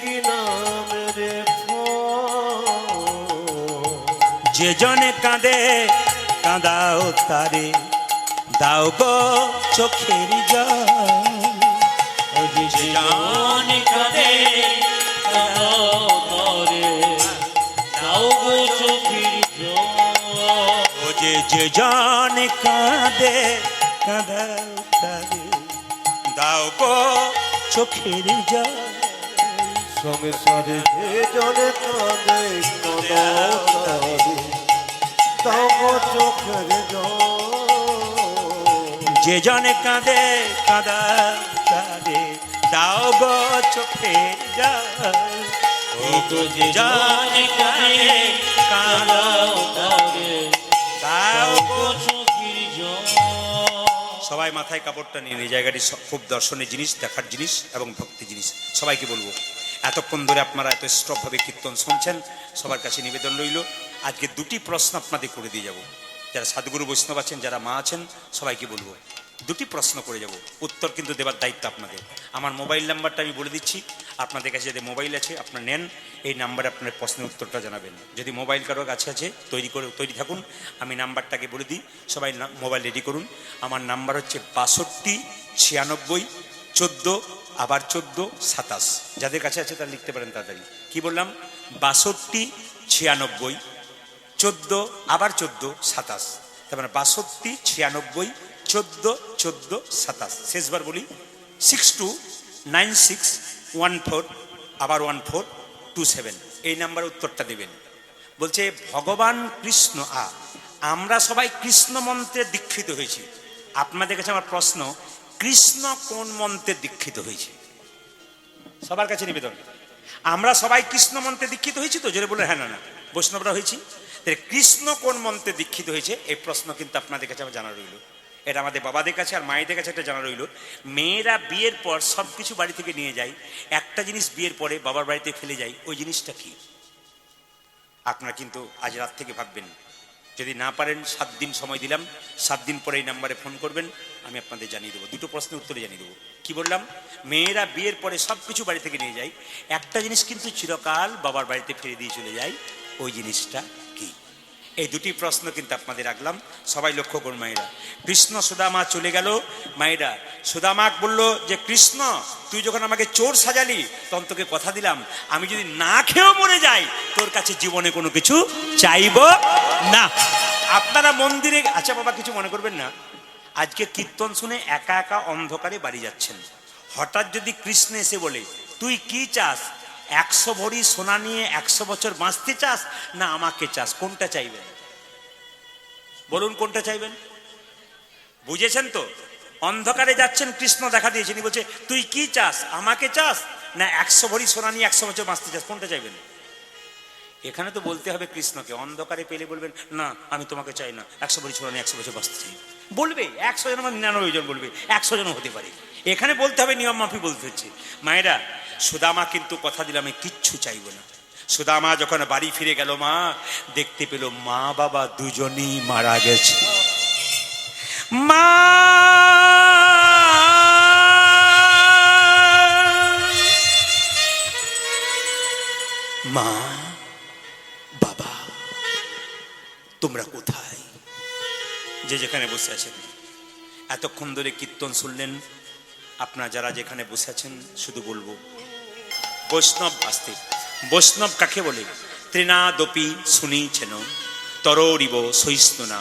কি নাম রে যে জনে কাঁদে কাঁদাও তারে দাও গো চোখের জল। জান কাঁদে কাঁদাও তারে দাও গো চোখের জল। ও যে জনে কাঁদে কাঁদাও তারে দাও গো চোখের জল। সংসারে যে জনে কাঁদে কাঁদাও তাও চোখের জল। যে জনে কাঁদে কাঁদাও তারে দাও গো চোখের জল। ও তো যে জান কাঁদে কাঁদাও তারে দাও গো। চোখের জল। সবাই মাথায় কাপড়টা নিয়ে এই জায়গাটি খুব দর্শনীয় জিনিস, দেখার জিনিস এবং ভক্তি জিনিস। সবাইকে বলবো এতক্ষণ ধরে আপনারা এত স্টপভাবে কীর্তন শুনছেন, সবার কাছে নিবেদন রইল আজকে দুটি প্রশ্ন আপনাদের করে দিয়ে যাব। যারা সাধুগুরু বৈষ্ণব আছেন, যারা মা আছেন, সবাইকে বলবো দুটি প্রশ্ন করে যাব, উত্তর কিন্তু দেবার দায়িত্ব আপনাদের। আমার মোবাইল নাম্বারটা আমি বলে দিচ্ছি, আপনাদের কাছে যদি মোবাইল আছে আপনারা নেন, এই নাম্বারে আপনার প্রশ্নের উত্তরটা জানাবেন। যদি মোবাইল কারোর কাছে আছে তৈরি থাকুন, আমি নাম্বারটাকে বলে দিই, সবাই মোবাইল রেডি করুন। আমার নাম্বার হচ্ছে 62 96 14 আবার 14 27। যাদের কাছে আছে তারা লিখতে পারেন তাড়াতাড়ি। কি বললাম? 62 96 14 আবার 14 27। তার মানে 62 96 14 14 27। শেষবার বলি 629614 আবার 1427। এই নাম্বারে উত্তরটা দেবেন। বলছে ভগবান কৃষ্ণ আমরা সবাই কৃষ্ণ মন্ত্রে দীক্ষিত হয়েছি। আপনাদের কাছে আমার প্রশ্ন, কৃষ্ণ কোন মন্ত্রে দীক্ষিত হয়েছে? সবার কাছে নিবেদন, আমরা সবাই কৃষ্ণ মন্ত্রে দীক্ষিত হয়েছি তো? জোরে বলে হ্যাঁ না না, বৈষ্ণবরা হয়েছি। কৃষ্ণ কোন মন্ত্রে দীক্ষিত হয়েছে এই প্রশ্ন কিন্তু আপনাদের কাছে আমার জানা রইল। এটা আমাদের বাবাদের কাছে আর মায়েদের কাছে একটা জানা রইল। মেয়েরা বিয়ের পর সব কিছু বাড়ি থেকে নিয়ে যায়, একটা জিনিস বিয়ের পরে বাবার বাড়িতে ফেলে যায়, ওই জিনিসটা কি? আপনারা কিন্তু আজ রাত থেকে ভাববেন। যদি না পারেন 7 দিন সময় দিলাম, 7 দিন পরে এই নাম্বারে ফোন করবেন, আমি আপনাদের জানিয়ে দেবো। দুটো প্রশ্নের উত্তরে জানিয়ে দেবো। কি বললাম? মেয়েরা বিয়ের পরে সব কিছু বাড়ি থেকে নিয়ে যায়, একটা জিনিস কিন্তু চিরকাল বাবার বাড়িতে ফিরে দিয়ে চলে যায়, ওই জিনিসটা কি? এই দুটি প্রশ্ন কিন্তু আপনাদের রাখলাম, সবাই লক্ষ্য করুন। মায়েরা, কৃষ্ণ সুদামা চলে গেল, মায়েরা সুদামাক বলল যে কৃষ্ণ তুই যখন আমাকে চোর সাজালি তখন তোকে কথা দিলাম আমি যদি না খেয়েও মরে যাই তোর কাছে জীবনে কোনো কিছু চাইব না। আপনারা মন্দিরে, আচ্ছা বাবা কিছু মনে করবেন না, আজকে কীর্তন শুনে একা একা অন্ধকারে বাড়ি যাচ্ছেন, হঠাৎ যদি কৃষ্ণ এসে বলে তুই কি চাস, 100 ভরি সোনা নিয়ে 100 বছর বাঁচতে চাস না আমাকে চাস, কোনটা চাইবেন? বলুন কোনটা চাইবেন? বুঝেছেন তো? অন্ধকারে যাচ্ছেন, কৃষ্ণ দেখা দিয়েছেন, বলছে তুই কি চাস, আমাকে চাস না 100 ভরি সোনা নিয়ে 100 বছর বাঁচতে চাস, কোনটা চাইবেন? এখানে তো বলতে হবে কৃষ্ণকে। অন্ধকারে পেলে বলবেন না আমি তোমাকে চাই না, 100 ভরি সোনা নিয়ে 100 বছর বাঁচতে চাই, বলবে 100 জন, 99 জন বলবে, 100 জন হতে পারে। এখানে বলতে হবে, নিয়ম মাফি বলতে হচ্ছে। মায়েরা, সুদামা কিন্তু কথা দিলাম আমি কিচ্ছু চাইব না। সুদামা যখন বাড়ি ফিরে গেল, মা দেখতে পেল মা বাবা দুজনই মারা গেছে। মা মা বাবা তোমরা কোথায়? যে যেখানে বসে আছেন, এতক্ষণ ধরে কীর্তন শুনলেন, আপনারা যারা যেখানে বসে আছেন শুধু বলবো বৈষ্ণব আসতে। বৈষ্ণব কাকে বলে? ত্রিনাদপি শুনিছেন তররিব সহিষ্ণুনা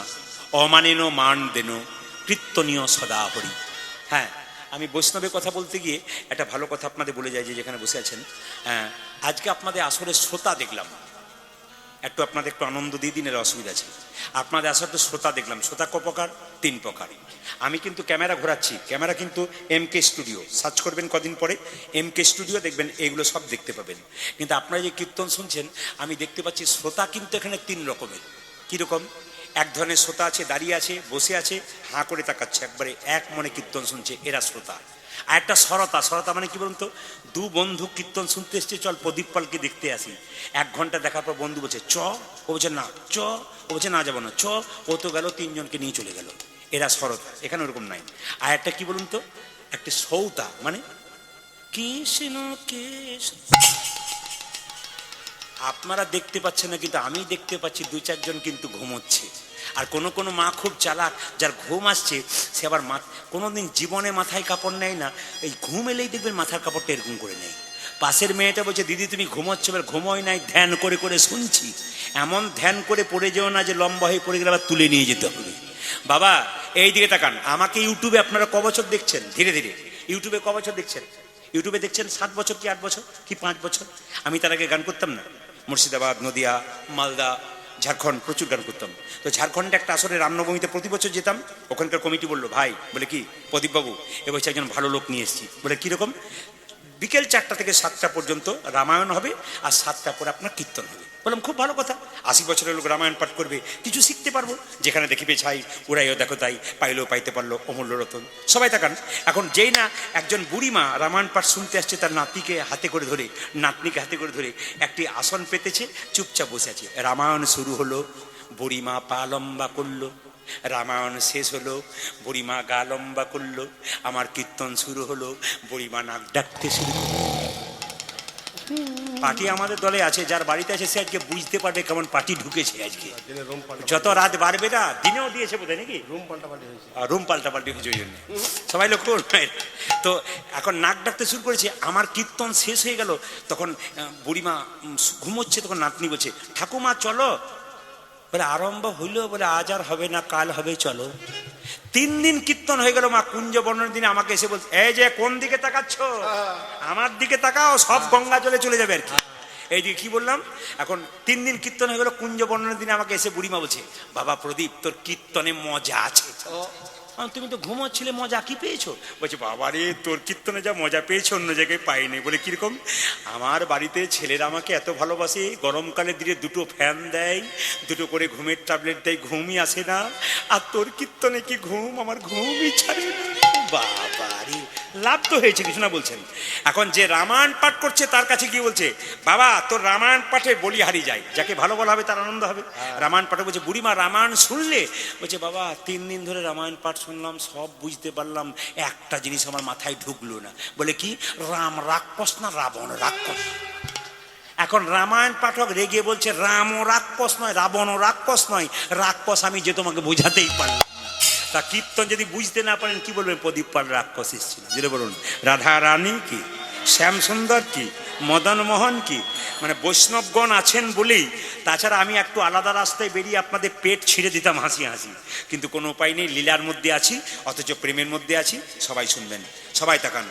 অমানেন মান দেন কীর্তনীয় সদা হরি। হ্যাঁ, আমি বৈষ্ণবের কথা বলতে গিয়ে একটা ভালো কথা আপনাদের বলে যাই, যে যেখানে বসে আছেন। হ্যাঁ, আজকে আপনাদের আসলে শ্রোতা দেখলাম, একটু আপনাদের একটু আনন্দ দিয়ে দিন, এর অসুবিধা আছে। আপনাদের আসার তো শ্রোতা দেখলাম, শ্রোতা ক প্রকার? 3 প্রকার। আমি কিন্তু ক্যামেরা ঘোরাচ্ছি, ক্যামেরা কিন্তু MK স্টুডিও, সার্চ করবেন কদিন পরে MK স্টুডিও, দেখবেন এগুলো সব দেখতে পাবেন। কিন্তু আপনারা যে কীর্তন শুনছেন, আমি দেখতে পাচ্ছি শ্রোতা কিন্তু এখানে 3 রকমের। কীরকম? এক ধরনের শ্রোতা আছে, দাঁড়িয়ে আছে, বসে আছে, হাঁ করে তাকাচ্ছে, একবারে এক মনে কীর্তন শুনছে, এরা শ্রোতা। আর একটা সরতা, সরতা মানে কি বলুন তো, 2 বন্ধু কীর্তন শুনতে এসছে, চল প্রদীপ পালকে দেখতে আসি। 1 ঘন্টা দেখার পর বন্ধু বলছে চ, ও বলছে না চ, ও বলছে না যাবো না চ, ও তো গেল, 3 জনকে নিয়ে চলে গেল, এরা সরতা। এখানে ওরকম নাই। আর একটা কি বলুন তো, একটা সৌতা, মানে কৃষ্ণ কৃষ্ণ। আপনারা দেখতে পাচ্ছেন না, কিন্তু আমি দেখতে পাচ্ছি 2-4 জন কিন্তু ঘুমোচ্ছে। আর কোনো কোনো মা খুব চালাক, যার ঘুম আসছে সে আবার কোনোদিন জীবনে মাথায় কাপড় নেয় না, এই ঘুম এলেই দেখবেন মাথার কাপড়টা এরকম করে নেয়। পাশের মেয়েটা বলছে দিদি তুমি ঘুমোচ্ছ, এবার ঘুমোই নাই, ধ্যান করে করে শুনছি। এমন ধ্যান করে পড়ে যেও না যে লম্বা হয়ে পড়ে গেলে আবার তুলে নিয়ে যেতে হবে। বাবা এই দিকে তাকান, আমাকে ইউটিউবে আপনারা ক বছর দেখছেন? ধীরে ধীরে ইউটিউবে ক বছর দেখছেন? ইউটিউবে দেখছেন 7 বছর কি 8 বছর কি 5 বছর? আমি তার আগে গান করতাম না, মুর্শিদাবাদ, নদিয়া, মালদা, ঝাড়খণ্ড প্রচুর গান করতাম। তো ঝাড়খণ্ডে একটা আসরে রামনবমীতে প্রতি বছর যেতাম। ওখানকার কমিটি বললো ভাই, বলে কি প্রদীপবাবু এবছর একজন ভালো লোক নিয়ে এসেছি। বলে কীরকম? বিকেল 4টা থেকে 7টা পর্যন্ত রামায়ণ হবে, আর 7টা পরে আপনার কীর্তন হবে। বললাম খুব ভালো কথা, 80 বছরের লোক রামায়ণ পাঠ করবে, কিছু শিখতে পারবো। যেখানে দেখিবে ছাই, উড়াইও দেখো তাই, পাইলেও পাইতে পারলো অমূল্য রতন। সবাই তাকান। এখন যেই না একজন বুড়িমা রামায়ণ পাঠ শুনতে আসছে, তার নাতিকে হাতে করে ধরে, নাতনিকে হাতে করে ধরে একটি আসন পেতেছে, চুপচাপ বসে আছে। রামায়ণ শুরু হলো, বুড়িমা পা লম্বা করলো, রামায়ণ শেষ হলো, বুড়িমা গা লম্বা করলো, আমার কীর্তন শুরু হলো, বুড়িমা নাক ডাকতে শুরু করলো। পার্টি আমাদের দলে আছে, যার বাড়িতে আছে সে আজকে বুঝতে পারবে কেমন পার্টি ঢুকেছে আজকে। যত রাত বাড়বে না, দিনেও দিয়েছে বোধহয় নাকি, রুম পাল্টাপাল্টি হয়েছে, ওই জন্য সবাই লোক। তো এখন নাক ডাকতে শুরু করেছে, আমার কীর্তন শেষ হয়ে গেল। তখন বুড়িমা ঘুমোচ্ছে, তখন নাতনি বলছে ঠাকুমা চলো। বলে আরম্ভ হইল, বলে আজ আর হবে না, কাল হবে চলো। 3 দিন কীর্তন হয়ে গেল। মা কুঞ্জ বর্ণনের দিনে আমাকে এসে বলছে এই যে কোন দিকে তাকাচ্ছ, আমার দিকে তাকাও, সব গঙ্গা জলে চলে যাবে আর কি। এই দিকে কি বললাম। এখন 3 দিন কীর্তন হয়ে গেল, কুঞ্জ বর্ণনের দিনে আমাকে এসে বুড়িমা বলছে বাবা প্রদীপ তোর কীর্তনে মজা আছে। তুমি তো ঘুমোচ্ছিলে, মজা কি পেয়েছো? বলছে বাবা রে, তোর কীর্তনে যা মজা পেয়েছো অন্য জায়গায় পাইনি। বলে কিরকম? আমার বাড়িতে ছেলেরা আমাকে এত ভালোবাসে, গরমকালে দিনে 2টো ফ্যান দেয়, 2টো করে ঘুমের ট্যাবলেট দেয়, ঘুমই আসে না। আর তোর কীর্তনে কি ঘুম, আমার ঘুমই ছাড়ে না। বাবা রে, লাভ তো হয়েছে কিছু না বলছেন। এখন যে রামায়ণ পাঠ করছে তার কাছে গিয়ে বলছে বাবা তোর রামায়ণ পাঠে বলি হারিয়ে যায়, যাকে ভালো বলা হবে তার আনন্দ হবে। রামায়ণ পাঠে বলছে বুড়িমা রামায়ণ শুনলে? বলছে বাবা 3 দিন ধরে রামায়ণ পাঠ শুনলাম, সব বুঝতে পারলাম, একটা জিনিস আমার মাথায় ঢুকলো না। বলে কি? রাম রাক্ষস না রাবণ রাক্ষস? এখন রামায়ণ পাঠক রেগে বলছে রামও রাক্ষস নয়, রাবণও রাক্ষস নয়, রাক্ষস আমি যে তোমাকে বোঝাতেই পারলাম। তা কীর্তন যদি বুঝতে না পারেন কি বলবেন? প্রদীপ পাল রাক্ষস এসেছিল, যেটা বলুন রাধা রানী কি, শ্যাম সুন্দর কি, মদন মোহন কি, মানে বৈষ্ণবগণ আছেন বলেই। তাছাড়া আমি একটু আলাদা রাস্তায় বেরিয়ে আপনাদের পেট ছিঁড়ে দিতাম হাসি হাসি, কিন্তু কোনো উপায় নেই, লীলার মধ্যে আছি, অথচ প্রেমের মধ্যে আছি। সবাই শুনবেন, সবাই তাকান।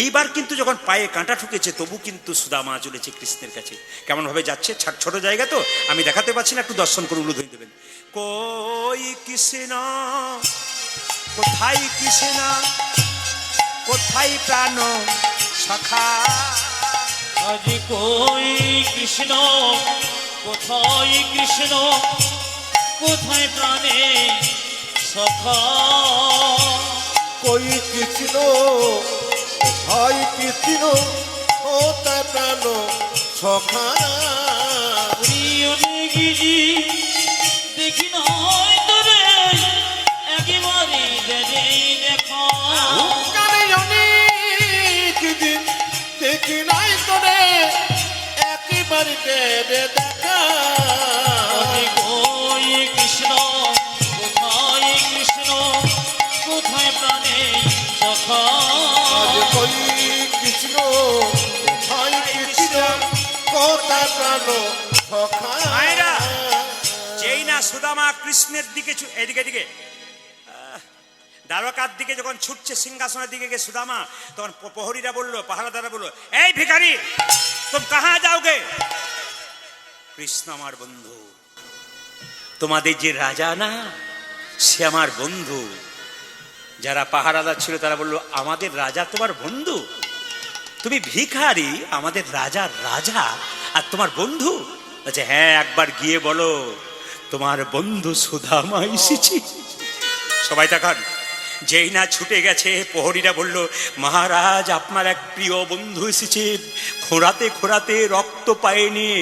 এইবার কিন্তু যখন পায়ে কাঁটা ঠুকেছে, তবু কিন্তু সুদামা চলেছে কৃষ্ণের কাছে। কেমন ভাবে যাচ্ছে, ছোট জায়গা তো আমি দেখাতে পারছি না, একটু দর্শন করে উলু ধরে দেবেন। কই কৃষ্ণ, কোথায় কৃষ্ণ, কোথায় প্রাণ সখা, আজ কই কৃষ্ণ, কোথায় কৃষ্ণ, কোথায় প্রাণে সখা। কই কৃষ্ণ, ভাই কৃষ্ণ, ও তার প্রাণ সখা। গিজি দেখি নয় তোরে, একেবারে দেখা। দিন দেখি নাই তোরে, একেবারে দেখা। কই কৃষ্ণ, কোথায় কৃষ্ণ, কোথায় প্রাণে সখা। কই কৃষ্ণ, ভাই কৃষ্ণ, কোথায় প্রাণ সখা। মায়েরা, যেই না সুদামা কৃষ্ণের দিকে এদিকে এদিকে দ্বারকার দিকে যখন ছুটছে, সিংহাসনের দিকে গিয়ে সুদামা, তখন প্রহরীরা বললো, পাহারাদারা বললো এই ভিখারি তুম কাহা যাওগে। কৃষ্ণ আমার বন্ধু, তোমাদের যে রাজা না সে আমার বন্ধু। যারা পাহারাদার ছিল তারা বললো আমাদের রাজা তোমার বন্ধু? তুমি ভিখারি, আমাদের রাজা রাজা আর তোমার বন্ধু? আচ্ছা হ্যাঁ, একবার গিয়ে বলো তোমার বন্ধু সুদামা এসেছি। সবাই তাকান। যেই না ছুটে গেছে, প্রহরীরা বলল মহারাজ আপনার এক প্রিয় বন্ধু এসেছে। খোঁড়াতে খোঁড়াতে রক্ত পায়ে নিয়ে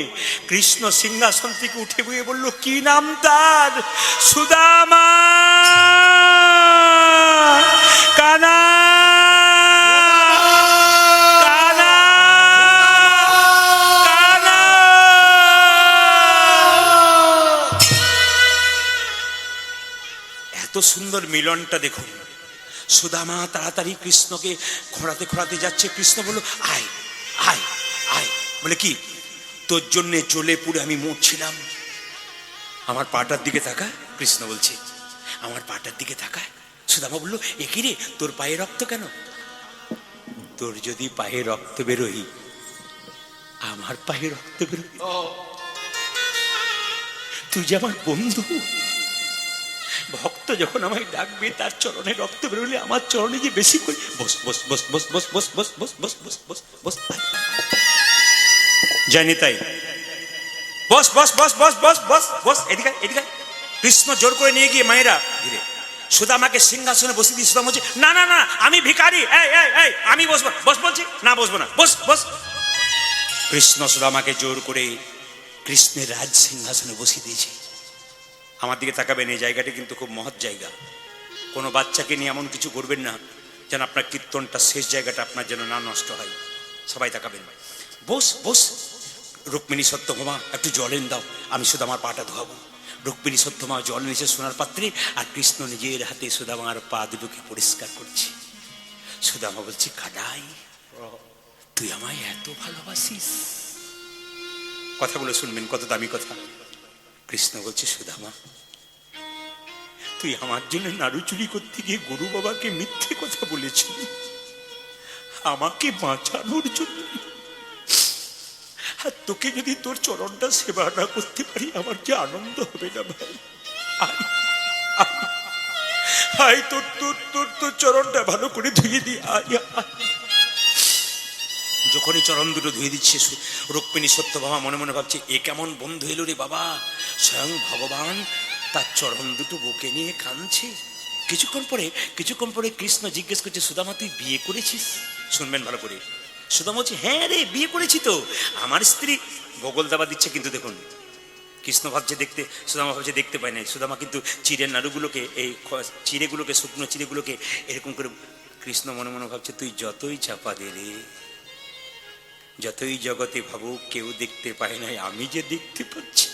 কৃষ্ণ সিংহাসন থেকে উঠে বয়ে বলল কি নাম তার? সুদামা। কানা কানা কানা। এত সুন্দর মিলনটা দেখুন। সুদামা তাড়াতাড়ি কৃষ্ণকে খোঁড়াতে খোঁড়াতে যাচ্ছে। কৃষ্ণ বলল আয় আয় আয়। বলে কি? তোর জন্যে জ্বলে পুড়ে আমি মরছিলাম, আমার পাটার দিকে তাকা। কৃষ্ণ বলছে আমার পাটার দিকে তাকায়। সুদামা বলল এ কি রে, তোর পায়ে রক্ত কেন? তোর যদি পায়ে রক্ত বেরোই, আমার পায়ে রক্ত বেরোই। তুই যে আমার বন্ধু, ভক্ত যখন আমায় ডাকবে তার চরণে রক্ত বেরোলে আমার চরণে যে বেশি করে। বস বস বস বস বস বস বস বস বস বস বস বস। জানি তাই বস বস বস বস বস বস বস। এদিকে এদিকে। কৃষ্ণ জোর করে নিয়ে গিয়ে মায়েরা ধীরে সুদামাকে সিংহাসনে বসে দিয়ে সুদামা বলছে না না না আমি ভিখারি, এই এই এই আমি বসবো। বস বলছি না, বসবো না, বস বস। কৃষ্ণ সুদামাকে জোর করে কৃষ্ণের রাজ সিংহাসনে বসিয়ে দিয়েছে। আমার দিকে তাকাবেন, এই জায়গাটি কিন্তু খুব মহৎ জায়গা। কোনো বাচ্চাকে নিয়ে এমন কিছু করবেন না যেন আপনার কীর্তনটা শেষ জায়গাটা আপনার যেন না নষ্ট হয়। সবাই তাকাবেন। বস বস। রুক্মিণী সত্যভামা একটু জল এনে দাও, আমি সুদামার পাটা ধোয়াবো। রুক্মিণী সত্যমা জল নিয়েছে সোনার পাত্রে, আর কৃষ্ণ নিজের হাতে সুদামার পা দুটোকে পরিষ্কার করছে। সুদামা বলছে কাদাই তুই আমায় এত ভালোবাসিস? কথাগুলো শুনবেন, কত দামি কথা। কৃষ্ণ বলছে সুদামা তুই আমার জন্য নাড়ু চুরি করতে গিয়ে গুরু বাবাকে মিথ্যে কথা বলেছিলি, আমাকে বাঁচানোর জন্য। আর তোকে যদি তোর চরণটা সেবা না করতে পারি আমার যে আনন্দ হবে না ভাই। আয় তোর তোর তোর তোর চরণটা ভালো করে ধুয়ে দি। যখনই চরণ দুটো ধুয়ে দিচ্ছে রুক্মিণী সত্যভামা মনে মনে ভাবছে এ কেমন বন্ধু এলো রে বাবা, স্বয়ং ভগবান তার চরণ দুটো বুকে নিয়ে কাঁদছে। কিছুক্ষণ পরে কৃষ্ণ জিজ্ঞেস করছে সুদামা তুই বিয়ে করেছিস? শুনবেন ভালো করে। সুদামা বলছে হ্যাঁ রে বিয়ে করেছি তো, আমার স্ত্রী। বগল দাবা দিচ্ছে কিন্তু দেখুন কৃষ্ণ ভাবছে দেখতে, সুদামা ভাবছে দেখতে পায় না। সুদামা কিন্তু চিড়ের নাড়ুগুলোকে, এই চিড়েগুলোকে, শুকনো চিড়েগুলোকে এরকম করে, কৃষ্ণ মনে মনে ভাবছে তুই যতই চাপা দে রে, যতই জগতে ভাবুক কেউ দেখতে পায় না, আমি যে দেখতে পাচ্ছি।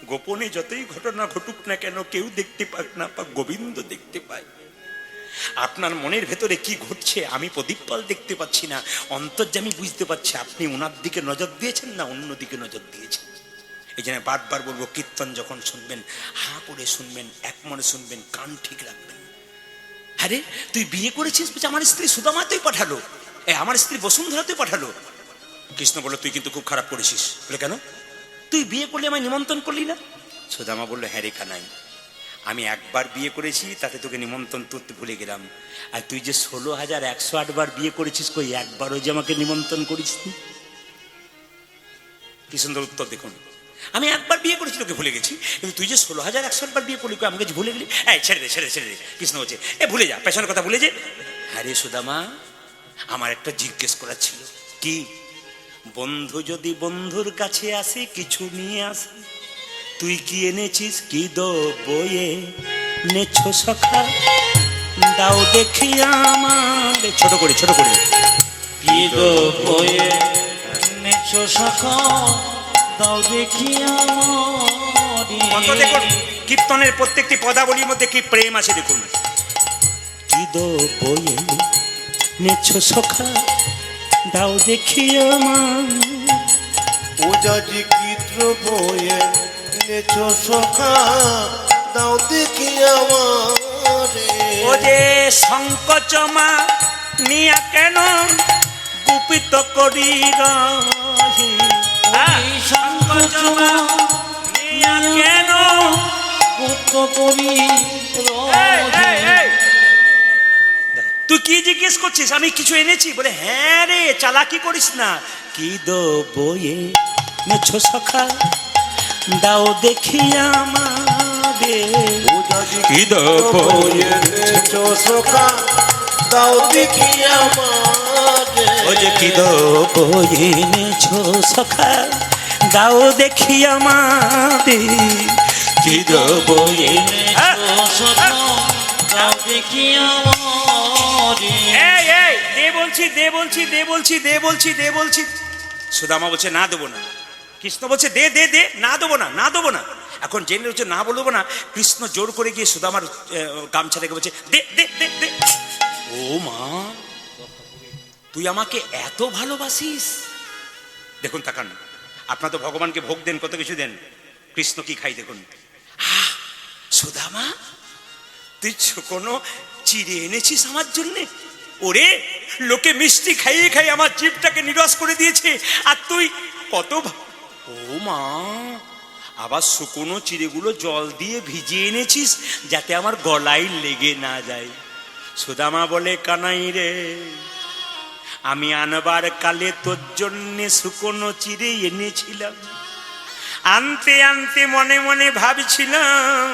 গোপনে যতই ঘটনা ঘটুক না কেন কেউ দেখতে পাক না পাক, গোবিন্দ দেখতে পায়। আপনার মনের ভেতরে কি ঘটছে আমি প্রদীপ পাল দেখতে পাচ্ছি না, অন্তর্যামী বুঝতে পারছি। আপনি ওনার দিকে নজর দিয়েছেন না অন্য দিকে নজর দিয়েছেন। এই জন্য বারবার বলবো কীর্তন যখন শুনবেন হাঁ করে শুনবেন, এক মনে শুনবেন, কান ঠিক রাখবেন। আরে তুই বিয়ে করেছিস? আমার স্ত্রী সুদামাতেই পাঠালো, আমার স্ত্রী বসুন্ধরাতেই পাঠালো। কৃষ্ণ বলল তুই কিন্তু খুব খারাপ করেছিস। বলে কেন? তুই বিয়ে করলে আমায় নিমন্ত্রণ করলি না? সুদামা বললো হ্যাঁ রে কানাই, আমি একবার বিয়ে করেছি তাতে তোকে নিমন্ত্রণ করতে ভুলে গেলাম। আর তুই যে 16,108 বার বিয়ে করেছিস, কই একবারও যে আমাকে নিমন্ত্রণ করিস নি। কি সুন্দর উত্তর দেখুন। আমি একবার বিয়ে করেছি তোকে ভুলে গেছি, কিন্তু তুই যে 16,108 বার বিয়ে করলি, আমাকে ভুলে গেলি। এই ছেড়ে দে ছেড়ে দে ছেড়ে দে। কৃষ্ণ বলছে এ ভুলে যা, পেছনের কথা ভুলে যা। হ্যাঁ রে সুদামা, আমার একটা জিজ্ঞেস করার ছিল। কি? বন্ধু যদি বন্ধুর কাছে আসে কিছু নিয়ে আসে, তুই কি এনেছিস? কি দো বয়ে নেছো সখা, দাও দেখি আমার। ছোট করে ছোট করে। কি দো বয়ে নেছো সখা, দাও দেখি আমার। দেখুন কীর্তনের প্রত্যেকটি পদাবলীর মধ্যে কি প্রেম আছে দেখুন। কি দো বয়ে নেছো সখা, দাও দেখি আমার। ওজাজি চিত্র বয়ে নেছো সখা, দাও দেখি আমারে। ও যে সংকোচমা নিয়া কেন গুপিত করি রহি, ও এই সংকোচমা নিয়া কেন গুপ্ত করি এই, এই, রোজ এই। তুই কি জিজ্ঞেস করছিস আমি কিছু এনেছি বলে হ্যাঁ রে চালাকি করিস না কি দো বইয়ে নেছো সখা দাও দেখি আমাদের কি দো বইয়ে এনেছো সখা দাও দেখি আমাকে ও যে কি দো বইয়ে নেছো সখা দাও দেখি আমাদের কি দো বইয়ে হ্যাঁ। দেখি আমারে এই এই দে বলছি দে বলছি দে বলছি দে বলছি দে বলছি সুদামা বলছে না দেবো না কৃষ্ণ বলছে দে দে দে না দেবো না না দেবো না এখন জেনে হচ্ছে না বলবো না কৃষ্ণ জোর করে গিয়ে সুদামার গামছা রেখে বলছে দে দে দে দে ও মা তুই আমাকে এত ভালোবাসিস দেখুন তাকান আপনার তো ভগবানকে ভোগ দেন কত কিছু দেন কৃষ্ণ কি খাই দেখুন আহ, সুদামা তুই কোনো চিড়ে এনেছিস আমার জন্যে ওরে লোকে মিষ্টি খাইয়ে খাইয়ে আমার জিভটাকে নিরস করে দিয়েছে আর তুই কত ও মা আবার শুকনো চিড়েগুলো জল দিয়ে ভিজিয়ে এনেছিস যাতে আমার গলায় লেগে না যায় সুদামা বলে কানাই রে আমি আনবার কালে তোর জন্যে শুকনো চিড়ে এনেছিলাম আনতে আনতে মনে মনে ভাবছিলাম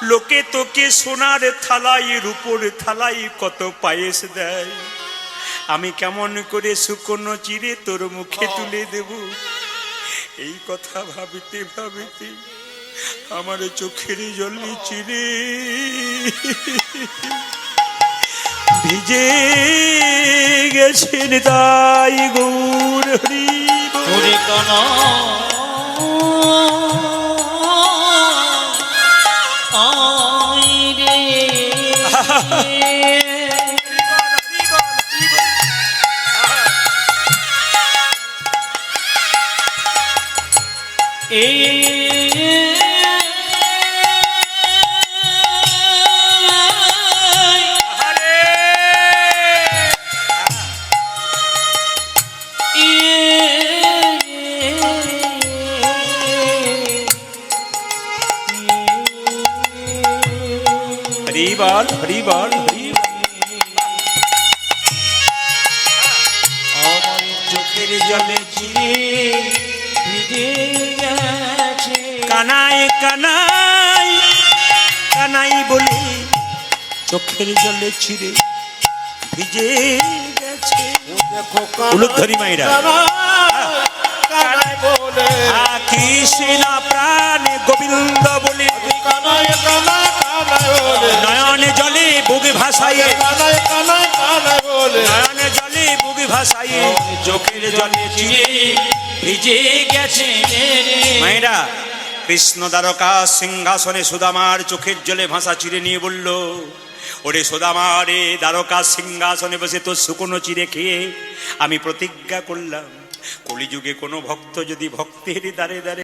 লোকে তোকে সোনার থালাই রূপোর থালাই কত পায়েস দেয় আমি কেমন করে শুকনো চিড়ে তোর মুখে তুলে দেব এই কথা ভাবিতে ভাবিতে আমার চোখের জলে চিড়ে ভিজে গেছে তাই গৌর হরি বল। ওরে কানা আই রে হরি বল হরি বল হরি বল। আমার চোখের জলে চিরে ভিজে গেছে কানাই কানাই কানাই বলে চোখের জলে ছিঁড়ে ভিজে গেছে দেখো উলুধ্বনি মাইরা কানাই বলে কৃষ্ণ প্রাণ গোবিন্দ বলে কানাই কানাই কানাই বলে নয়নে জলে বুকে ভাসাইয়ে কানাই কানাই কানাই বলে নয়নে জলে বুকে ভাসাইয়ে চোখের জলে চিড়ে ভিজে গেছে মায়েরা কৃষ্ণ দ্বারকা সিংহাসনে সুদামার চোখের জলে ভাসা চিড়ে নিয়ে বলল ওরে সুদামা রে দ্বারকা সিংহাসনে বসে তোর শুকনো চিড়ে খেয়ে আমি প্রতিজ্ঞা করলাম কলিযুগে কোনো ভক্ত যদি ভক্তের দ্বারে দ্বারে